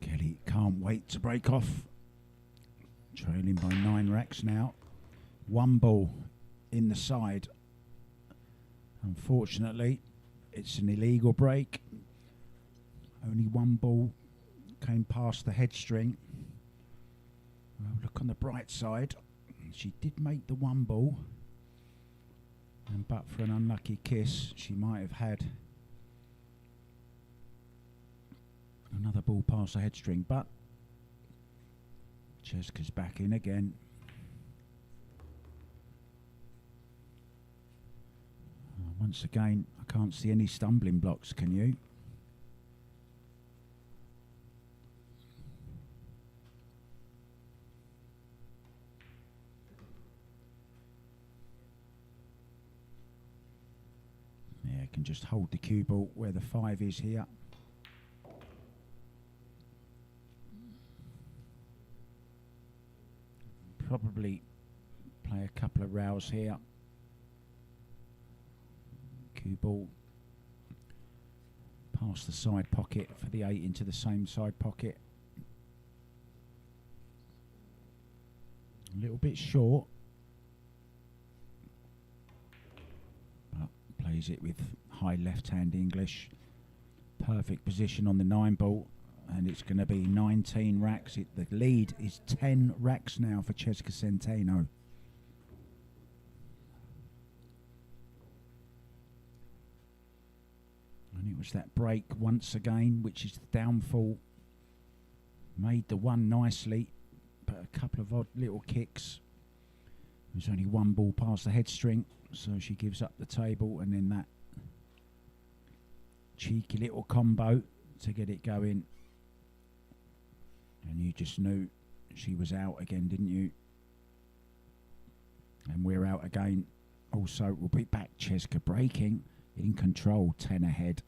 S4: Kelly can't wait to break off. Trailing by 9 racks now. 1 ball in the side. Unfortunately, it's an illegal break. Only 1 ball came past the head string. Well, look on the bright side. She did make the 1 ball. And but for an unlucky kiss, she might have had another ball past the head string. But CHEZKA's back in again. Once again, I can't see any stumbling blocks, can you? Yeah, I can just hold the cue ball where the 5 is here. Probably play a couple of rows here. Cue ball past the side pocket for the 8 into the same side pocket. A little bit short, but plays it with high left hand English. Perfect position on the 9 ball, and it's going to be 19 racks. The lead is 10 racks now for CHEZKA CENTENO. And it was that break once again, which is the downfall. Made the 1 nicely, but a couple of odd little kicks. There's only 1 ball past the head string, so she gives up the table, and then that cheeky little combo to get it going. And you just knew she was out again, didn't you? And we're out again. Also, we'll be back. CHEZKA breaking, in control, 10 ahead.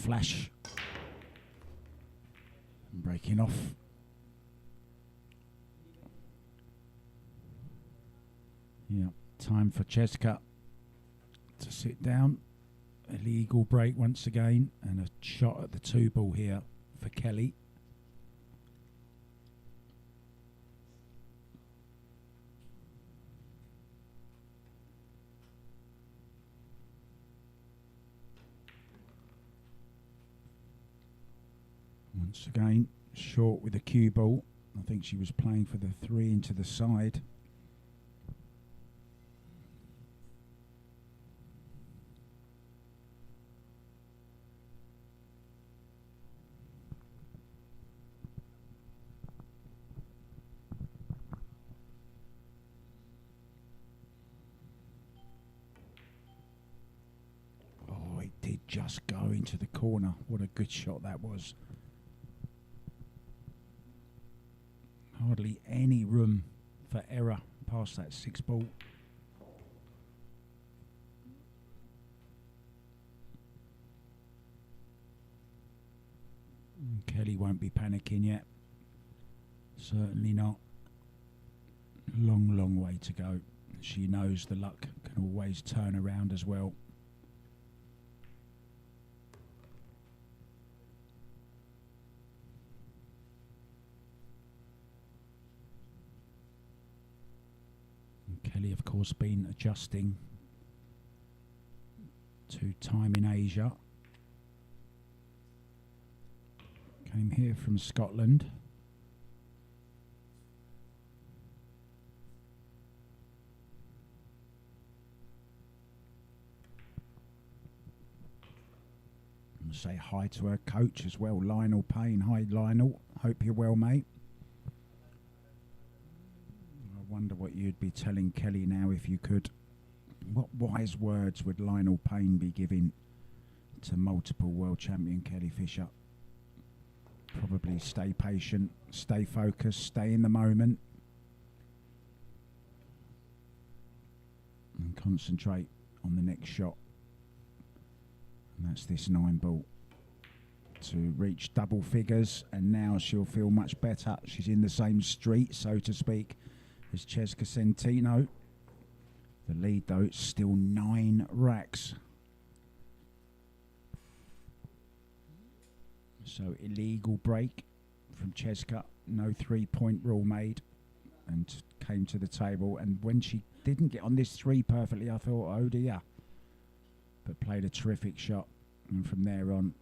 S4: flash. Breaking off. Yeah, time for CHEZKA to sit down. Illegal break once again, and a shot at the 2-ball here for Kelly. Once again, short with the cue ball. I think she was playing for the 3 into the side. Oh, it did just go into the corner. What a good shot that was. Hardly any room for error past that 6-ball. Kelly won't be panicking yet. Certainly not. Long, long way to go. She knows the luck can always turn around as well. Kelly, of course, been adjusting to time in Asia. Came here from Scotland. And say hi to her coach as well, Lionel Payne. Hi, Lionel. Hope you're well, mate. I wonder what you'd be telling Kelly now if you could. What wise words would Lionel Payne be giving to multiple world champion Kelly Fisher? Probably stay patient, stay focused, stay in the moment, and concentrate on the next shot. And that's this 9-ball to reach double figures, and now she'll feel much better. She's in the same street, so to speak, as CHEZKA CENTENO. The lead, though, it's still 9 racks. So illegal break from CHEZKA. No 3-point rule made, and came to the table. And when she didn't get on this 3 perfectly, I thought, oh dear. But played a terrific shot, and from there on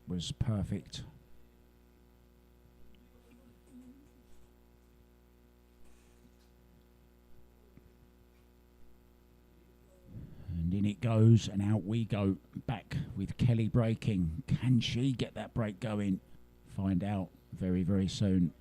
S4: was perfect. And in it goes, and out we go. Back with Kelly breaking. Can she get that break going? Find out very, very soon.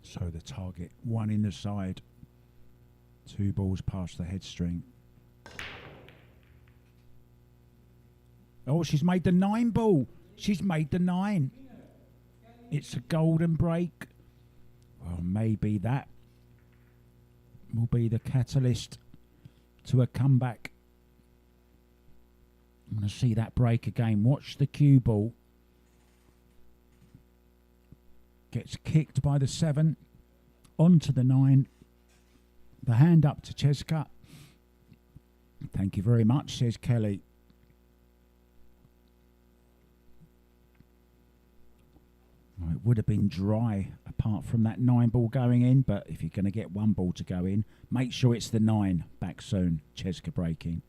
S4: So the target, 1 in the side, 2 balls past the head string. Oh, she's made the 9 ball. She's made the 9. It's a golden break. Well, maybe that will be the catalyst to a comeback. I'm going to see that break again. Watch the cue ball. Gets kicked by the 7. Onto the 9. The hand up to CHEZKA. Thank you very much, says Kelly. Well, it would have been dry apart from that 9 ball going in, but if you're going to get 1 ball to go in, make sure it's the 9. Back soon. CHEZKA breaking.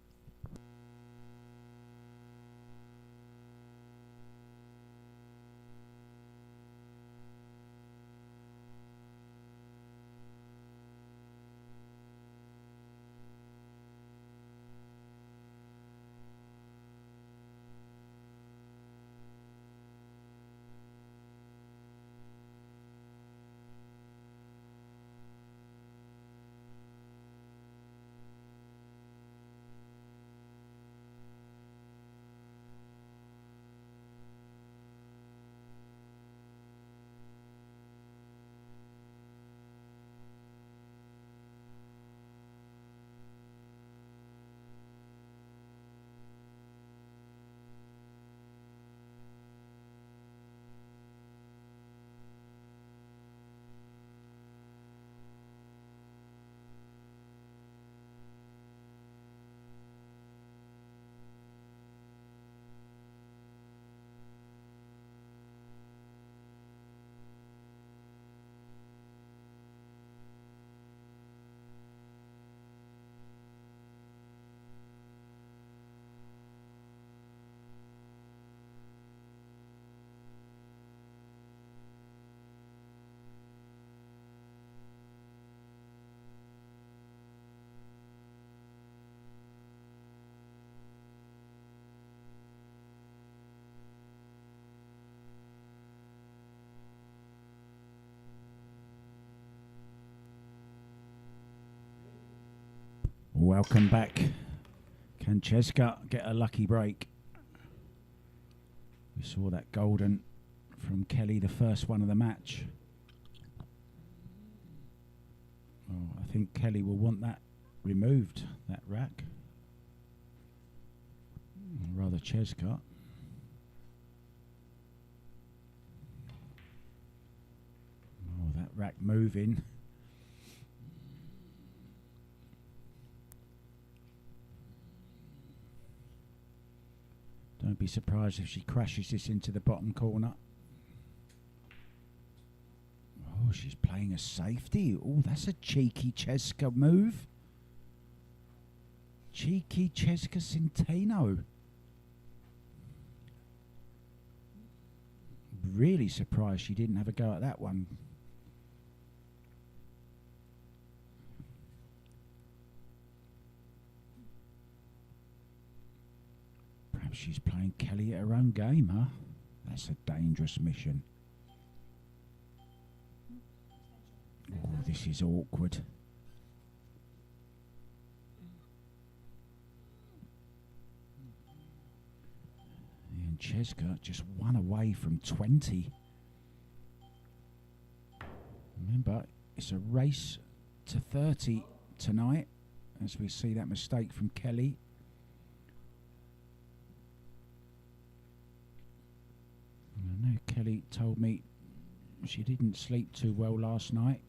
S4: Welcome back. Can CHEZKA get a lucky break? We saw that golden from Kelly, the first one of the match. Oh, I think Kelly will want that removed, that rack. Or rather CHEZKA. Oh, that rack moving. Don't be surprised if she crashes this into the bottom corner. Oh, she's playing a safety. Oh, that's a cheeky CHEZKA move. Cheeky CHEZKA CENTENO. Really surprised she didn't have a go at that one. Perhaps she's playing Kelly at her own game, huh? That's a dangerous mission. Oh, this is awkward. And CHEZKA just 1 away from 20. Remember, it's a race to 30 tonight, as we see that mistake from Kelly. I know Kelly told me she didn't sleep too well last night.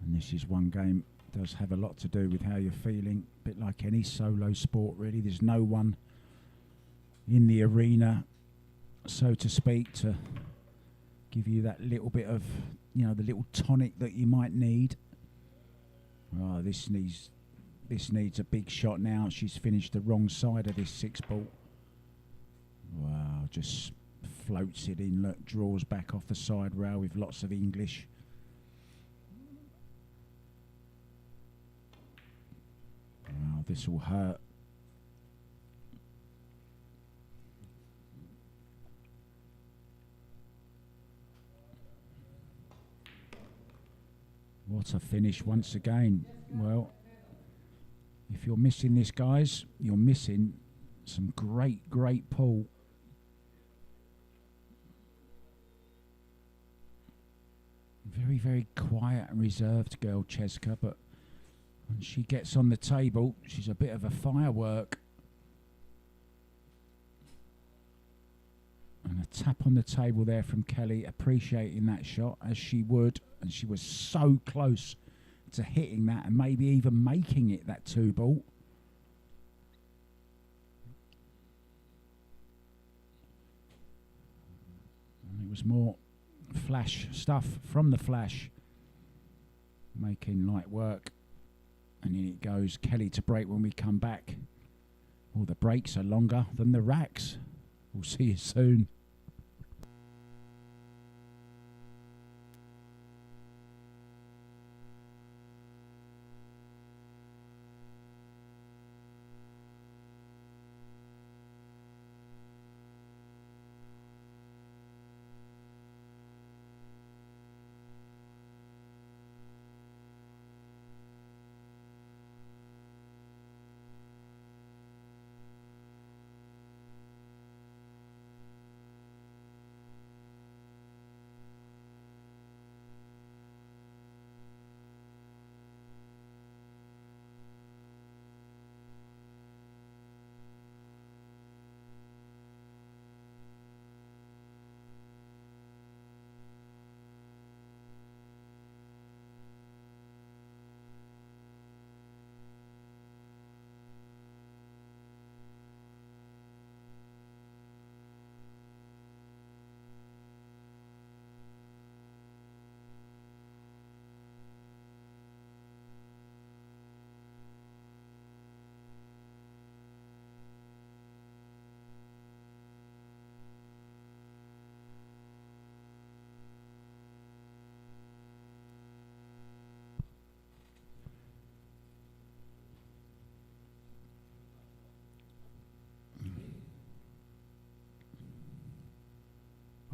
S4: And this is one game, does have a lot to do with how you're feeling. A bit like any solo sport, really. There's no one in the arena, so to speak, to give you that little bit of, you know, the little tonic that you might need. Oh, this needs a big shot now. She's finished the wrong side of this 6 ball. Wow, just floats it in, look, draws back off the side rail with lots of English. Wow, this will hurt. What a finish once again. Well, if you're missing this, guys, you're missing some great, great pool. Very, very quiet and reserved girl, CHEZKA, but when she gets on the table, she's a bit of a firework. And a tap on the table there from Kelly, appreciating that shot as she would, and she was so close to hitting that and maybe even making it that 2-ball. And it was more flash stuff from the flash, making light work. And in it goes. Kelly to break when we come back. Well, the breaks are longer than the racks. We'll see you soon.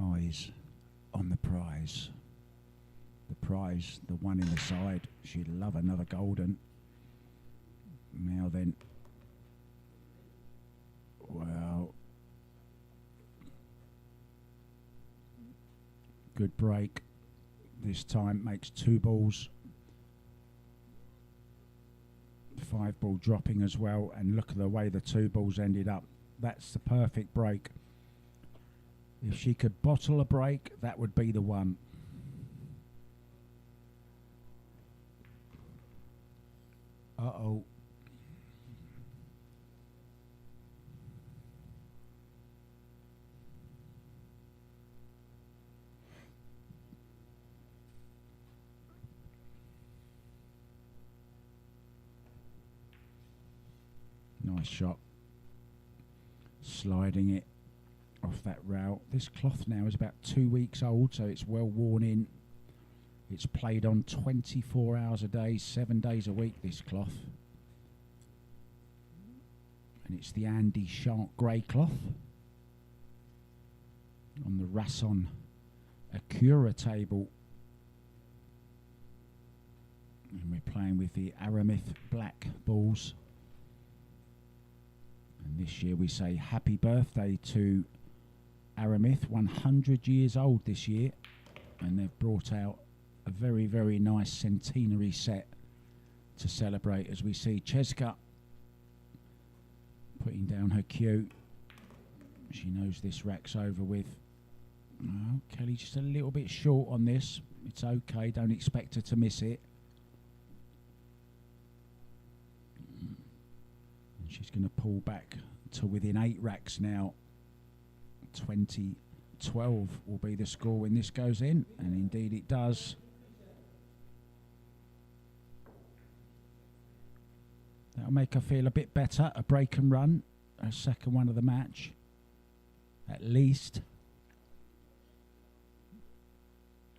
S4: Eyes on the prize. The prize, the one in the side. She'd love another golden. Now then. Well. Good break. This time makes 2 balls. 5-ball dropping as well. And look at the way the 2 balls ended up. That's the perfect break. If she could bottle a break, that would be the one. Uh-oh. Nice shot. Sliding it off that rail. This cloth now is about 2 weeks old, so it's well worn in. It's played on 24 hours a day, 7 days a week, this cloth. And it's the Andy Shark grey cloth on the Rasson Acura table. And we're playing with the Aramith black balls. And this year we say happy birthday to Aramith, 100 years old this year, and they've brought out a very, very nice centenary set to celebrate as we see CHEZKA putting down her cue. She knows this rack's over with. Oh, Kelly just a little bit short on this. It's okay, don't expect her to miss it. And she's going to pull back to within 8 racks now. 20-12 will be the score when this goes in, and indeed it does. That'll make her feel a bit better. A break and run, a second one of the match, at least.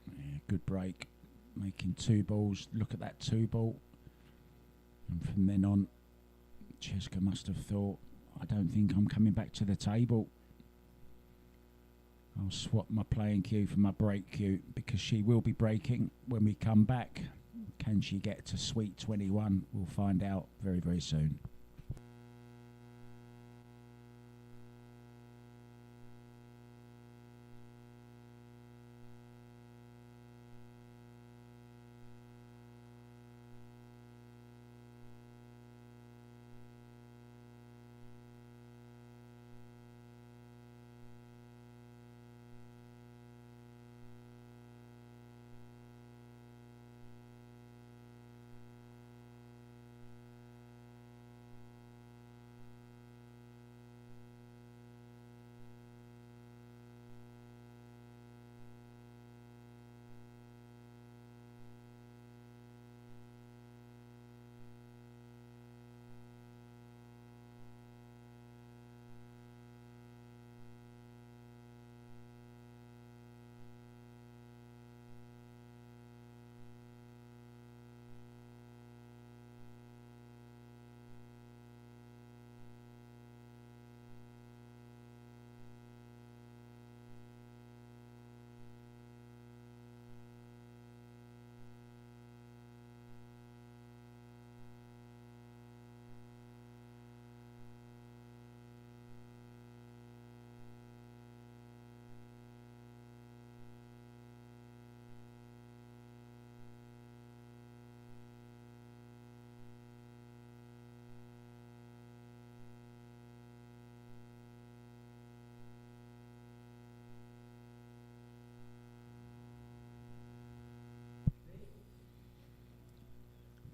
S4: Yeah, good break, making 2 balls. Look at that 2-ball, and from then on, CHEZKA must have thought, I don't think I'm coming back to the table. I'll swap my playing cue for my break cue because she will be breaking when we come back. Can she get to sweet 21? We'll find out very, very soon.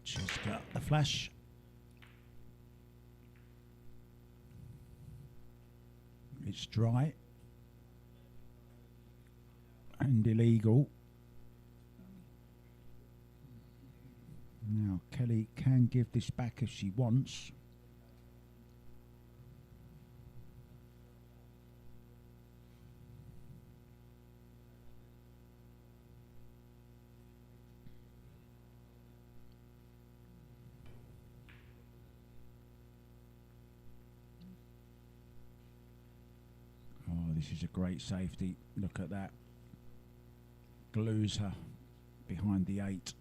S4: CHEZKA, the flash. It's dry and illegal. Now Kelly can give this back if she wants. Oh, this is a great safety. Look at that. Glues her behind the 8.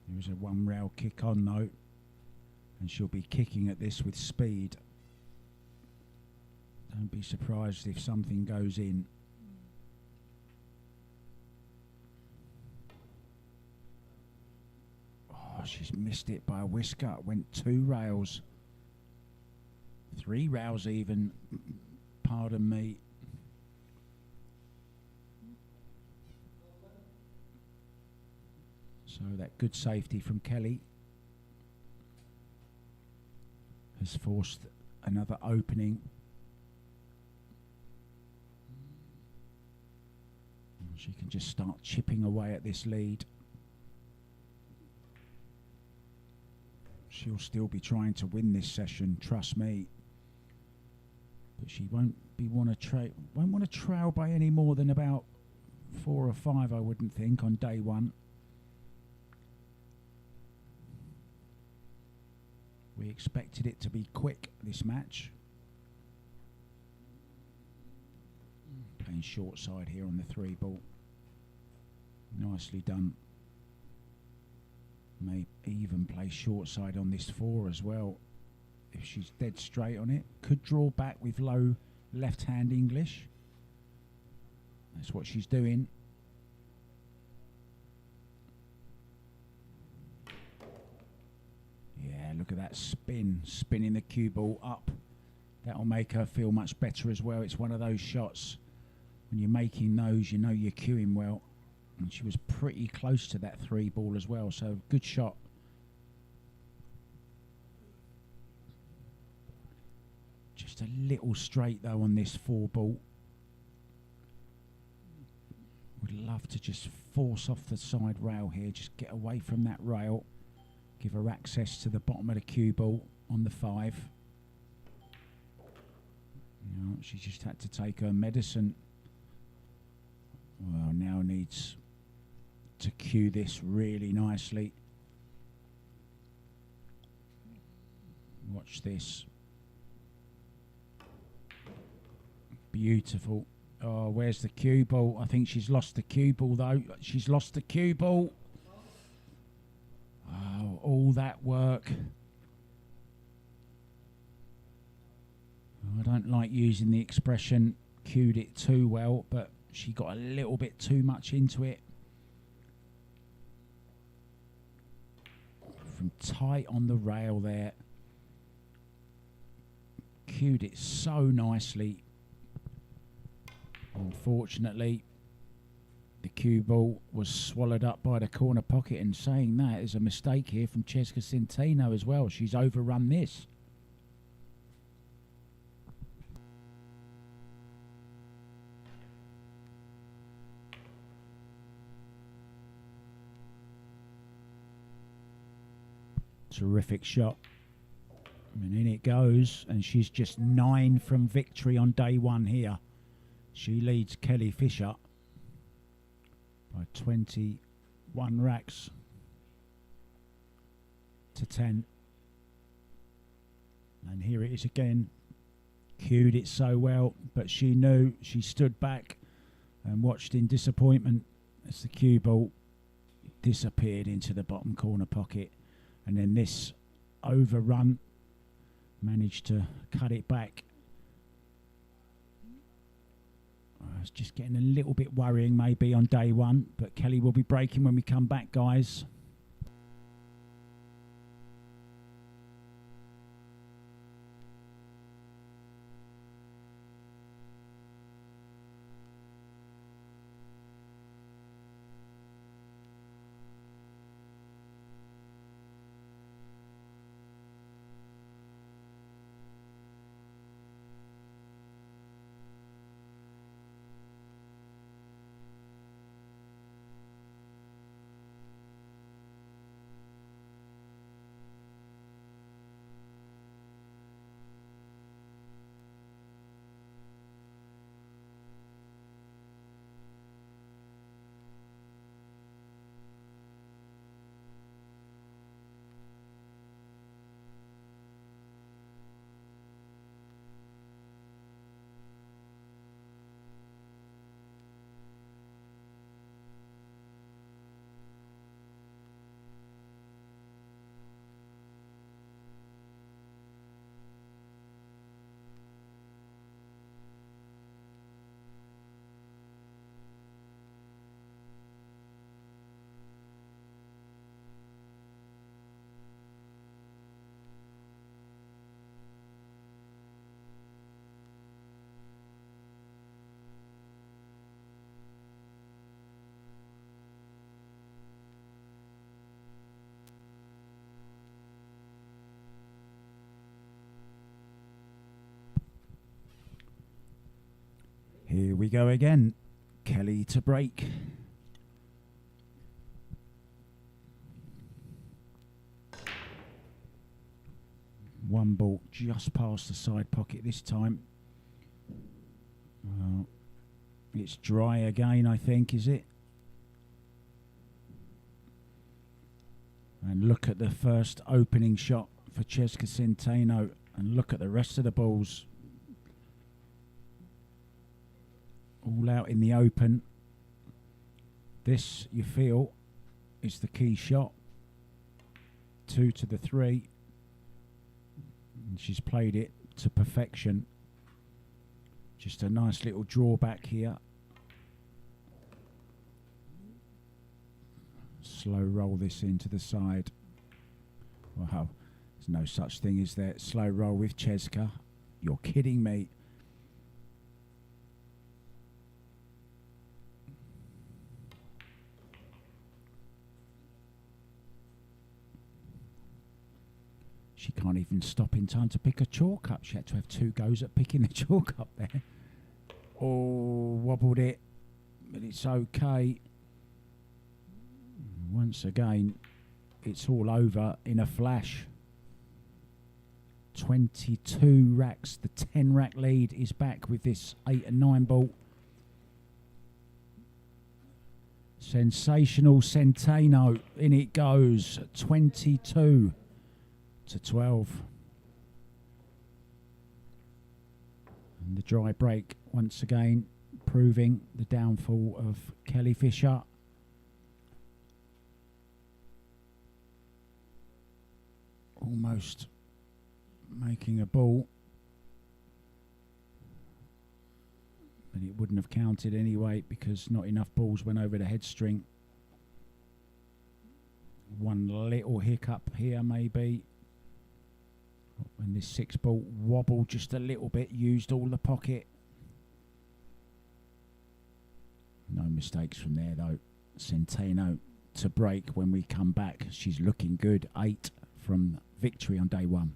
S4: There's a 1 rail kick on though, and she'll be kicking at this with speed. Don't be surprised if something goes in. Oh, she's missed it by a whisker. Went 2 rails. 3 rails even. Pardon me. So that good safety from Kelly has forced another opening. She can just start chipping away at this lead. She'll still be trying to win this session, trust me. But she won't want to trail by any more than about 4 or 5, I wouldn't think, on day 1. We expected it to be quick, this match. Playing short side here on the 3 ball. Nicely done. May even play short side on this 4 as well. If she's dead straight on it. Could draw back with low left hand English. That's what she's doing. Yeah, look at that spin. Spinning the cue ball up. That'll make her feel much better as well. It's one of those shots. When you're making those, you know you're cueing well. And she was pretty close to that 3 ball as well. So, good shot. Just a little straight, though, on this 4 ball. Would love to just force off the side rail here. Just get away from that rail. Give her access to the bottom of the cue ball on the 5. No, she just had to take her medicine. Well, now needs to cue this really nicely. Watch this. Beautiful. Oh, where's the cue ball? I think she's lost the cue ball, though. She's lost the cue ball. Oh, all that work. I don't like using the expression cued it too well, but she got a little bit too much into it. From tight on the rail there. Cued it so nicely. Unfortunately, the cue ball was swallowed up by the corner pocket, and saying that is a mistake here from CHEZKA CENTENO as well. She's overrun this. Terrific shot. And in it goes, and she's just 9 from victory on day 1 here. She leads Kelly Fisher by 21 racks to 10. And here it is again. Cued it so well, but she knew. She stood back and watched in disappointment as the cue ball disappeared into the bottom corner pocket. And then this overrun managed to cut it back. It's just getting a little bit worrying maybe on day 1, but Kelly will be breaking when we come back, guys. Here we go again. Kelly to break. One ball just past the side pocket this time. Well, it's dry again, I think, is it? And look at the first opening shot for CHEZKA CENTENO, and look at the rest of the balls. All out in the open. This, you feel, is the key shot. 2 to the 3. And she's played it to perfection. Just a nice little drawback here. Slow roll this into the side. Wow, there's no such thing as that. Slow roll with CHEZKA. You're kidding me. She can't even stop in time to pick a chalk up. She had to have 2 goes at picking the chalk up there. Oh, wobbled it, but it's okay. Once again, it's all over in a flash. 22 racks. The 10 rack lead is back with this 8 and 9 ball. Sensational CENTENO. In it goes. 22 to 12. And the dry break once again proving the downfall of Kelly Fisher. Almost making a ball, but it wouldn't have counted anyway because not enough balls went over the head string. One little hiccup here maybe when this 6 ball wobbled just a little bit, used all the pocket. No mistakes from there though. Centeno to break when we come back. She's looking good. 8 from victory on day 1.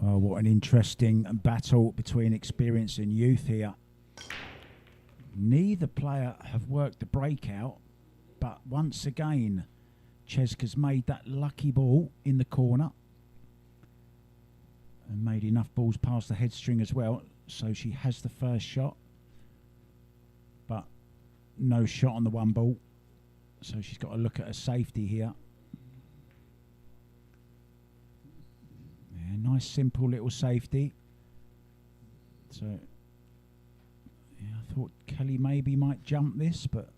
S4: Well, what an interesting battle between experience and youth here. Neither player have worked the breakout, but once again, CHEZKA's made that lucky ball in the corner and made enough balls past the head string as well, so she has the first shot, but no shot on the 1 ball, so she's got to look at her safety here. Nice simple little safety. So yeah, I thought Kelly maybe might jump this, but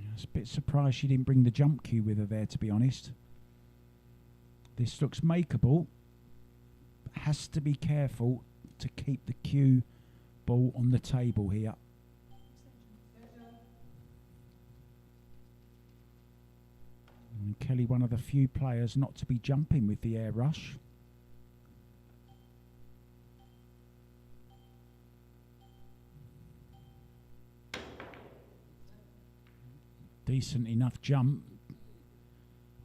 S4: I was a bit surprised she didn't bring the jump cue with her there, to be honest. This looks makeable, but has to be careful to keep the cue ball on the table here. And Kelly, one of the few players not to be jumping with the air rush. Decent enough jump.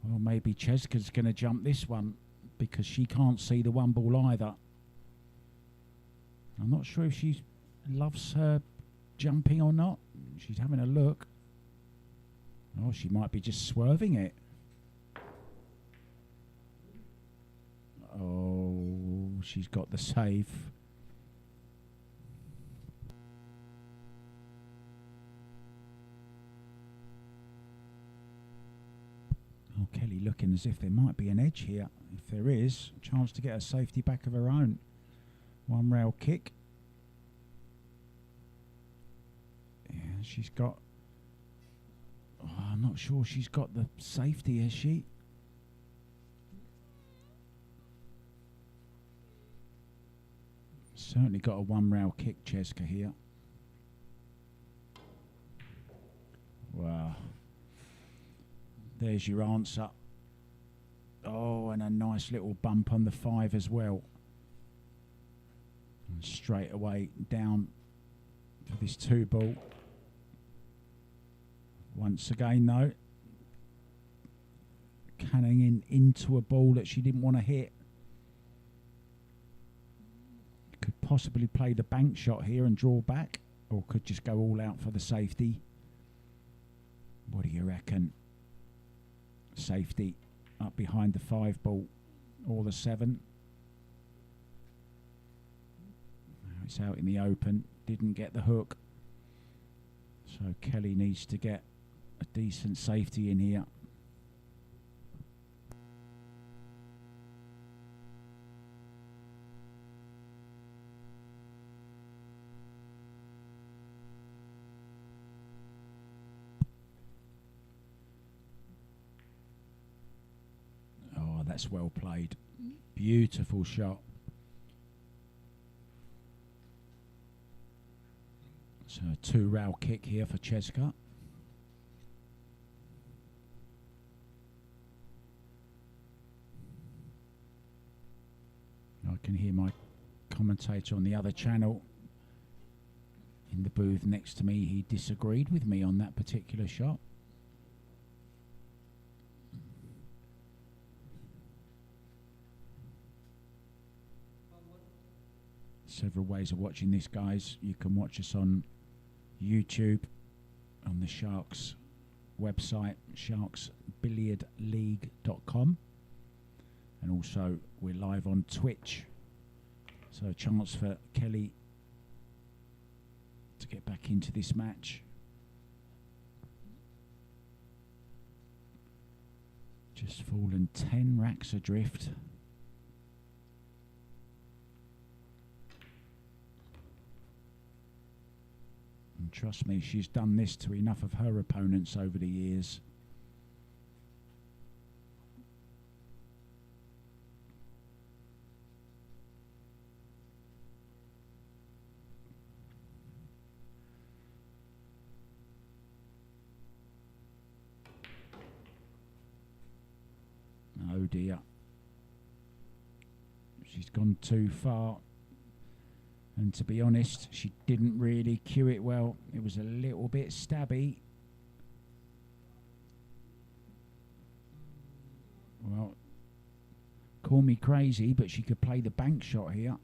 S4: Well, maybe CHEZKA's going to jump this one because she can't see the 1 ball either. I'm not sure if she loves her jumping or not. She's having a look. Oh, she might be just swerving it. Oh, she's got the save. Oh, Kelly looking as if there might be an edge here. If there is, a chance to get a safety back of her own. 1 rail kick. Yeah, she's got... Oh, I'm not sure she's got the safety, has she? Certainly got a 1 rail kick, CHEZKA here. Wow. There's your answer. Oh, and a nice little bump on the 5 as well. And straight away down for this 2 ball. Once again, though, canning into a ball that she didn't want to hit. Could possibly play the bank shot here and draw back, or could just go all out for the safety. What do you reckon? Safety up behind the 5 ball or the 7. It's out in the open. Didn't get the hook. So Kelly needs to get a decent safety in here. Oh, that's well played. Beautiful shot. So a 2-rail kick here for CHEZKA. I can hear my commentator on the other channel in the booth next to me. He disagreed with me on that particular shot. Several ways of watching this, guys. You can watch us on YouTube, on the Sharks website, sharksbilliardleague.com, and also we're live on Twitch. So a chance for Kelly to get back into this match. Just fallen 10 racks adrift. And trust me, she's done this to enough of her opponents over the years. Oh dear. She's gone too far. And to be honest, she didn't really cue it well. It was a little bit stabby. Well, call me crazy, but she could play the bank shot here.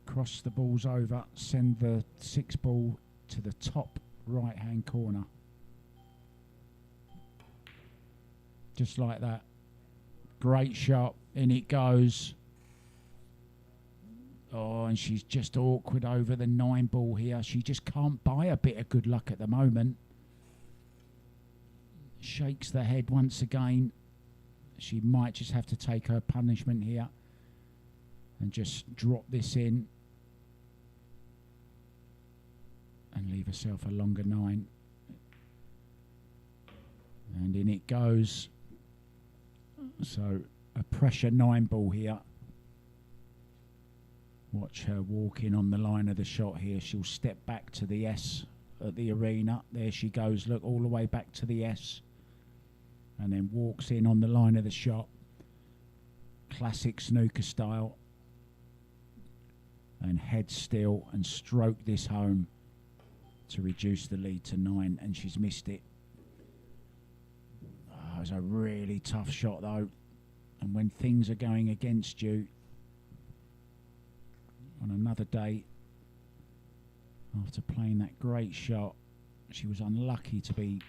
S4: Cross the balls over, send the 6 ball to the top right-hand corner. Just like that. Great shot. In it goes. Oh, and she's just awkward over the 9 ball here. She just can't buy a bit of good luck at the moment. Shakes the head once again. She might just have to take her punishment here and just drop this in and leave herself a longer 9. And in it goes. So a pressure 9 ball here. Watch her walking on the line of the shot here. She'll step back to the S at the arena. There she goes. Look, all the way back to the S. And then walks in on the line of the shot. Classic snooker style. And head still and stroke this home to reduce the lead to 9. And she's missed it. Oh, it was a really tough shot though. And when things are going against you on another day, after playing that great shot, she was unlucky to be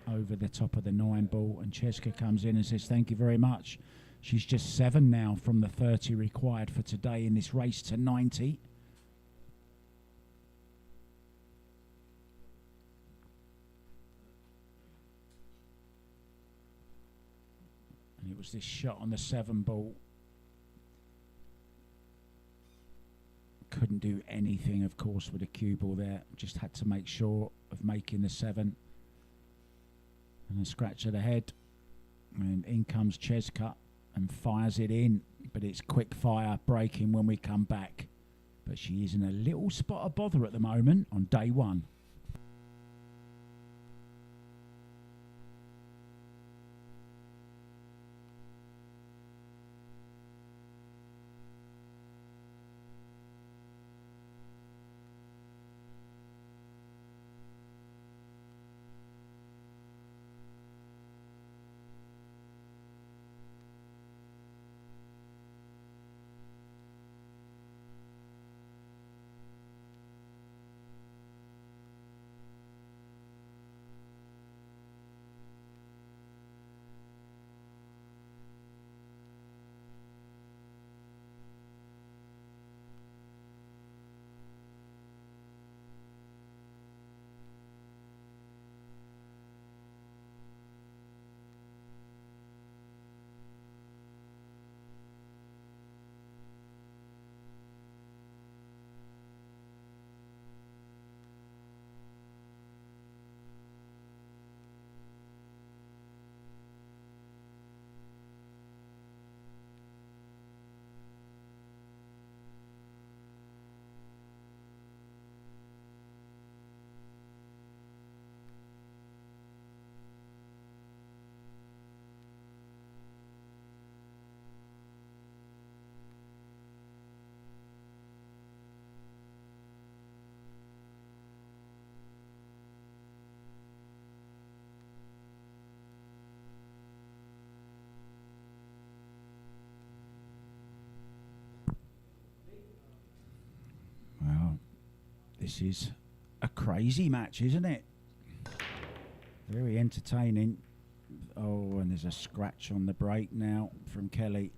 S4: over the top of the 9 ball. And CHEZKA comes in and says, thank you very much. She's just 7 now from the 30 required for today in this race to 90. And it was this shot on the 7 ball. Couldn't do anything, of course, with a cue ball there. Just had to make sure of making the 7. And a scratch of the head. And in comes CHEZKA and fires it in. But it's quick fire, breaking when we come back. But she is in a little spot of bother at the moment on day 1. This is a crazy match, isn't it? Very entertaining. Oh, and there's a scratch on the break now from Kelly.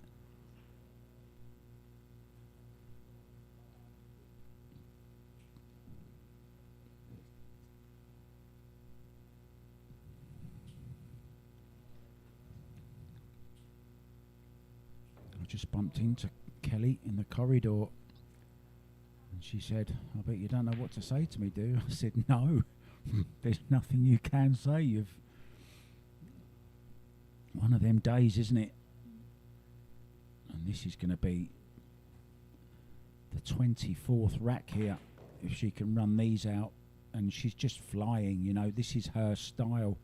S4: I just bumped into Kelly in the corridor, and she said, "I bet you don't know what to say to me, do you?" I said, "No, there's nothing you can say. You've one of them days, isn't it?" And this is going to be the 24th rack here, if she can run these out. And she's just flying, you know, this is her style.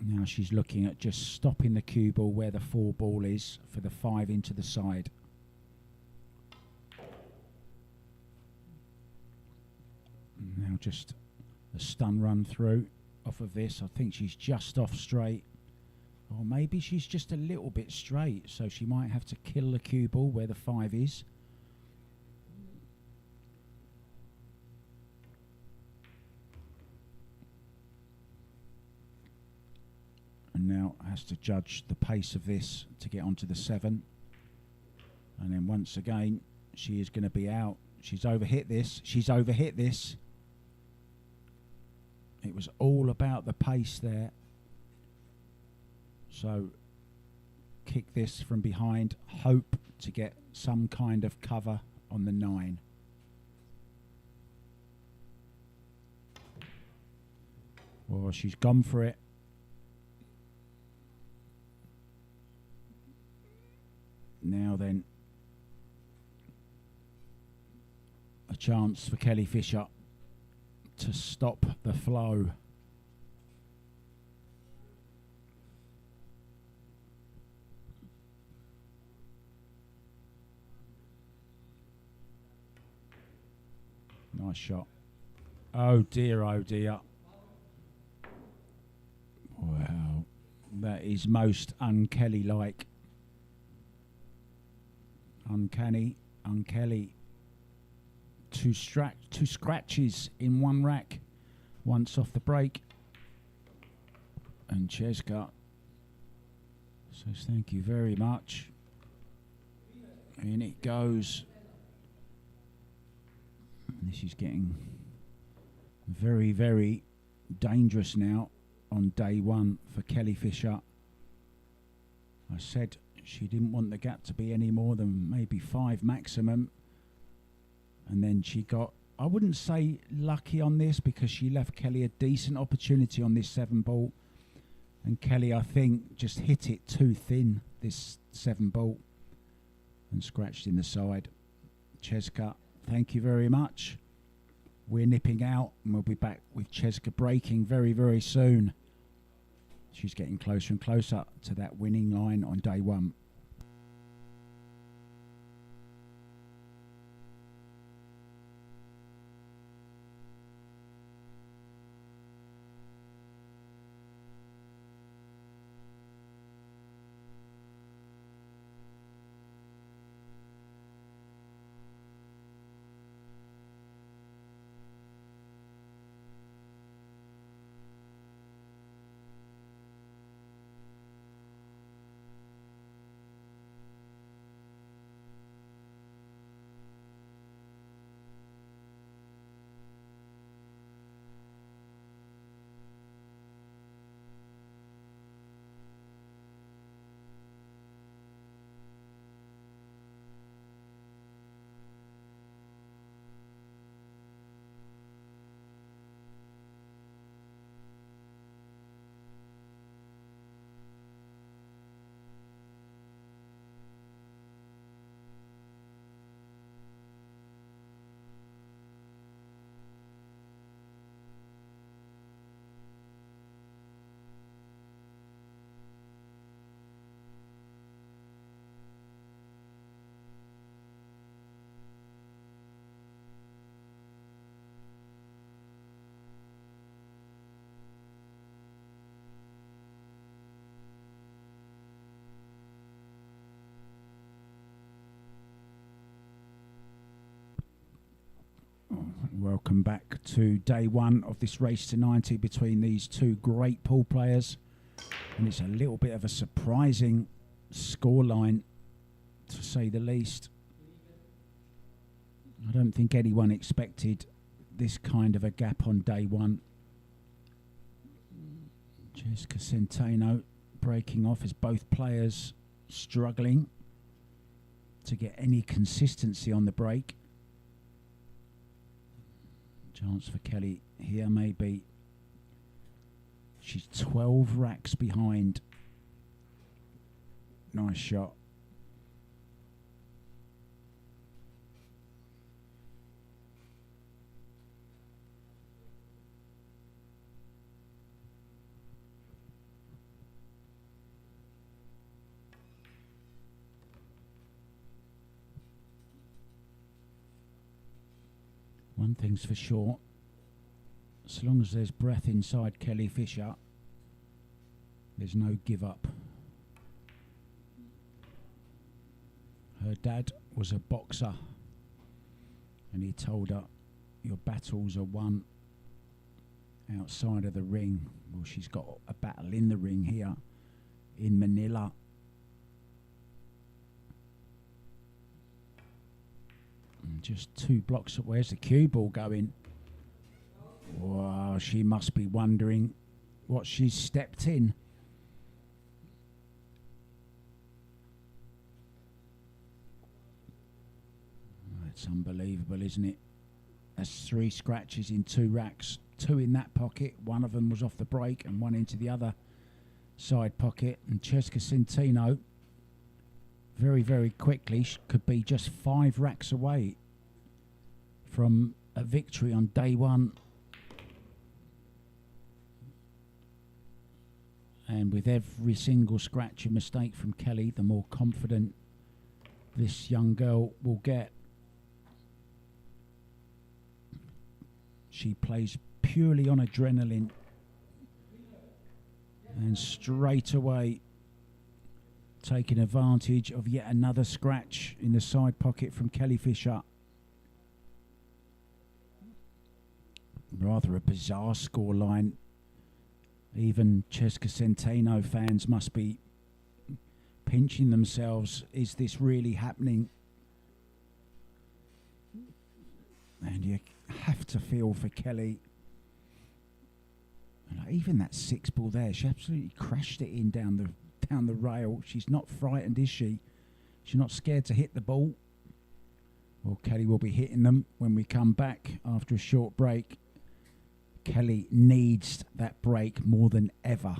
S4: Now she's looking at just stopping the cue ball where the 4 ball is for the 5 into the side. Now just a stun run through off of this. I think she's just off straight. Or maybe she's just a little bit straight, so she might have to kill the cue ball where the 5 is. And now has to judge the pace of this to get onto the 7. And then once again, she is going to be out. She's overhit this. She's overhit this. It was all about the pace there. So kick this from behind. Hope to get some kind of cover on the 9. Well, she's gone for it. Now then, a chance for Kelly Fisher to stop the flow. Nice shot. Oh dear, oh dear. Wow, that is most un-Kelly-like. Uncanny, un-Kelly. 2 scratches in 1 rack. Once off the break. And CHEZKA says thank you very much. In it goes. And this is getting very, very dangerous now on day 1 for Kelly Fisher. I said she didn't want the gap to be any more than maybe 5 maximum. And then she got, I wouldn't say lucky on this, because she left Kelly a decent opportunity on this 7 ball. And Kelly, I think, just hit it too thin, this 7 ball, and scratched in the side. CHEZKA, thank you very much. We're nipping out, and we'll be back with CHEZKA breaking very, very soon. She's getting closer and closer to that winning line on day 1. Welcome back to day one of this race to 90 between these two great pool players. And it's a little bit of a surprising scoreline, to say the least. I don't think anyone expected this kind of a gap on day one. CHEZKA CENTENO breaking off as both players struggling to get any consistency on the break. Chance for Kelly here, maybe. She's 12 racks behind. Nice shot. One thing's for sure, as long as there's breath inside Kelly Fisher, there's no give up. Her dad was a boxer, and he told her, your battles are won outside of the ring. Well, she's got a battle in the ring here in Manila. And just 2 blocks away. Where's the cue ball going? Wow, she must be wondering what she's stepped in. It's unbelievable, isn't it? That's 3 scratches in 2 racks. 2 in that pocket. One of them was off the break and one into the other side pocket. And CHEZKA CENTENO very, very quickly could be just 5 racks away from a victory on day one. And with every single scratch and mistake from Kelly, the more confident this young girl will get. She plays purely on adrenaline, and straight away taking advantage of yet another scratch in the side pocket from Kelly Fisher. Rather a bizarre scoreline. Even CHEZKA CENTENO fans must be pinching themselves. Is this really happening? And you have to feel for Kelly. And even that 6 ball there, she absolutely crashed it in down the rail. She's not frightened, is she? She's not scared to hit the ball. Well, Kelly will be hitting them when we come back after a short break. Kelly needs that break more than ever.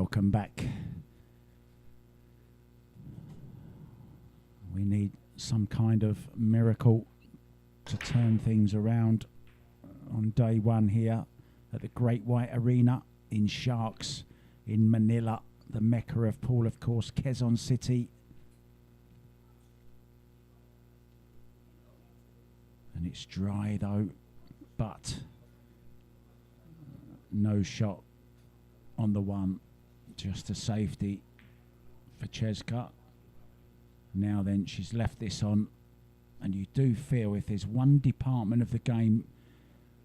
S4: welcome back. We need some kind of miracle to turn things around on day one here at the Great White Arena in Sharks in Manila, the mecca of pool, of course, Quezon City. And it's dry though, but no shot on the one, just a safety for CHEZKA. Now then, she's left this on, and you do feel if there's one department of the game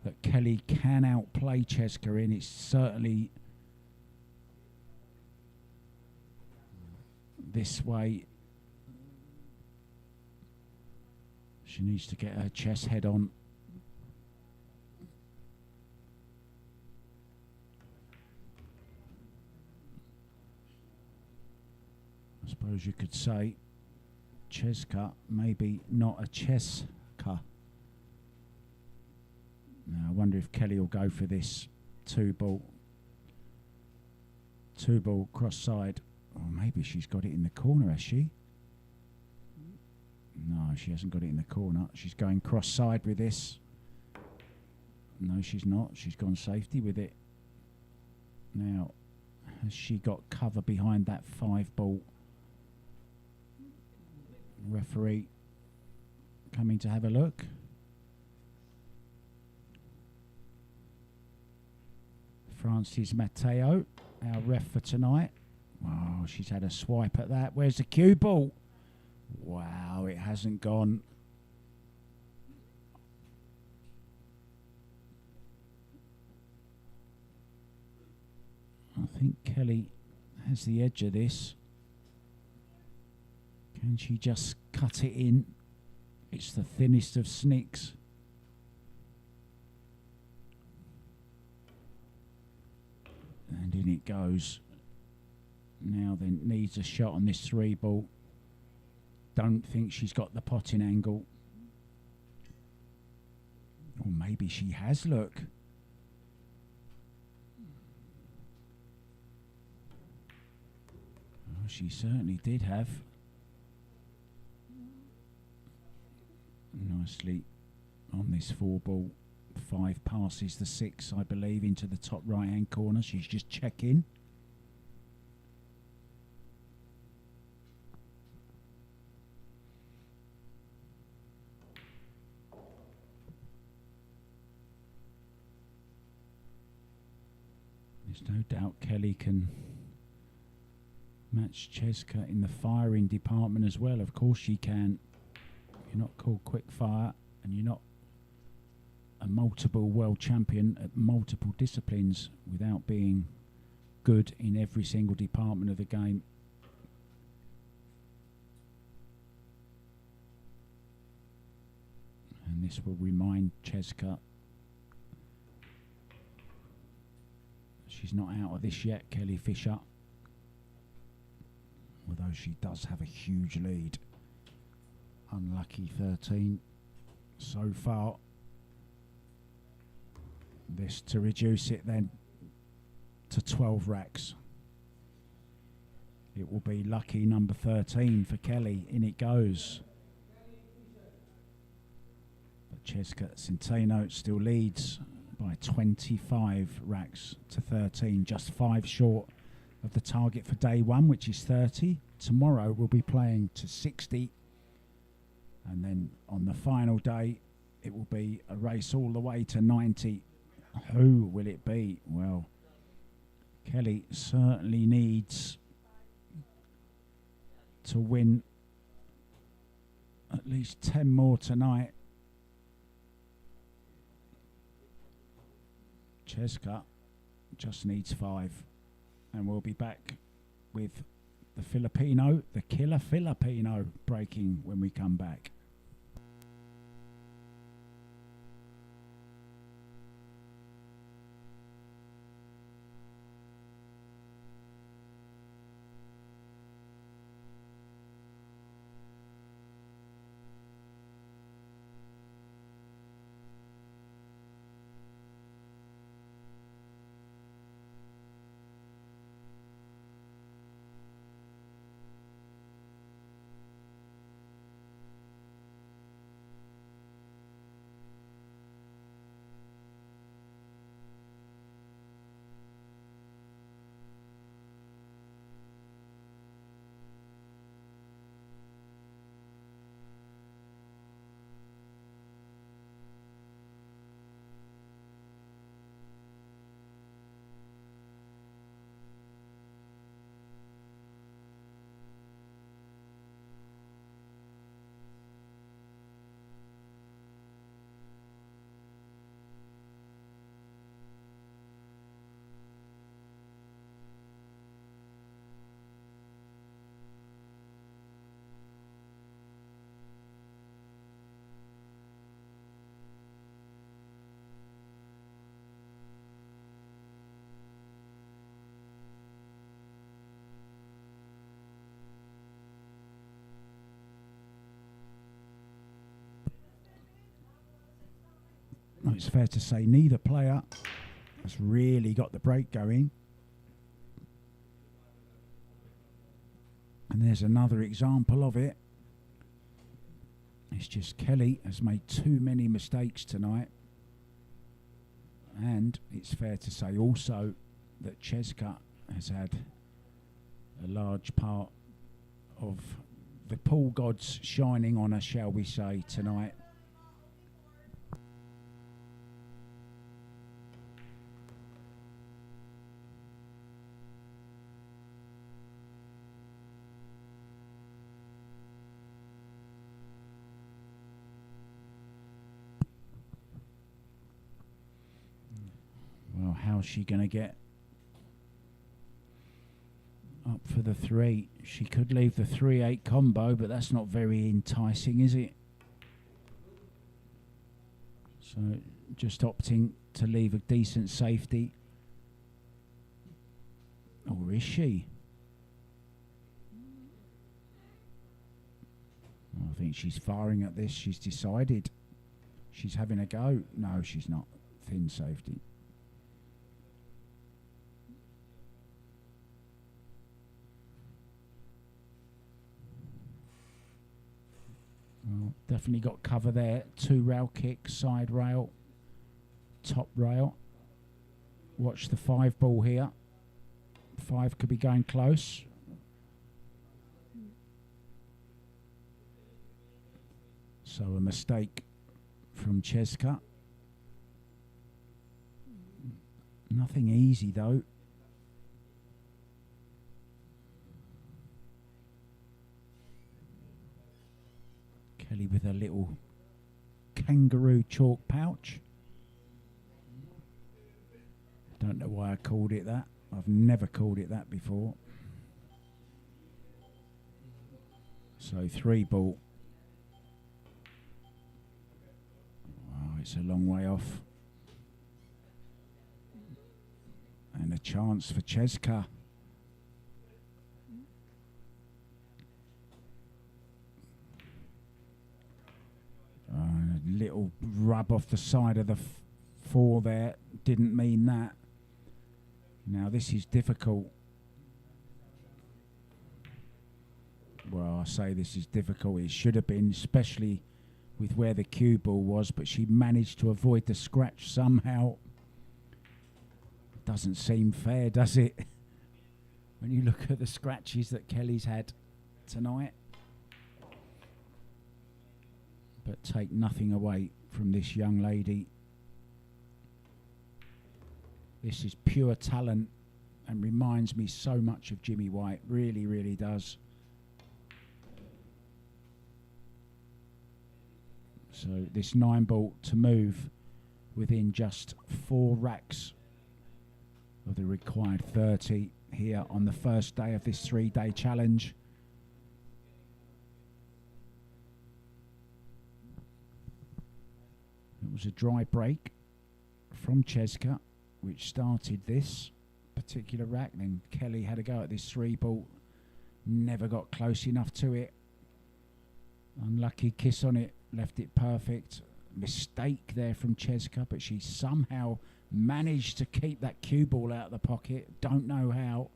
S4: that Kelly can outplay CHEZKA in, it's certainly this way. She needs to get her chess head on. I suppose you could say CHEZKA, maybe not a CHEZKA. Now I wonder if Kelly will go for this two ball cross side. Or maybe she's got it in the corner, has she? No, she hasn't got it in the corner. She's going cross side with this. No, she's not. She's gone safety with it. Now, has she got cover behind that 5-ball? Referee coming to have a look. Francis Matteo, our ref for tonight. Oh, she's had a swipe at that. Where's the cue ball? Wow, it hasn't gone. I think Kelly has the edge of this. Can she just cut it in? It's the thinnest of snicks. And in it goes. Now then, needs a shot on this 3-ball. Don't think she's got the potting angle. Or maybe she has, look. Oh, she certainly did have. Nicely on this 4-ball. 5 passes the 6, I believe, into the top right-hand corner. She's just checking. There's no doubt Kelly can match CHEZKA in the firing department as well. Of course she can. You're not called quick fire, and you're not a multiple world champion at multiple disciplines without being good in every single department of the game. And this will remind CHEZKA she's not out of this yet, Kelly Fisher. Although she does have a huge lead. Unlucky 13 so far. This to reduce it then to 12 racks. It will be lucky number 13 for Kelly. In it goes. But CHEZKA CENTENO still leads by 25 racks to 13. Just 5 short of the target for day one, which is 30. Tomorrow we'll be playing to 60. And then on the final day, it will be a race all the way to 90. Who will it be? Well, Kelly certainly needs to win at least 10 more tonight. CHEZKA just needs 5. And we'll be back with the Filipino, the killer Filipino, breaking when we come back. it's fair to say neither player has really got the break going. And there's another example of it. It's just Kelly has made too many mistakes tonight. And it's fair to say also that CHEZKA has had a large part of the pool gods shining on her, shall we say, tonight. Well, how's she going to get up for the 3? She could leave the 3-8 combo, but that's not very enticing, is it? So just opting to leave a decent safety. Or is she? I think she's firing at this. She's decided. She's having a go. No, she's not. Thin safety. Well, definitely got cover there. 2 rail kick, side rail, top rail. Watch the 5 ball here. 5 could be going close. So a mistake from CHEZKA. Nothing easy though. Kelly with a little kangaroo chalk pouch. Don't know why I called it that. I've never called it that before. So 3 ball. Oh, it's a long way off. And a chance for CHEZKA. A little rub off the side of the 4 there. Didn't mean that. Now this is difficult. Well, I say this is difficult. It should have been, especially with where the cue ball was, but she managed to avoid the scratch somehow. Doesn't seem fair, does it? When you look at the scratches that Kelly's had tonight. But take nothing away from this young lady. This is pure talent and reminds me so much of Jimmy White. Really, really does. So this 9 ball to move within just 4 racks of the required 30 here on the first day of this 3-day challenge. It was a dry break from CHEZKA, which started this particular rack. Then Kelly had a go at this 3 ball. Never got close enough to it. Unlucky kiss on it. Left it perfect. Mistake there from CHEZKA, but she somehow managed to keep that cue ball out of the pocket. Don't know how.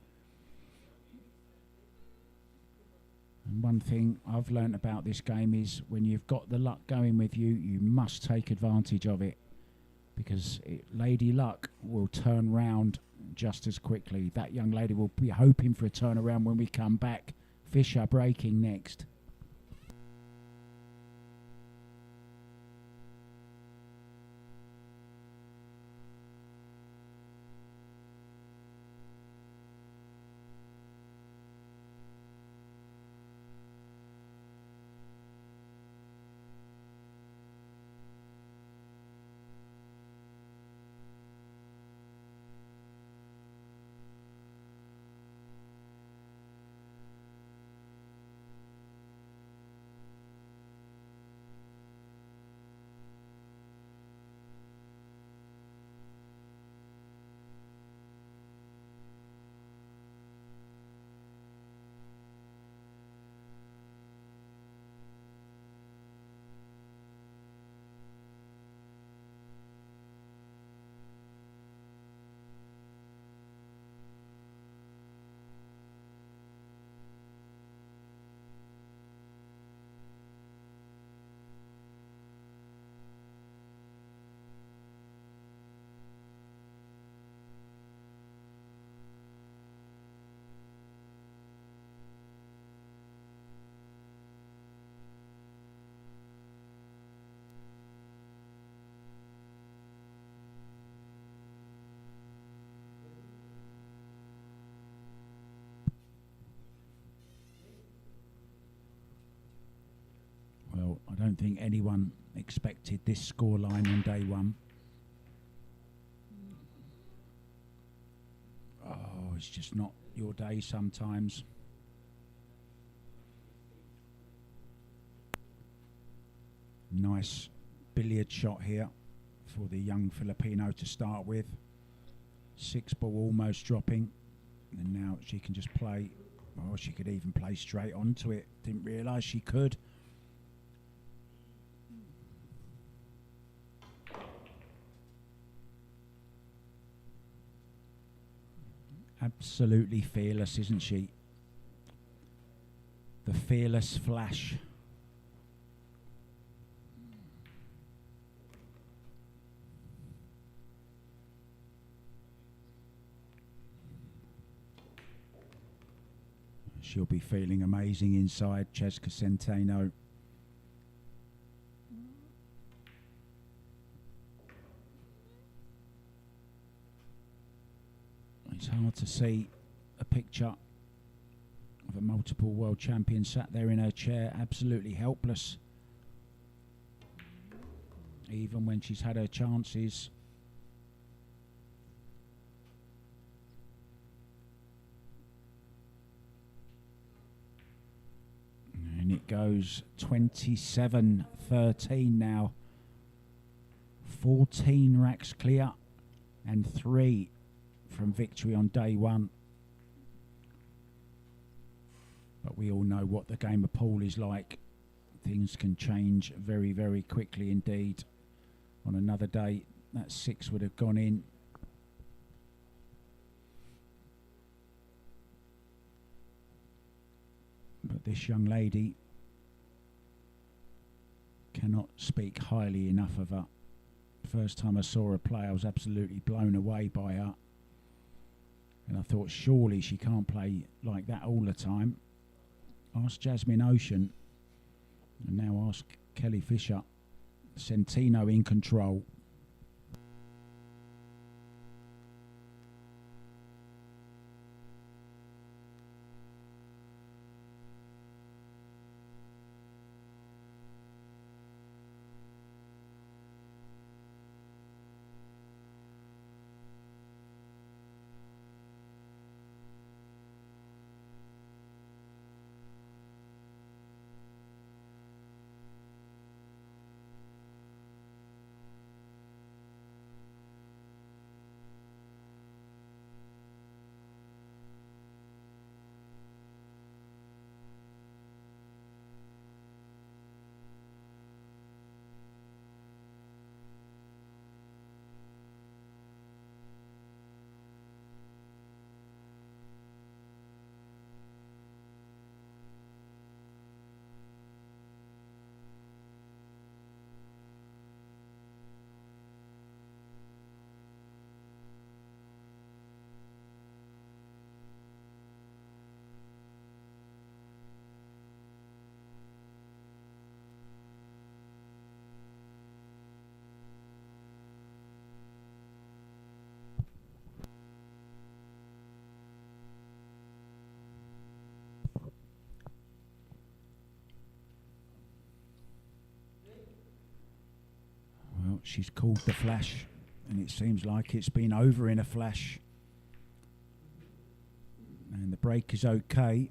S4: And one thing I've learnt about this game is when you've got the luck going with you, you must take advantage of it, because Lady Luck will turn round just as quickly. That young lady will be hoping for a turnaround when we come back. Fisher breaking next. think anyone expected this scoreline on day one. Oh, it's just not your day sometimes. Nice billiard shot here for the young Filipino to start with. 6 ball almost dropping, and now she can just play. Oh, she could even play straight onto it. Didn't realise she could. Absolutely fearless, isn't she? The fearless flash. She'll be feeling amazing inside CHEZKA CENTENO. It's hard to see a picture of a multiple world champion sat there in her chair, absolutely helpless. Even when she's had her chances. And it goes 27-13 now. 14 racks clear and 3 from victory on day one. But we all know what the game of pool is like. Things can change very, very quickly indeed. On another day, that 6 would have gone in. But this young lady cannot speak highly enough of her. First time I saw her play, I was absolutely blown away by her. And I thought, surely she can't play like that all the time. Ask Jasmine Ocean, and now ask Kelly Fisher. CENTENO in control. Well, she's called the flash, and it seems like it's been over in a flash. And the break is okay.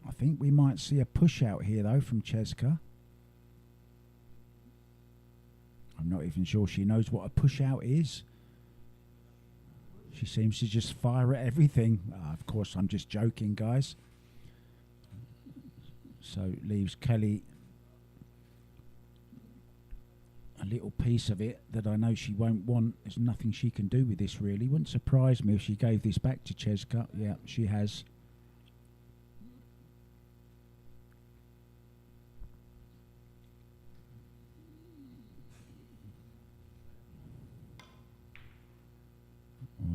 S4: I think we might see a push out here though from CHEZKA. I'm not even sure she knows what a push out is. She seems to just fire at everything. Of course, I'm just joking, guys. So leaves Kelly a little piece of it that I know she won't want. There's nothing she can do with this really. Wouldn't surprise me if she gave this back to CHEZKA. Yeah, she has.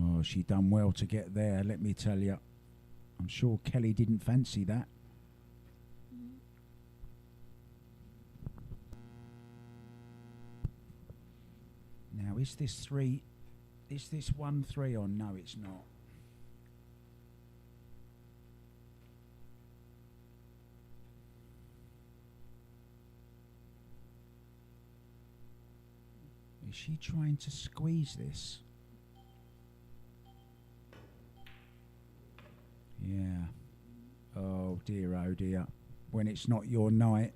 S4: Oh, she done well to get there, let me tell you. I'm sure Kelly didn't fancy that. Now, is this 3? Is this 1-3 or no? It's not. Is she trying to squeeze this? Yeah. Oh dear, oh dear. When it's not your night.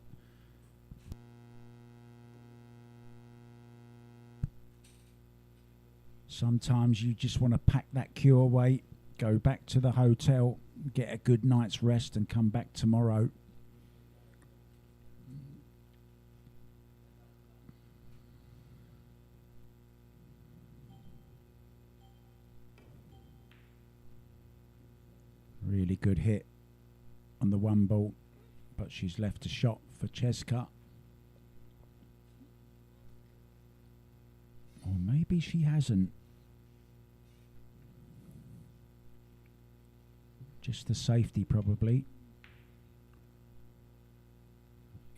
S4: Sometimes you just want to pack that cue away, go back to the hotel, get a good night's rest and come back tomorrow. Really good hit on the one ball, but she's left a shot for CHEZKA. Or maybe she hasn't. Just the safety probably.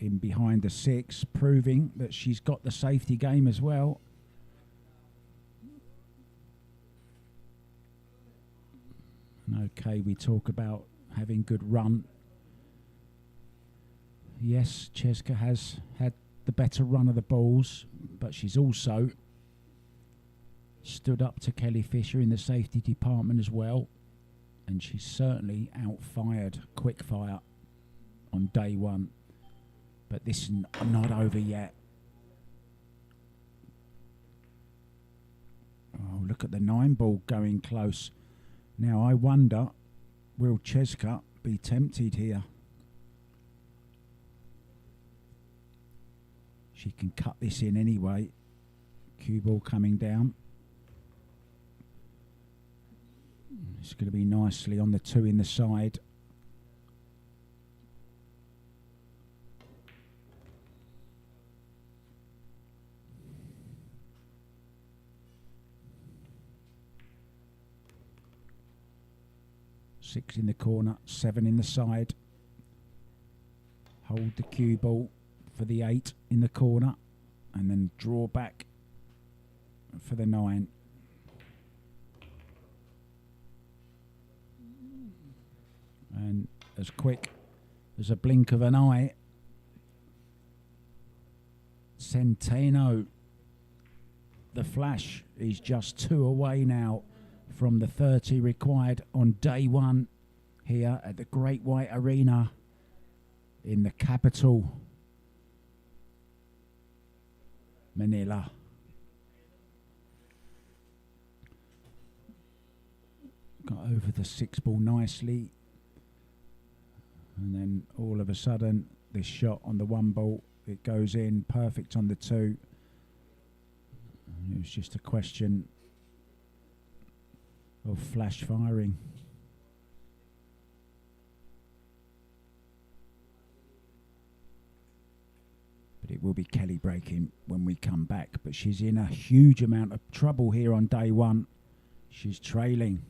S4: In behind the 6, proving that she's got the safety game as well. And okay, we talk about having good run. Yes, CHEZKA has had the better run of the balls, but she's also stood up to Kelly Fisher in the safety department as well. And she's certainly outfired quickfire on day one. But this is not over yet. Oh, look at the 9 ball going close. Now I wonder, will CHEZKA be tempted here? She can cut this in anyway. Cue ball coming down. It's going to be nicely on the 2 in the side. Six in the corner, 7 in the side. Hold the cue ball for the 8 in the corner and then draw back for the 9. And as quick as a blink of an eye, CENTENO, the flash, is just 2 away now from the 30 required on day one here at the Great White Arena in the capital, Manila. Got over the 6 ball nicely. And then all of a sudden, this shot on the 1 ball, it goes in, perfect on the 2. And it was just a question of flash firing. But it will be Kelly breaking when we come back. But she's in a huge amount of trouble here on day one. She's trailing.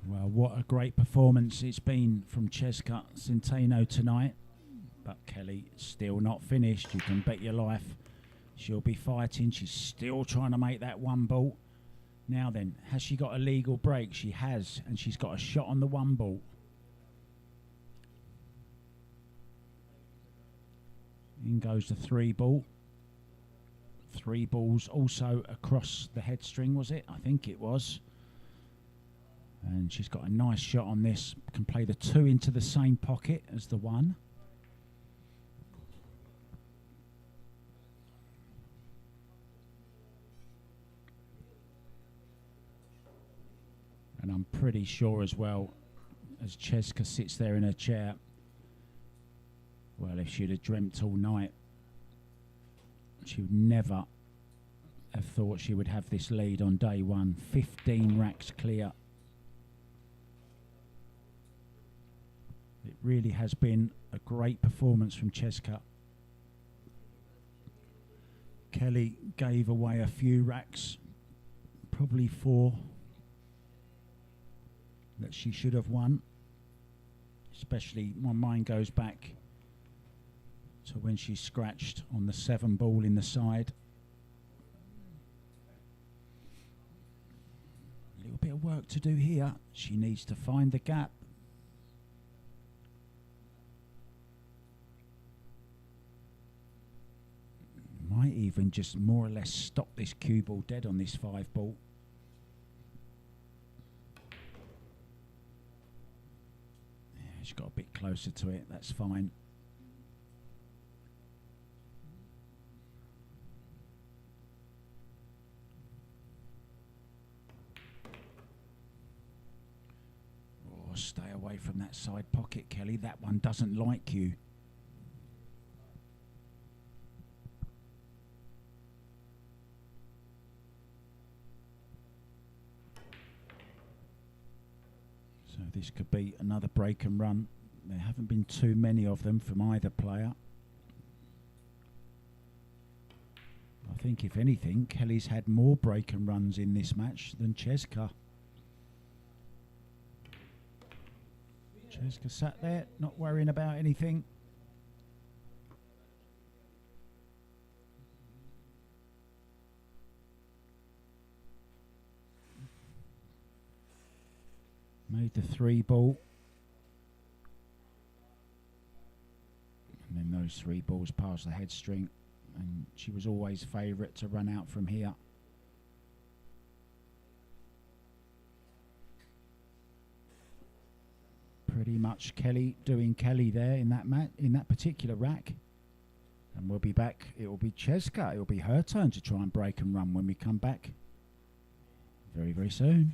S4: Well, what a great performance it's been from CHEZKA CENTENO tonight. But Kelly still not finished. You can bet your life She'll be fighting. She's still trying to make that one ball. Now then, has she got a legal break? She has, and she's got a shot on the one ball. In goes the 3 ball. 3 balls also across the head string, was it? I think it was. And she's got a nice shot on this. Can play the 2 into the same pocket as the 1. And I'm pretty sure as well, as CHEZKA sits there in her chair, well, if she'd have dreamt all night, she would never have thought she would have this lead on day 1. 15 racks clear. It really has been a great performance from CHEZKA. Kelly gave away a few racks, probably 4, that she should have won. Especially my mind goes back to when she scratched on the 7 ball in the side. A little bit of work to do here. She needs to find the gap. Might even just more or less stop this cue ball dead on this 5 ball. Yeah, she's got a bit closer to it, that's fine. Oh, stay away from that side pocket, Kelly. That one doesn't like you. So this could be another break and run. There haven't been too many of them from either player. I think if anything, Kelly's had more break and runs in this match than CHEZKA. CHEZKA sat there, not worrying about anything. Made the 3 ball. And then those 3 balls past the head string. And she was always favourite to run out from here. Pretty much Kelly doing Kelly there in that particular rack. And we'll be back. It will be CHEZKA. It will be her turn to try and break and run when we come back. Very, very soon.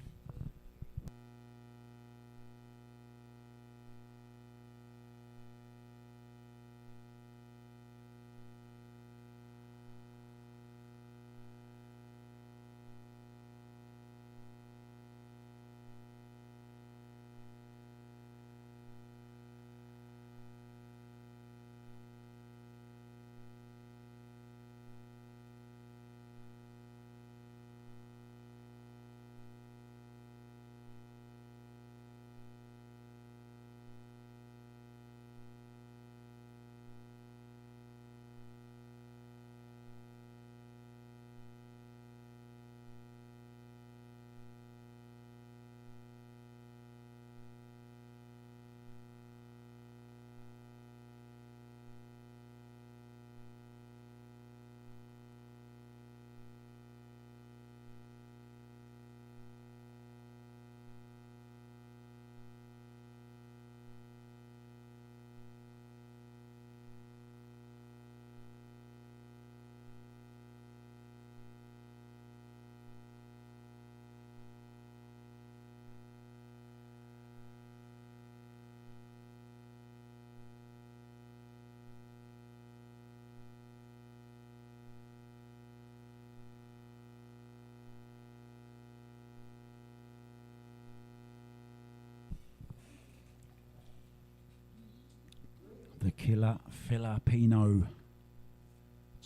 S4: The killer Filipino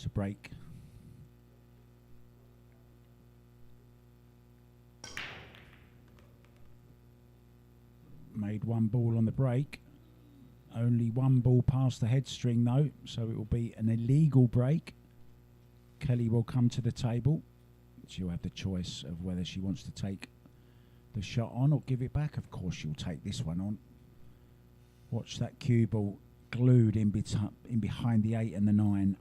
S4: to break. Made 1 ball on the break. Only 1 ball past the head string though, so it will be an illegal break. Kelly will come to the table. She'll have the choice of whether she wants to take the shot on or give it back. Of course she'll take this one on. Watch that cue ball glued in behind the 8 and the 9.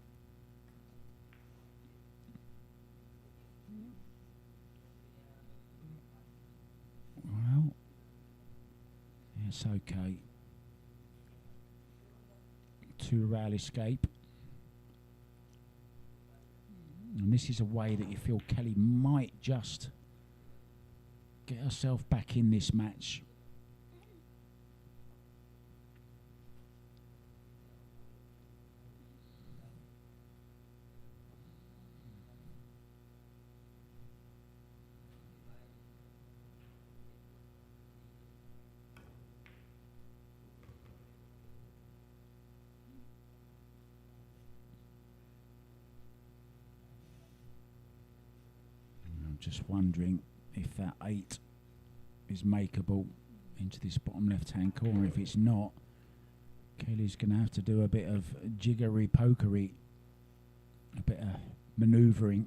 S4: Well, it's okay. 2-rail escape. And this is a way that you feel Kelly might just get herself back in this match. Just wondering if that 8 is makeable into this bottom left-hand corner. If it's not, Kelly's going to have to do a bit of jiggery-pokery, a bit of manoeuvring.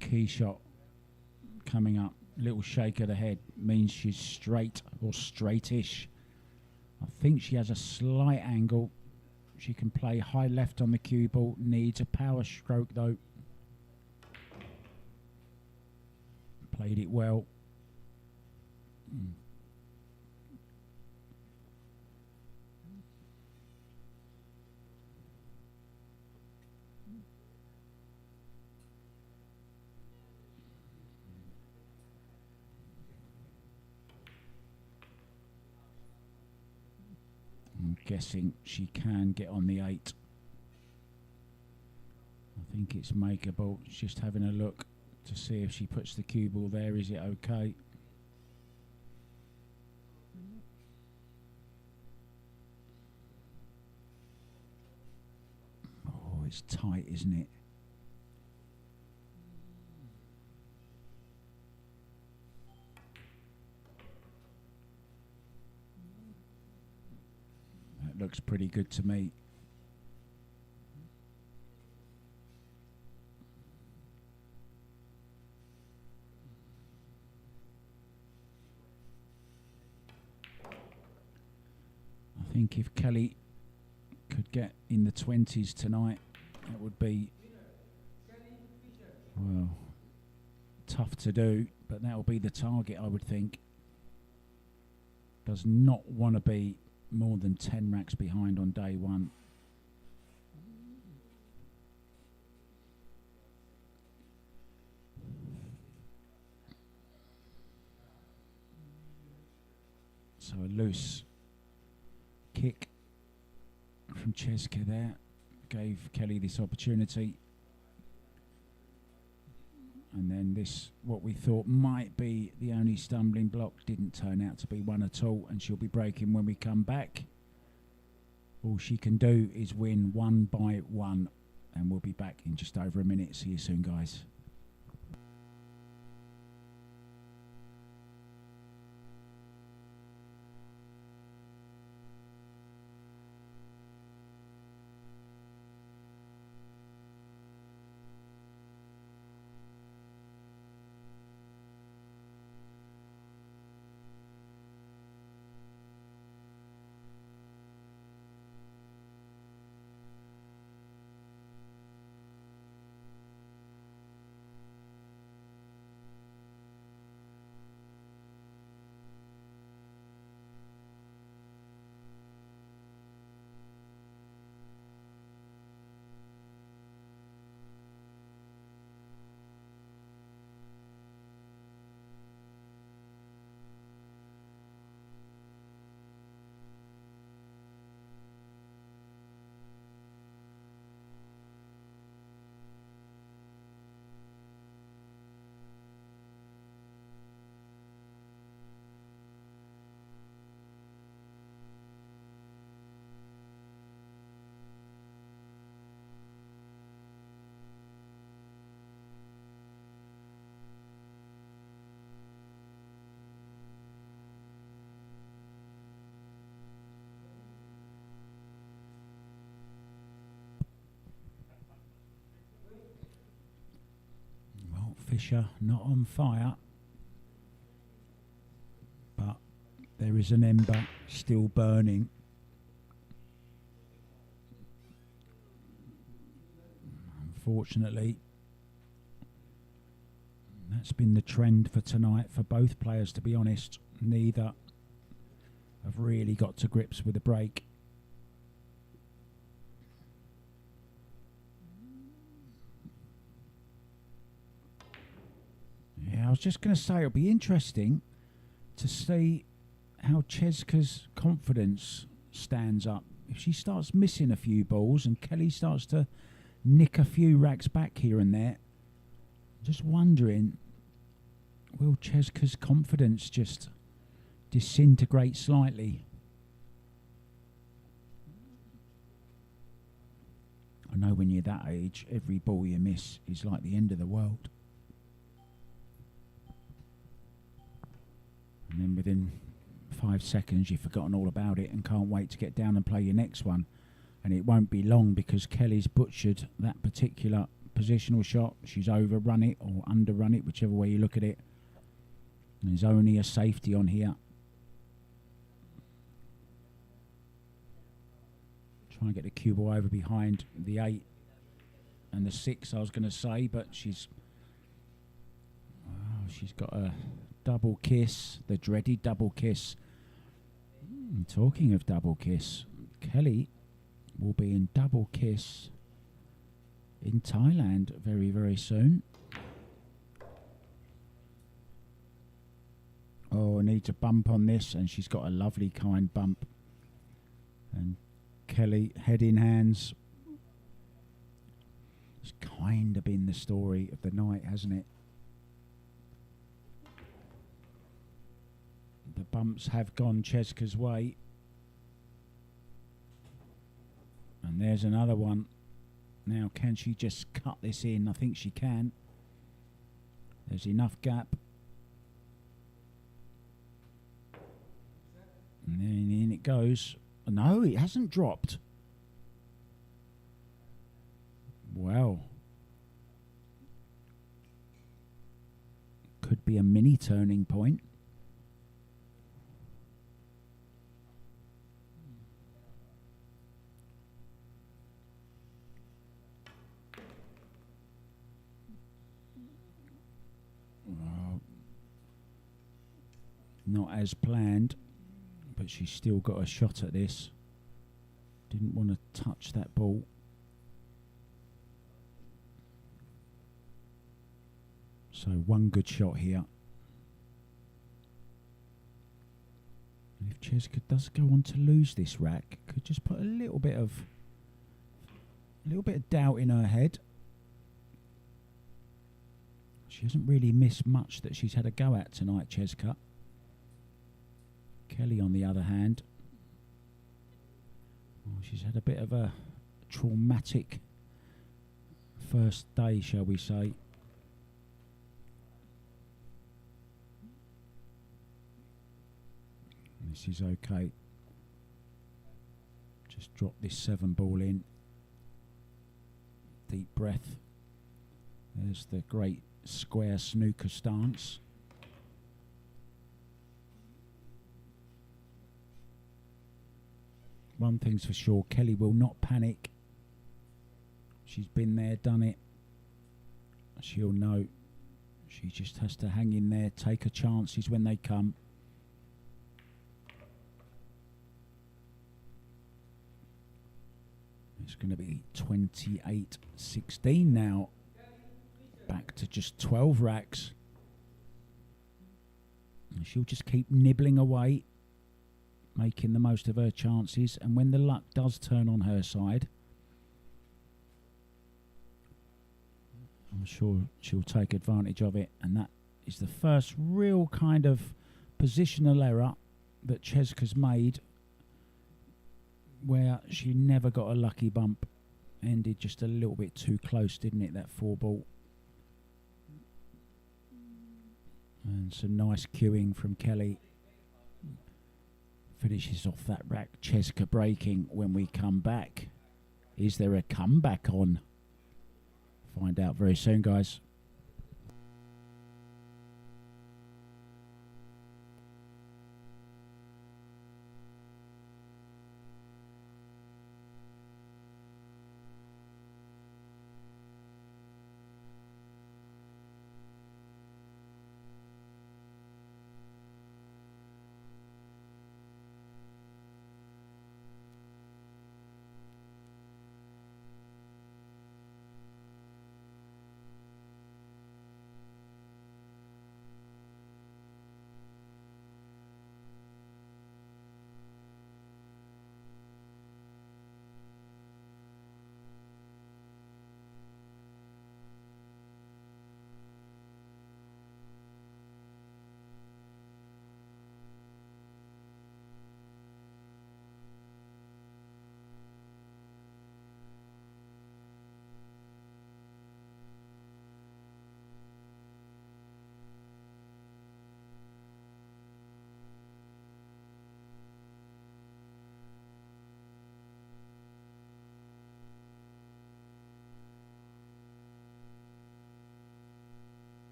S4: Key shot coming up. Little shake of the head means she's straight or straightish. I think she has a slight angle. She can play high left on the cue ball. Needs a power stroke though. Played it well. I'm guessing she can get on the 8. I think it's makeable. She's just having a look to see if she puts the cue ball there. Is it okay? Oh, it's tight, isn't it? Looks pretty good to me. I think if Kelly could get in the 20s tonight, that would be, well, tough to do, but that will be the target, I would think. Does not want to be more than 10 racks behind on day one. So a loose kick from CHEZKA there gave Kelly this opportunity. And then this, what we thought might be the only stumbling block, didn't turn out to be one at all, and she'll be breaking when we come back. All she can do is win 1 by 1, and we'll be back in just over a minute. See you soon, guys. Fisher not on fire, but there is an ember still burning. Unfortunately, that's been the trend for tonight for both players, to be honest. Neither have really got to grips with the break. Yeah, I was just going to say it'll be interesting to see how CHEZKA's confidence stands up. If she starts missing a few balls and Kelly starts to nick a few racks back here and there, just wondering, will CHEZKA's confidence just disintegrate slightly? I know when you're that age, every ball you miss is like the end of the world. And then within 5 seconds, you've forgotten all about it and can't wait to get down and play your next one. And it won't be long because Kelly's butchered that particular positional shot. She's overrun it or underrun it, whichever way you look at it. And there's only a safety on here. Try and get the cue ball over behind the 8 and the 6, I was going to say, but she's got a double kiss, the dreaded double kiss. Talking of double kiss, Kelly will be in double kiss in Thailand very, very soon. Oh, needs a bump on this, and she's got a lovely kind bump. And Kelly, head in hands. It's kind of been the story of the night, hasn't it? The bumps have gone CHEZKA's way. And there's another one. Now, can she just cut this in? I think she can. There's enough gap. And then in it goes. No, it hasn't dropped. Wow. Could be a mini turning point. Not as planned, but she's still got a shot at this. Didn't want to touch that ball. So one good shot here. And if CHEZKA does go on to lose this rack, could just put a little bit of doubt in her head. She hasn't really missed much that she's had a go at tonight, CHEZKA. Kelly, on the other hand, well, she's had a bit of a traumatic first day, shall we say. This is okay. Just drop this 7 ball in. Deep breath. There's the great square snooker stance. One thing's for sure, Kelly will not panic. She's been there, done it. She'll know. She just has to hang in there, take her chances when they come. It's going to be 28-16 now. Back to just 12 racks. And she'll just keep nibbling away, making the most of her chances, and when the luck does turn on her side, I'm sure she'll take advantage of it. And that is the first real kind of positional error that CHEZKA's made, where she never got a lucky bump. Ended just a little bit too close, didn't it, that 4 ball? And some nice cueing from Kelly. Finishes off that rack. CHEZKA breaking when we come back. Is there a comeback on? Find out very soon, guys.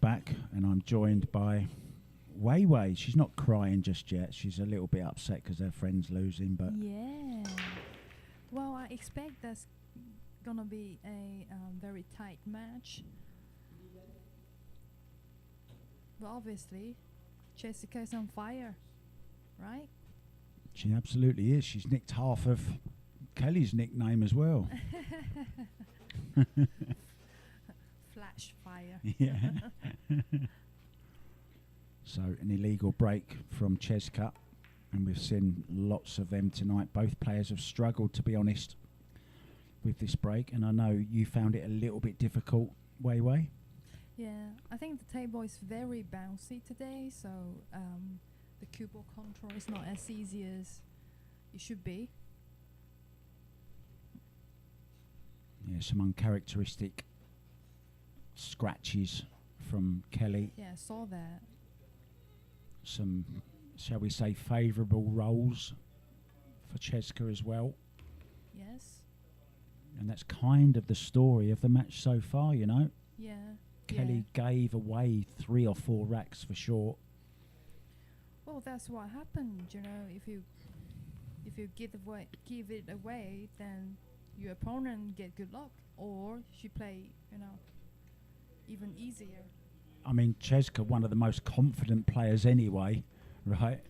S4: back, and I'm joined by Wei Wei. She's not crying just yet. She's a little bit upset because her friend's losing, but
S3: Yeah. Well, I expect that's gonna be a very tight match. But obviously, CHEZKA is on fire, right?
S4: she absolutely is. She's nicked half of Kelly's nickname as well.
S3: Flash fire.
S4: Yeah. So an illegal break from CHEZKA, and we've seen lots of them tonight. Both players have struggled, to be honest, with this break, and I know you found it a little bit difficult, Wei Wei.
S3: Yeah, I think the table is very bouncy today, so the cue ball control is not as easy as it should be.
S4: Yeah, some uncharacteristic scratches from Kelly.
S3: Yeah, I saw that.
S4: Some, shall we say, favourable rolls for CHEZKA as well.
S3: Yes.
S4: And that's kind of the story of the match so far, you know.
S3: Yeah.
S4: Kelly gave away 3 or 4 racks for short.
S3: Well, that's what happened. You know, if you give it away, then your opponent get good luck, or she play, you know, even easier.
S4: I mean, CHEZKA, one of the most confident players anyway, right?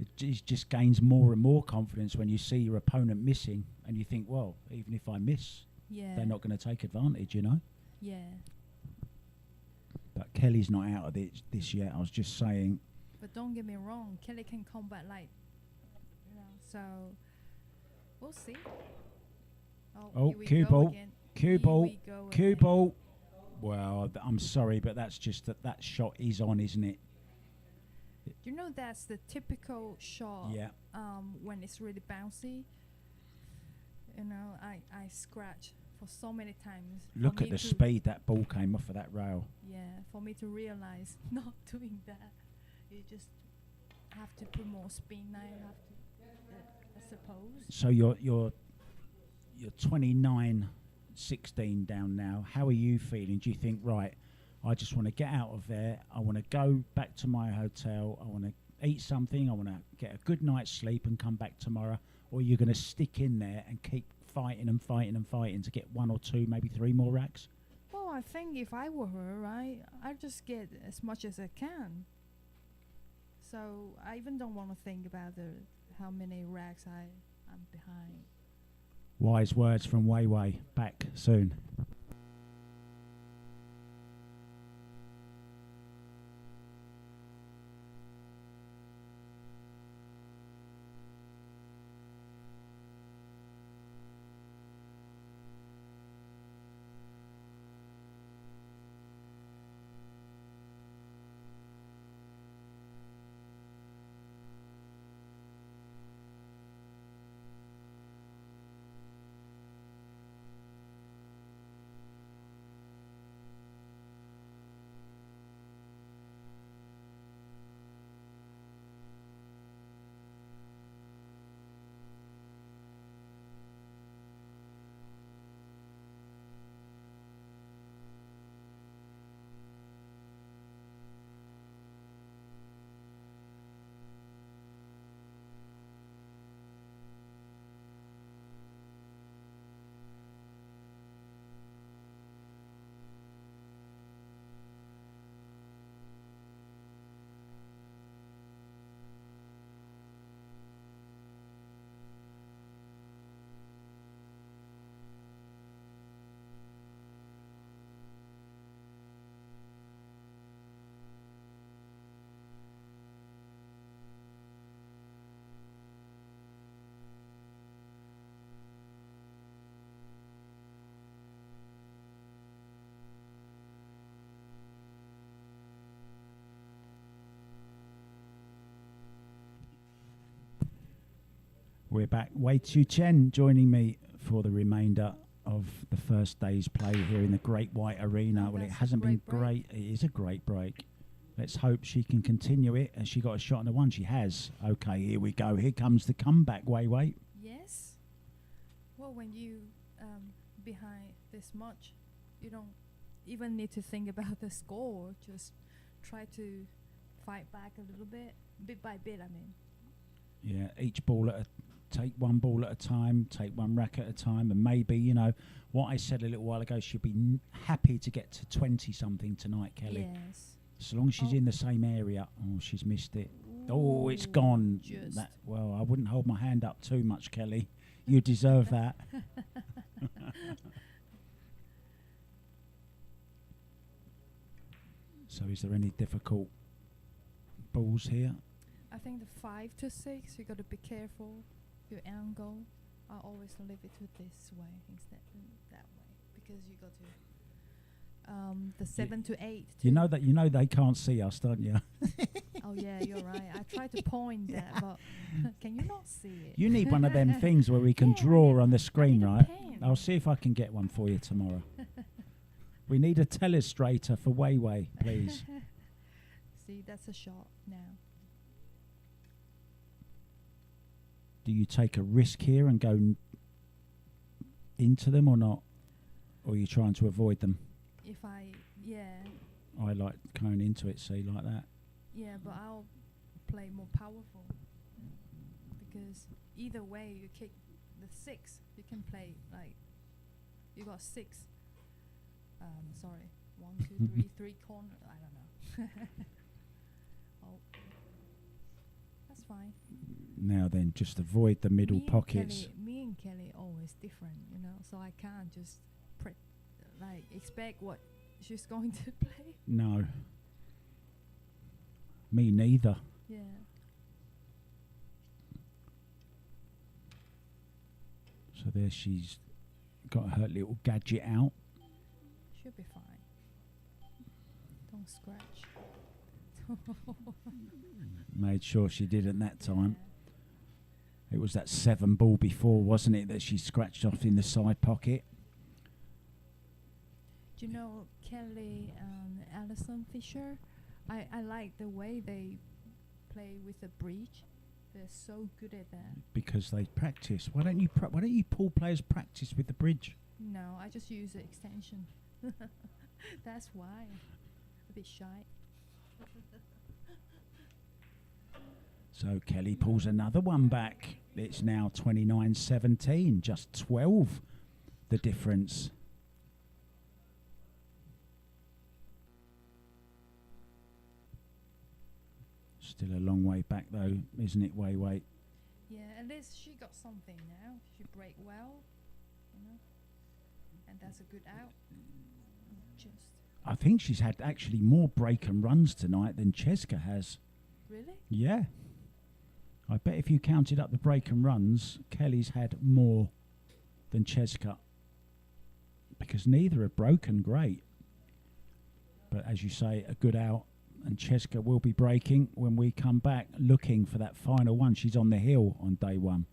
S4: It just gains more and more confidence when you see your opponent missing, and you think, well, even if I miss,
S3: Yeah.
S4: they're not going to take advantage, you know.
S3: Yeah.
S4: But Kelly's not out of this yet. I was just saying.
S3: But don't get me wrong, Kelly can combat like, you know. So we'll see.
S4: Oh,
S3: here we
S4: cue
S3: go
S4: ball,
S3: again.
S4: cue
S3: Here
S4: ball,
S3: we go
S4: cue
S3: again.
S4: ball. Well, I'm sorry, but that's just that shot is on, isn't it?
S3: You know, that's the typical shot.
S4: Yeah.
S3: When it's really bouncy. You know, I scratch for so many times. for
S4: Look
S3: me
S4: at the
S3: to-
S4: speed that ball came off of that rail.
S3: Yeah, for me to realize not doing that, you just have to put more spin. I have to, I suppose.
S4: So you're 29-16 down now. How are you feeling? Do you think, right, I just want to get out of there, I want to go back to my hotel, I want to eat something, I want to get a good night's sleep and come back tomorrow? Or you're going to stick in there and keep fighting and fighting and fighting to get 1 or 2, maybe 3 more racks?
S3: Well, I think if I were her, right, I'd just get as much as I can. So I even don't want to think about how many racks I'm behind.
S4: Wise words from Wei Wei. Back soon. We're back. Wei Chu Chen joining me for the remainder of the first day's play here in the Great White Arena.
S3: Oh,
S4: Well, it
S3: that's a
S4: hasn't been
S3: great
S4: great. It is a great break. Let's hope she can continue it. And she got a shot on the one. She has. Okay, here we go. Here comes the comeback, Wei Wei.
S3: Yes. Well, when you behind this much, you don't even need to think about the score. Just try to fight back a little bit by bit. I mean,
S4: Yeah, each ball take one ball at a time, take one racket at a time, and maybe, you know, what I said a little while ago, she'll be happy to get to 20 something tonight, Kelly.
S3: yes.
S4: So long as she's
S3: Oh.
S4: in the same area. Oh, she's missed it. Oh, it's gone.
S3: Just.
S4: Well, I wouldn't hold my hand up too much, Kelly. You deserve that. So is there any difficult balls here?
S3: I think the 5 to 6, you got to be careful. Your angle, I always leave it to this way instead of that way because you got to. The 7 to 8.
S4: You know they can't see us, don't you?
S3: Oh yeah, you're right. I tried to point that, but can you not see it?
S4: You need one of them things where we can
S3: Yeah, I
S4: draw
S3: need-
S4: on the
S3: I
S4: screen,
S3: need a
S4: right?
S3: pen.
S4: I'll see if I can get one for you tomorrow. We need a telestrator for Weiwei, please.
S3: See, that's a shot now.
S4: Do you take a risk here and go into them or not? Or are you trying to avoid them?
S3: If I, yeah,
S4: I like going into it, see, like that.
S3: yeah, but I'll play more powerful because either way you kick the 6, you can play like you got 6. Sorry, 1, 2, 3, 3 corner. I don't know. Oh, that's fine.
S4: Now then, just avoid the middle
S3: me and
S4: pockets.
S3: me and Kelly always different, you know. So I can't just expect what she's going to play.
S4: No. Me neither.
S3: Yeah.
S4: So there she's got her little gadget out.
S3: Should be fine. Don't scratch.
S4: Made sure she didn't that time. It was that 7 ball before, wasn't it, that she scratched off in the side pocket?
S3: Do you know Kelly and Alison Fisher? I like the way they play with the bridge. They're so good at that.
S4: Because they practice. Why don't you pool players practice with the bridge?
S3: No, I just use the extension. That's why. A bit shy.
S4: So Kelly pulls another one back. It's now 29-17, just 12 the difference. Still a long way back though, isn't it, Weiwei?
S3: Yeah, at least she got something now. She break well, you know, and that's a good out. Just
S4: I think she's had actually more break and runs tonight than CHEZKA has.
S3: really?
S4: Yeah. I bet if you counted up the break and runs, Kelly's had more than CHEZKA. Because neither are broken great. But as you say, a good out. And CHEZKA will be breaking when we come back looking for that final one. She's on the hill on day 1.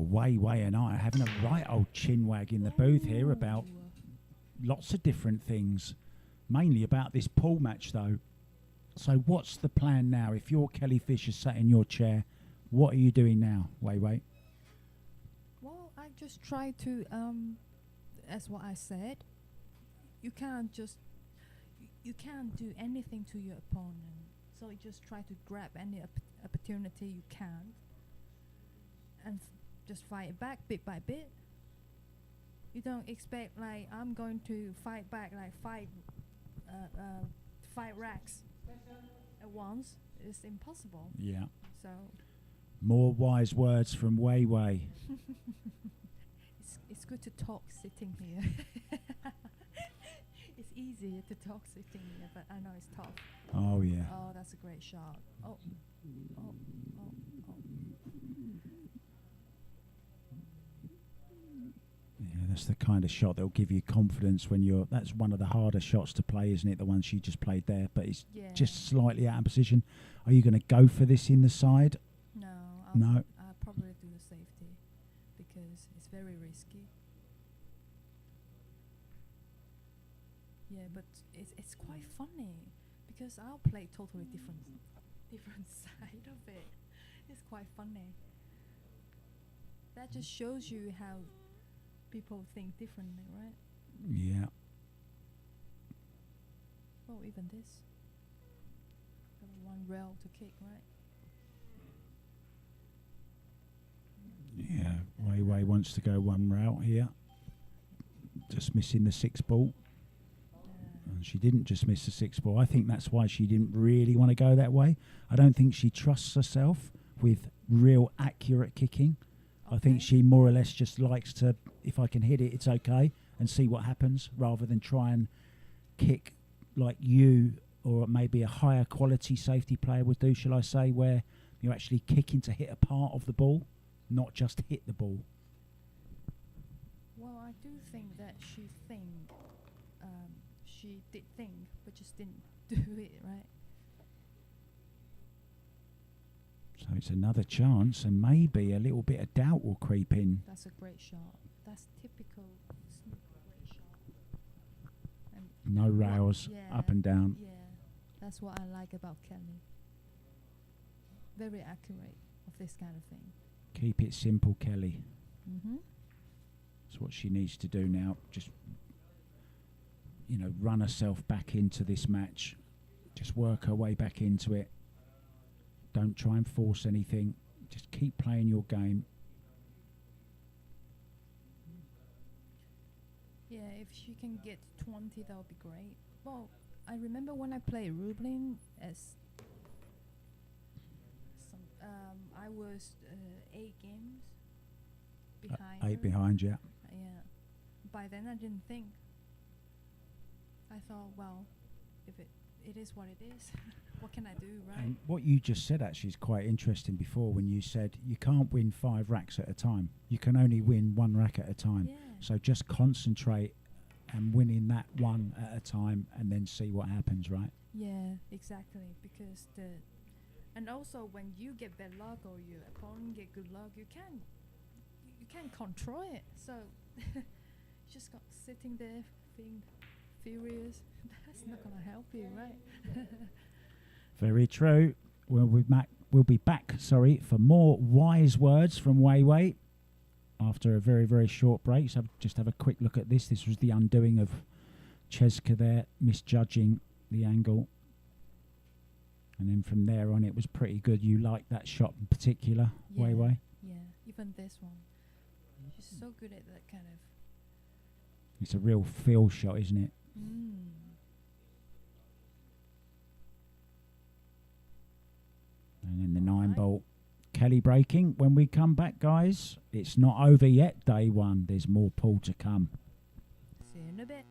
S4: Wei Wei and I are having a right old chinwag in the booth here about lots of different things, mainly about this pool match though. So what's the plan now? If you're Kelly Fisher sat in your chair, what are you doing now, Wei Wei?
S3: Well, I just try to, as what I said, you can't just, you can't do anything to your opponent. So you just try to grab any opportunity you can, and just fight back bit by bit. You don't expect like I'm going to fight back like five racks at once. It's impossible.
S4: Yeah.
S3: So
S4: More wise words from Wei Wei.
S3: it's good to talk sitting here. It's easier to talk sitting here, but I know it's tough.
S4: Oh yeah.
S3: Oh, that's a great shot. Oh.
S4: Yeah, that's the kind of shot that'll give you confidence when you're. That's one of the harder shots to play, isn't it? The one she just played there, but it's
S3: Yeah.
S4: just slightly out of position. Are you going to go for this in the side?
S3: No.
S4: No.
S3: I'll probably do the safety because it's very risky. Yeah, but it's quite funny because I'll play totally different side of it. It's quite funny. That just shows you how people think differently, right?
S4: Yeah.
S3: Oh, even this. Got one rail to kick, right?
S4: Yeah. Wei Wei wants to go one route here. Just missing the 6 ball. And she didn't just miss the 6 ball. I think that's why she didn't really want to go that way. I don't think she trusts herself with real accurate kicking. I think
S3: Okay.
S4: she more or less just likes to, if I can hit it, it's okay, and see what happens, rather than try and kick like you or maybe a higher quality safety player would do, shall I say, where you're actually kicking to hit a part of the ball, not just hit the ball.
S3: Well, I do think that she did think, but just didn't do it, right?
S4: So it's another chance, and maybe a little bit of doubt will creep in.
S3: That's a great shot. That's typical snooker great shot. And
S4: No rails,
S3: yeah,
S4: up and down.
S3: Yeah, that's what I like about Kelly. Very accurate of this kind of thing.
S4: Keep it simple, Kelly.
S3: Mm-hmm.
S4: That's what she needs to do now. Just, run herself back into this match. Just work her way back into it. Don't try and force anything. Just keep playing your game.
S3: Yeah, if she can get 20, that would be great. Well, I remember when I played Rublin I was 8 games behind.
S4: 8
S3: her.
S4: behind, yeah.
S3: Yeah. By then, I didn't think. I thought, well, if it is what it is, what can I do, right?
S4: And what you just said actually is quite interesting before, when you said you can't win 5 racks at a time. You can only win 1 rack at a time.
S3: Yeah.
S4: So just concentrate and winning that one at a time, and then see what happens, right?
S3: Yeah, exactly. Because and also when you get bad luck or your opponent get good luck, you can't control it. So just got sitting there being furious. That's not gonna help you, right?
S4: Very true. We'll be back, for more wise words from Wei Wei after a very, very short break. So just have a quick look at this. This was the undoing of CHEZKA there, misjudging the angle. And then from there on, it was pretty good. You liked that shot in particular, Wei Wei?
S3: Yeah, even this one. She's so good at that kind of.
S4: It's a real feel shot, isn't it? And then the 9 bolt. Kelly breaking. When we come back, guys, it's not over yet, day 1. There's more pool to come.
S3: See you in a bit.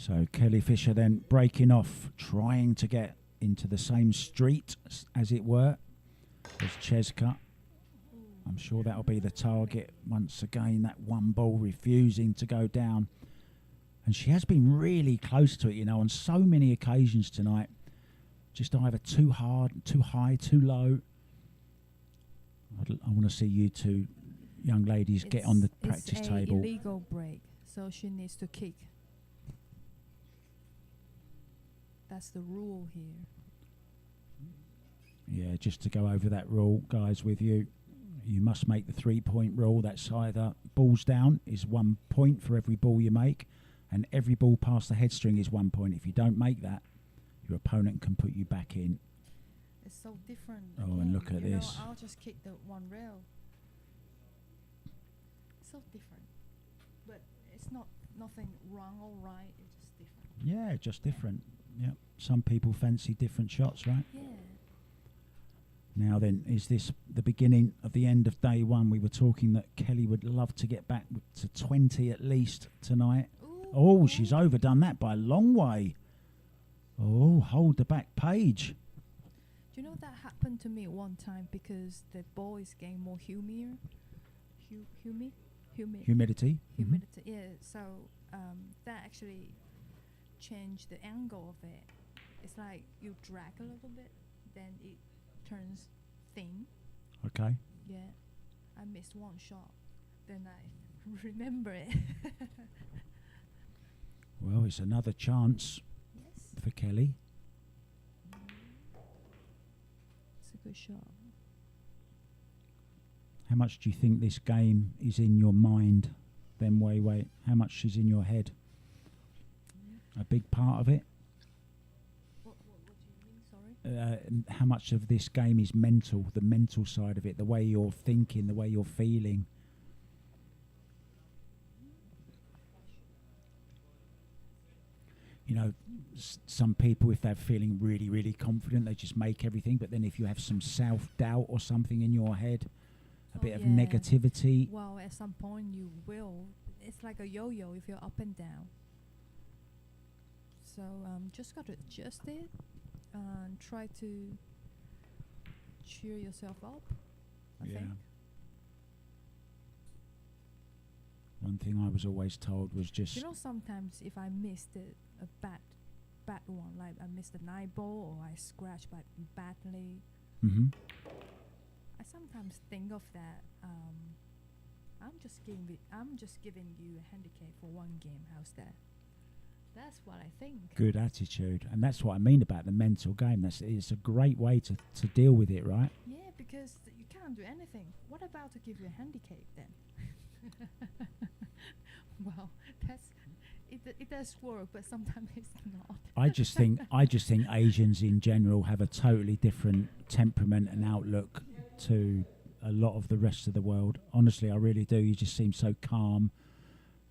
S4: So Kelly Fisher then breaking off, trying to get into the same street, as it were, as CHEZKA. I'm sure that'll be the target once again. That one ball refusing to go down. And she has been really close to it, you know, on so many occasions tonight. Just either too hard, too high, too low. I want to see you two young ladies get on the practice
S3: it's
S4: table.
S3: It's illegal break, so she needs to kick. That's the rule here.
S4: Yeah, just to go over that rule, guys, with you. You must make the 3-point rule. That's either balls down is 1 point for every ball you make, and every ball past the head string is 1 point. If you don't make that, your opponent can put you back in.
S3: It's so different.
S4: Oh,
S3: again.
S4: and look at
S3: You know,
S4: this.
S3: I'll just kick the one rail. So different, but it's not nothing wrong or right. It's just different.
S4: Yeah, just different. Yeah, some people fancy different shots, right?
S3: Yeah.
S4: Now then, is this the beginning of the end of day one? We were talking that Kelly would love to get back to 20 at least tonight.
S3: Ooh,
S4: Oh, she's overdone that by a long way. Oh, hold the back page.
S3: Do you know that happened to me one time because the ball is getting more humid.
S4: Humidity.
S3: Humidity. Yeah. So that actually changed the angle of it. It's like you drag a little bit, then it turns thin.
S4: Okay.
S3: Yeah. I missed one shot. Then I remember it.
S4: Well, it's another chance
S3: Yes.
S4: for Kelly.
S3: It's a good shot.
S4: How much do you think this game is in your mind, then Wei? How much is in your head? A big part of it?
S3: What do you mean? Sorry?
S4: How much of this game is mental, the mental side of it, the way you're thinking, the way you're feeling? You know, some people, if they're feeling really, really confident, they just make everything. But then if you have some self-doubt or something in your head, a bit of negativity.
S3: Well, at some point you will. It's like a yo-yo if you're up and down. So just got to adjust it and try to cheer yourself up, I think.
S4: One thing I was always told was just...
S3: You know, sometimes if I missed a bad one, like I missed a night ball or I scratched badly,
S4: Mm-hmm.
S3: I sometimes think of that. I'm just giving you a handicap for one game. How's that? That's what I think.
S4: Good attitude. And that's what I mean about the mental game. It's a great way to deal with it, right?
S3: Yeah, because you can't do anything. What about to give you a handicap then? Well, it does work, but sometimes it's not.
S4: I just think Asians in general have a totally different temperament and outlook to a lot of the rest of the world. Honestly, I really do. You just seem so calm,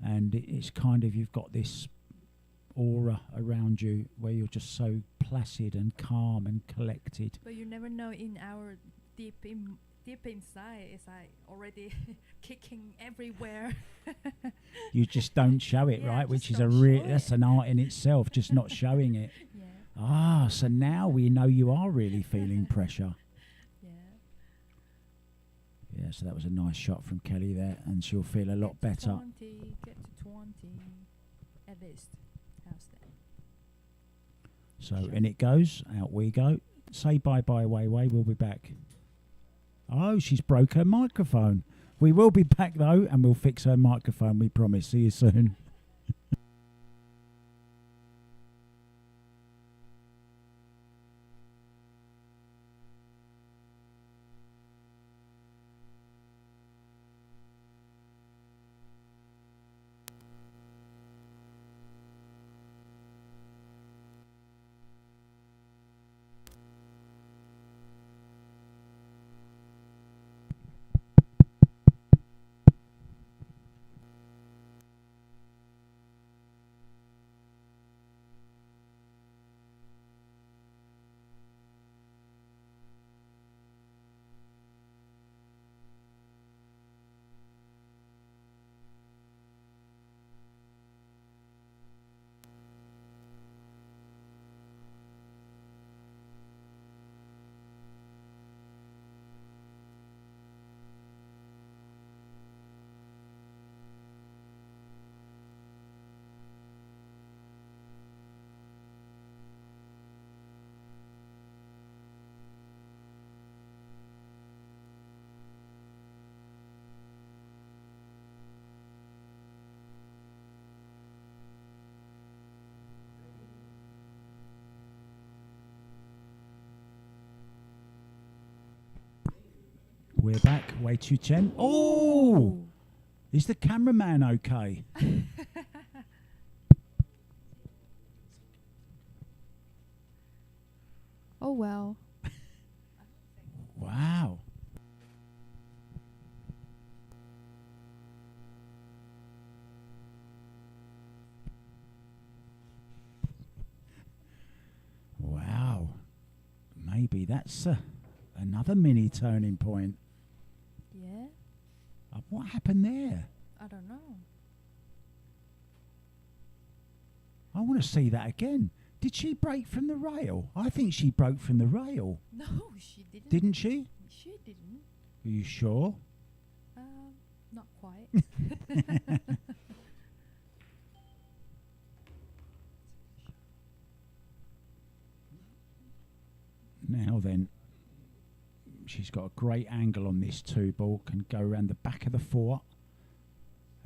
S4: and it's kind of, you've got this aura around you where you're just so placid and calm and collected.
S3: But you never know, in our deep inside, it's like already kicking everywhere.
S4: You just don't show it,
S3: Yeah,
S4: right? Which
S3: just
S4: is
S3: don't show
S4: that's
S3: it.
S4: an art in itself, just not showing it.
S3: Yeah.
S4: Ah, so now we know you are really feeling pressure.
S3: Yeah.
S4: Yeah, so that was a nice shot from Kelly there, and she'll feel a lot
S3: Get to
S4: better.
S3: 20, get to 20, at least. How's that?
S4: So in it goes, out we go. Say bye-bye, Wei. We'll be back. Oh, she's broke her microphone. We will be back, though, and we'll fix her microphone, we promise. See you soon. We're back. Way 210. Oh! Is the cameraman okay?
S3: Oh well.
S4: Wow. Wow. Maybe that's another mini turning point.
S3: Yeah.
S4: What happened there?
S3: I don't know.
S4: I want to see that again. Did she break from the rail? I think she broke from the rail.
S3: No, she didn't.
S4: Didn't she?
S3: She didn't.
S4: Are you sure?
S3: Not quite.
S4: Now then, she's got a great angle on this 2 ball, can go around the back of the 4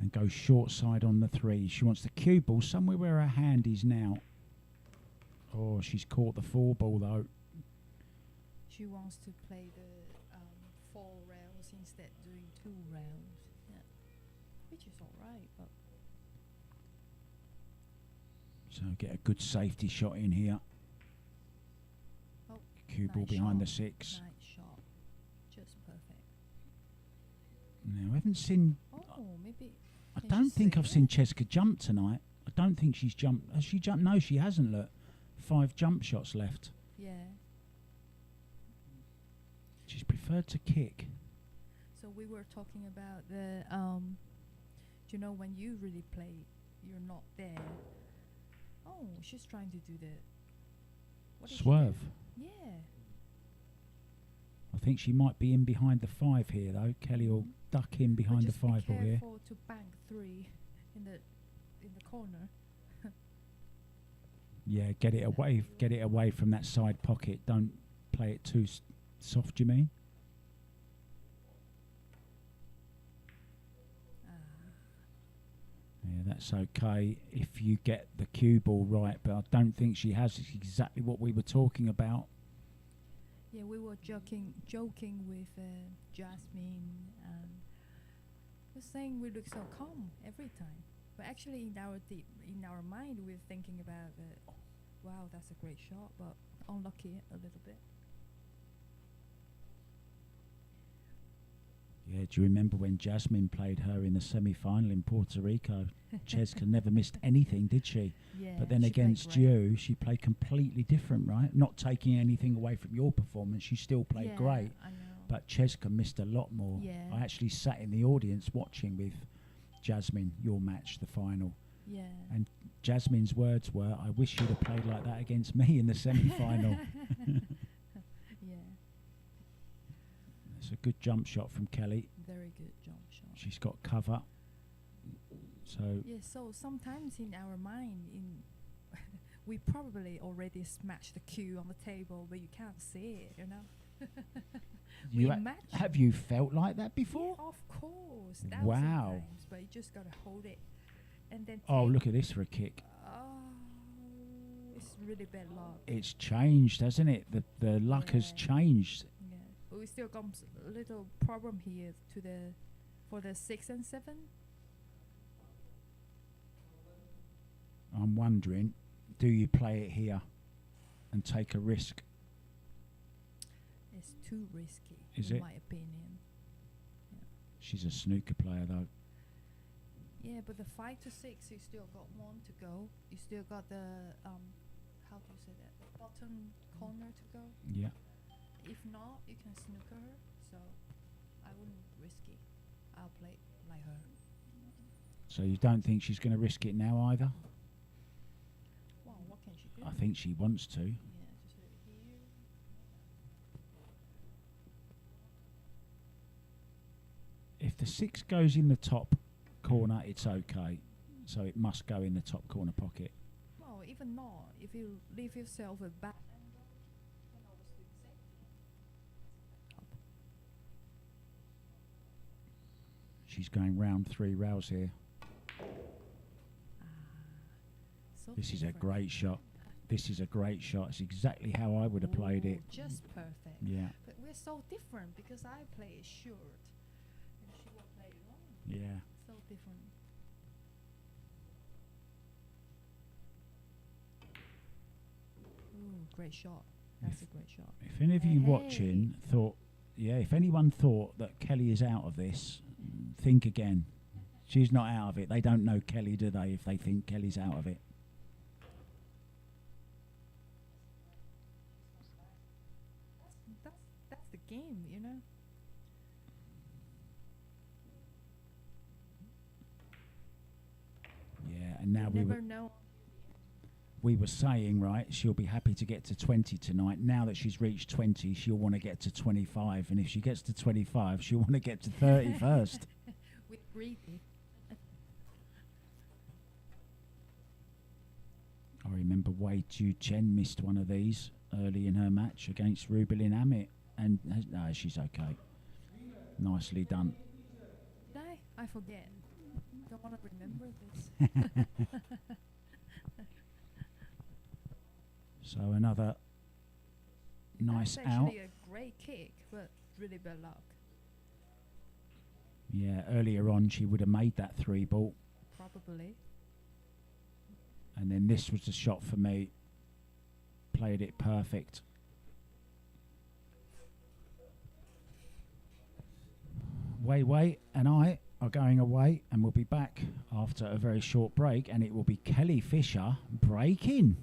S4: and go short side on the 3. She wants the cue ball somewhere where her hand is now. Oh, she's caught the 4 ball though.
S3: She wants to play the 4 rails instead doing 2 rails. Yeah. Which is alright, but
S4: So get a good safety shot in here.
S3: oh,
S4: Cue ball
S3: nice
S4: behind the
S3: shot.
S4: 6.
S3: Nice shot. Just perfect.
S4: Now, I haven't seen...
S3: Oh, maybe.
S4: I
S3: can
S4: don't
S3: you
S4: think
S3: see
S4: I've
S3: it?
S4: seen CHEZKA jump tonight. I don't think she's jumped. Has she jumped? No, she hasn't, look. 5 jump shots left.
S3: Yeah.
S4: She's preferred to kick.
S3: So we were talking about the you know, when you really play, you're not there. Oh, she's trying to do the what is she
S4: Swerve.
S3: doing? Yeah.
S4: I think she might be in behind the 5 here, though. Kelly will duck in
S3: But
S4: behind the
S3: just be
S4: 5 ball here.
S3: careful to bank 3 in the corner.
S4: Yeah, get it away from that side pocket. Don't play it too soft, you mean? Yeah, that's okay if you get the cue ball right, but I don't think she has. It's exactly what we were talking about.
S3: Yeah, we were joking with Jasmine and was saying we look so calm every time. But actually, in our mind, we're thinking about wow, that's a great shot, but unlucky a little bit.
S4: Yeah, do you remember when Jasmine played her in the semi-final in Puerto Rico? CHEZKA never missed anything, did she?
S3: Yeah.
S4: But then
S3: she played
S4: against
S3: great.
S4: you, she played completely different, right? Not taking anything away from your performance, she still played
S3: Yeah,
S4: great.
S3: I know.
S4: But CHEZKA missed a lot more.
S3: Yeah.
S4: I actually sat in the audience watching with Jasmine, your match, the final.
S3: Yeah.
S4: And Jasmine's words were, I wish you'd have played like that against me in the semi-final.
S3: Yeah.
S4: It's a good jump shot from Kelly.
S3: Very good jump shot.
S4: She's got cover. So
S3: Yeah, so sometimes in our mind, we probably already smashed the cue on the table, but you can't see it, you know.
S4: you
S3: we
S4: ha-
S3: match.
S4: have you felt like that before?
S3: Yeah, of course.
S4: Wow.
S3: Times, but you just gotta hold it, and then.
S4: Oh,
S3: take-
S4: look at this for a kick.
S3: Oh, it's really bad luck.
S4: It's changed, hasn't it? The luck has
S3: Yeah.
S4: changed.
S3: Yeah, but we still got a little problem here for the 6 and 7.
S4: I'm wondering, do you play it here and take a risk?
S3: It's too risky,
S4: Is
S3: in
S4: it?
S3: my opinion.
S4: She's a snooker player, though.
S3: Yeah, but the 5 to 6, you still got 1 to go. You still got the how do you say that? The bottom corner to go.
S4: Yeah.
S3: If not, you can snooker her. So I wouldn't risk it. I'll play like her.
S4: So you don't think she's going to risk it now either?
S3: Well, what can she do?
S4: I think she wants to.
S3: Yeah, just leave it here.
S4: If the 6 goes in the top corner, it's okay. So it must go in the top corner pocket.
S3: Well, even not. If you leave yourself a back angle, you can always do the same.
S4: She's going round 3 rails here.
S3: So
S4: This is a
S3: different.
S4: great shot. This is a great shot. It's exactly how I would have played
S3: Ooh,
S4: it.
S3: Just perfect.
S4: Yeah.
S3: But we're so different because I play short and she will play long.
S4: Yeah.
S3: So different. Ooh, great shot. That's a great shot.
S4: If any of you
S3: Hey.
S4: watching thought, if anyone thought that Kelly is out of this, think again. She's not out of it. They don't know Kelly, do they, if they think Kelly's out of it?
S3: That's the game, you know.
S4: Yeah, and now
S3: You
S4: we
S3: never
S4: were,
S3: know.
S4: we were saying, right, she'll be happy to get to 20 tonight. Now that she's reached 20, she'll want to get to 25. And if she gets to 25, she'll want to get to 30 first.
S3: With greedy.
S4: I remember Wei Ju Chen missed one of these early in her match against Rubilin Amit. And no, she's okay. Nicely done.
S3: Did I forget. Don't want to remember this.
S4: So another nice
S3: That's
S4: out.
S3: actually a great kick, but really bad luck.
S4: Yeah, earlier on she would have made that 3-ball.
S3: Probably.
S4: And then this was the shot for me. Played it perfect. Wei and I are going away, and we'll be back after a very short break, and it will be Kelly Fisher breaking.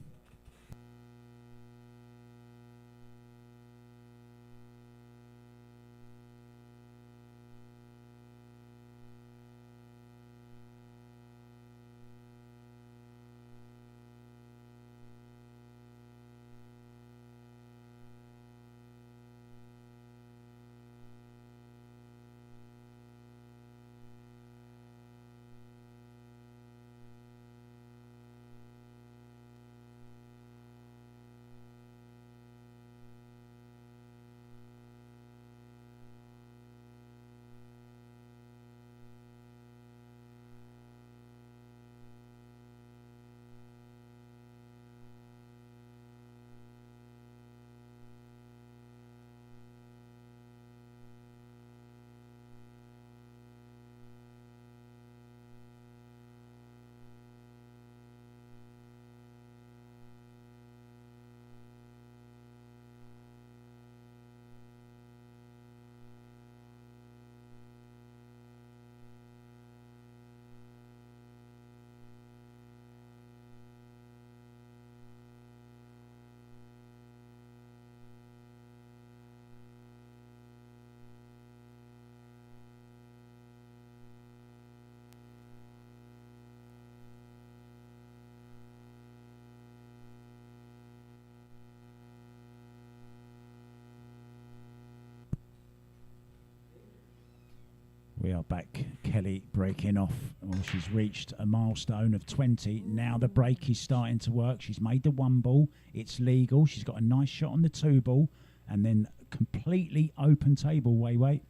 S4: We are back. Kelly breaking off. Well, she's reached a milestone of 20. Now the break is starting to work. She's made the 1-ball. It's legal. She's got a nice shot on the 2-ball. And then completely open table, Wei.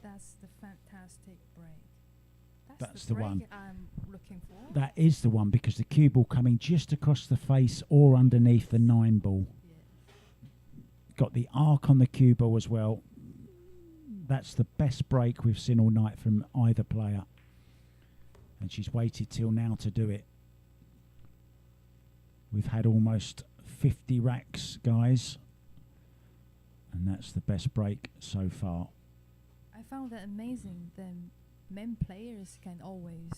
S3: That's the fantastic break.
S4: That's
S3: the
S4: the one.
S3: break I'm looking for.
S4: That is the one, because the cue ball coming just across the face or underneath the 9-ball.
S3: Yeah.
S4: Got the arc on the cue ball as well. That's the best break we've seen all night from either player. And she's waited till now to do it. We've had almost 50 racks, guys. And that's the best break so far.
S3: I found that amazing. The men players can always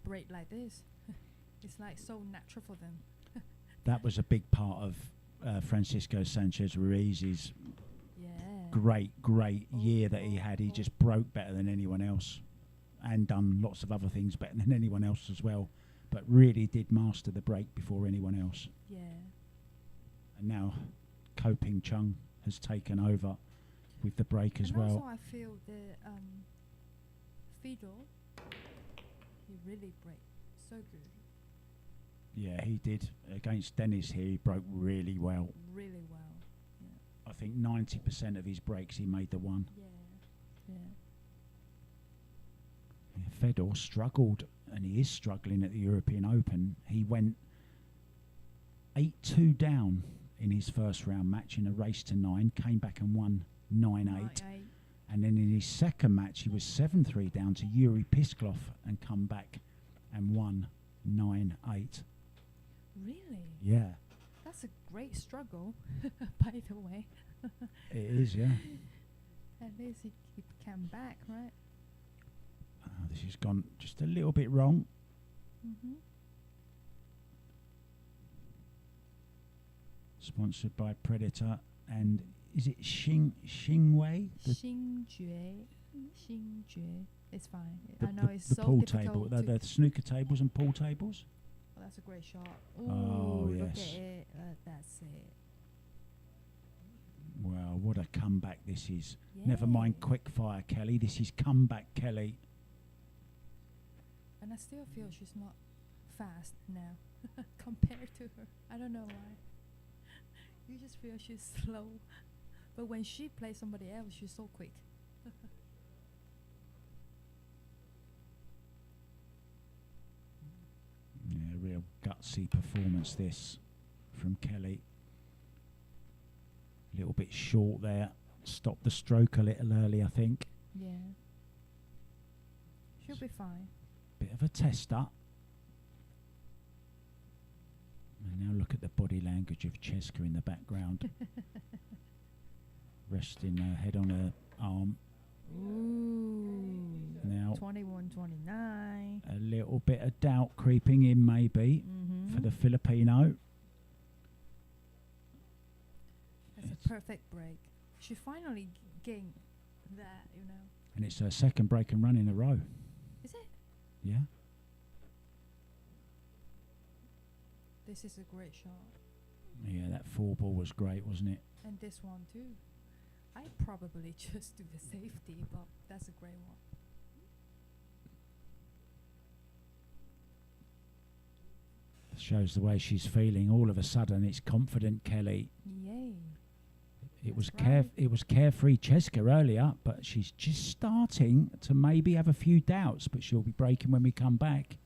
S3: break like this. It's like so natural for them.
S4: That was a big part of Francisco Sanchez Ruiz's
S3: Yeah.
S4: great year that he had. He just broke better than anyone else and done lots of other things better than anyone else as well, but really did master the break before anyone else.
S3: Yeah.
S4: And now Ko Ping Chung has taken over with the break as
S3: and
S4: well.
S3: also I feel the Fido, he really break so good.
S4: Yeah, he did. Against Dennis here, he broke really well.
S3: Really well.
S4: I think 90% of his breaks he made the one.
S3: Yeah. Yeah.
S4: Fedor struggled, and he is struggling at the European Open. He went 8-2 down in his first round match in a race to 9, came back and won 9-8. And then in his second match, he was 7-3 down to Yuri Pisklov and come back and won 9-8.
S3: Really?
S4: Yeah,
S3: That's a great struggle, by the way.
S4: it is, yeah.
S3: At least he came back, right?
S4: This has gone just a little bit wrong.
S3: Mm-hmm.
S4: Sponsored by Predator. And is it Xingwei?
S3: Xingjue. It's fine.
S4: The,
S3: I know
S4: the,
S3: it's
S4: the
S3: so
S4: pool
S3: difficult
S4: table, the snooker tables and pool tables.
S3: Oh, that's a great shot.
S4: Oh,
S3: Ooh, look
S4: yes.
S3: at it. That's it.
S4: Well, what a comeback this is. Never mind
S3: Yeah.
S4: quick fire, Kelly. This is comeback, Kelly.
S3: And I still feel she's not fast now compared to her. I don't know why. You just feel she's slow. But when she plays somebody else, she's so quick.
S4: Yeah, real gutsy performance this from Kelly. A little bit short there. Stopped the stroke a little early, I think.
S3: Yeah. She'll be fine.
S4: Bit of a tester. And now look at the body language of CHEZKA in the background. Resting her head on her arm.
S3: Ooh.
S4: Now
S3: 21-29.
S4: a little bit of doubt creeping in maybe
S3: Mm-hmm.
S4: for the Filipino.
S3: That's a perfect break. She finally gained that, you know.
S4: And it's her second break and run in a row.
S3: Is it?
S4: Yeah.
S3: This is a great shot.
S4: Yeah, that 4-ball was great, wasn't it?
S3: And this one too. I probably just do the safety, but that's a great one.
S4: Shows the way she's feeling. All of a sudden, it's confident Kelly.
S3: Yay.
S4: It was
S3: That's right.
S4: it was carefree CHEZKA earlier, but she's just starting to maybe have a few doubts. But she'll be breaking when we come back.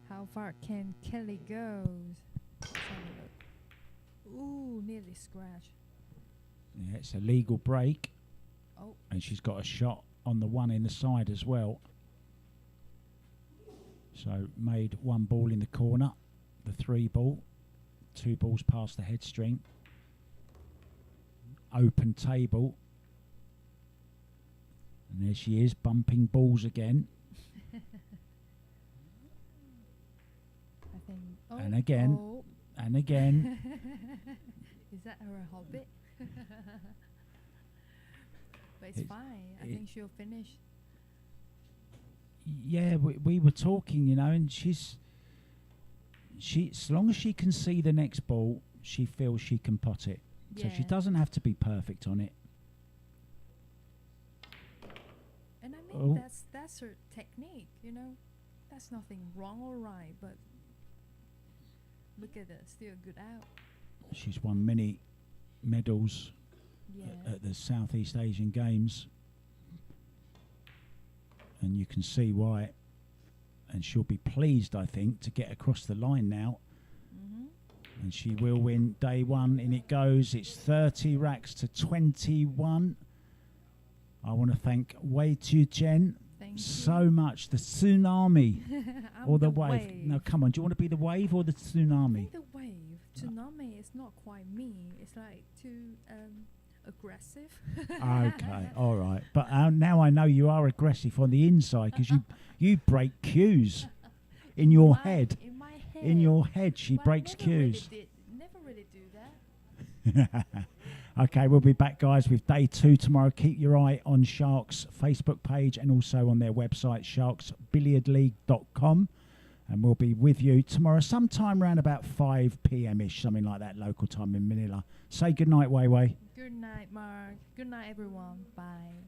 S3: How far can Kelly go? Let's have a look. Ooh, nearly scratch.
S4: Yeah, it's a legal break.
S3: Oh.
S4: And she's got a shot on the one in the side as well. So made 1 ball in the corner, the 3-ball, 2 balls past the head string. Open table. And there she is, bumping balls again.
S3: I think. Oh,
S4: And again.
S3: oh.
S4: And again.
S3: Is that her hobby? But it's
S4: It's-
S3: fine. I
S4: it-
S3: think she'll finish.
S4: Yeah, we were talking, you know, and she, as long as she can see the next ball, she feels she can pot it. So she
S3: Yeah.
S4: doesn't have to be perfect on it.
S3: And I mean,
S4: Oh.
S3: that's her technique, you know. That's nothing wrong or right, but look at it, still good out.
S4: She's won many medals
S3: Yeah.
S4: at the Southeast Asian Games. And you can see why and she'll be pleased, I think, to get across the line now. And she will win day one. In it goes. It's 30 racks to 21. I want to thank Wei Tu Chen
S3: Thank
S4: so
S3: you.
S4: much. The tsunami
S3: I'm
S4: or the wave. No, come on. Do you want to be the wave or the
S3: I
S4: tsunami?
S3: think the wave. Tsunami is not quite me. It's like too aggressive.
S4: Okay, all right. But now I know you are aggressive on the inside because you break cues in your head.
S3: In my head.
S4: In your head, she
S3: Well, I
S4: breaks
S3: never really
S4: cues.
S3: never really do that.
S4: Okay, we'll be back, guys, with day 2 tomorrow. Keep your eye on Sharks' Facebook page and also on their website, sharksbilliardleague.com. And we'll be with you tomorrow sometime around about 5 p.m.-ish, something like that, local time in Manila. Say good night, Wei Wei.
S3: Good night, Mark. Good night, everyone. Bye.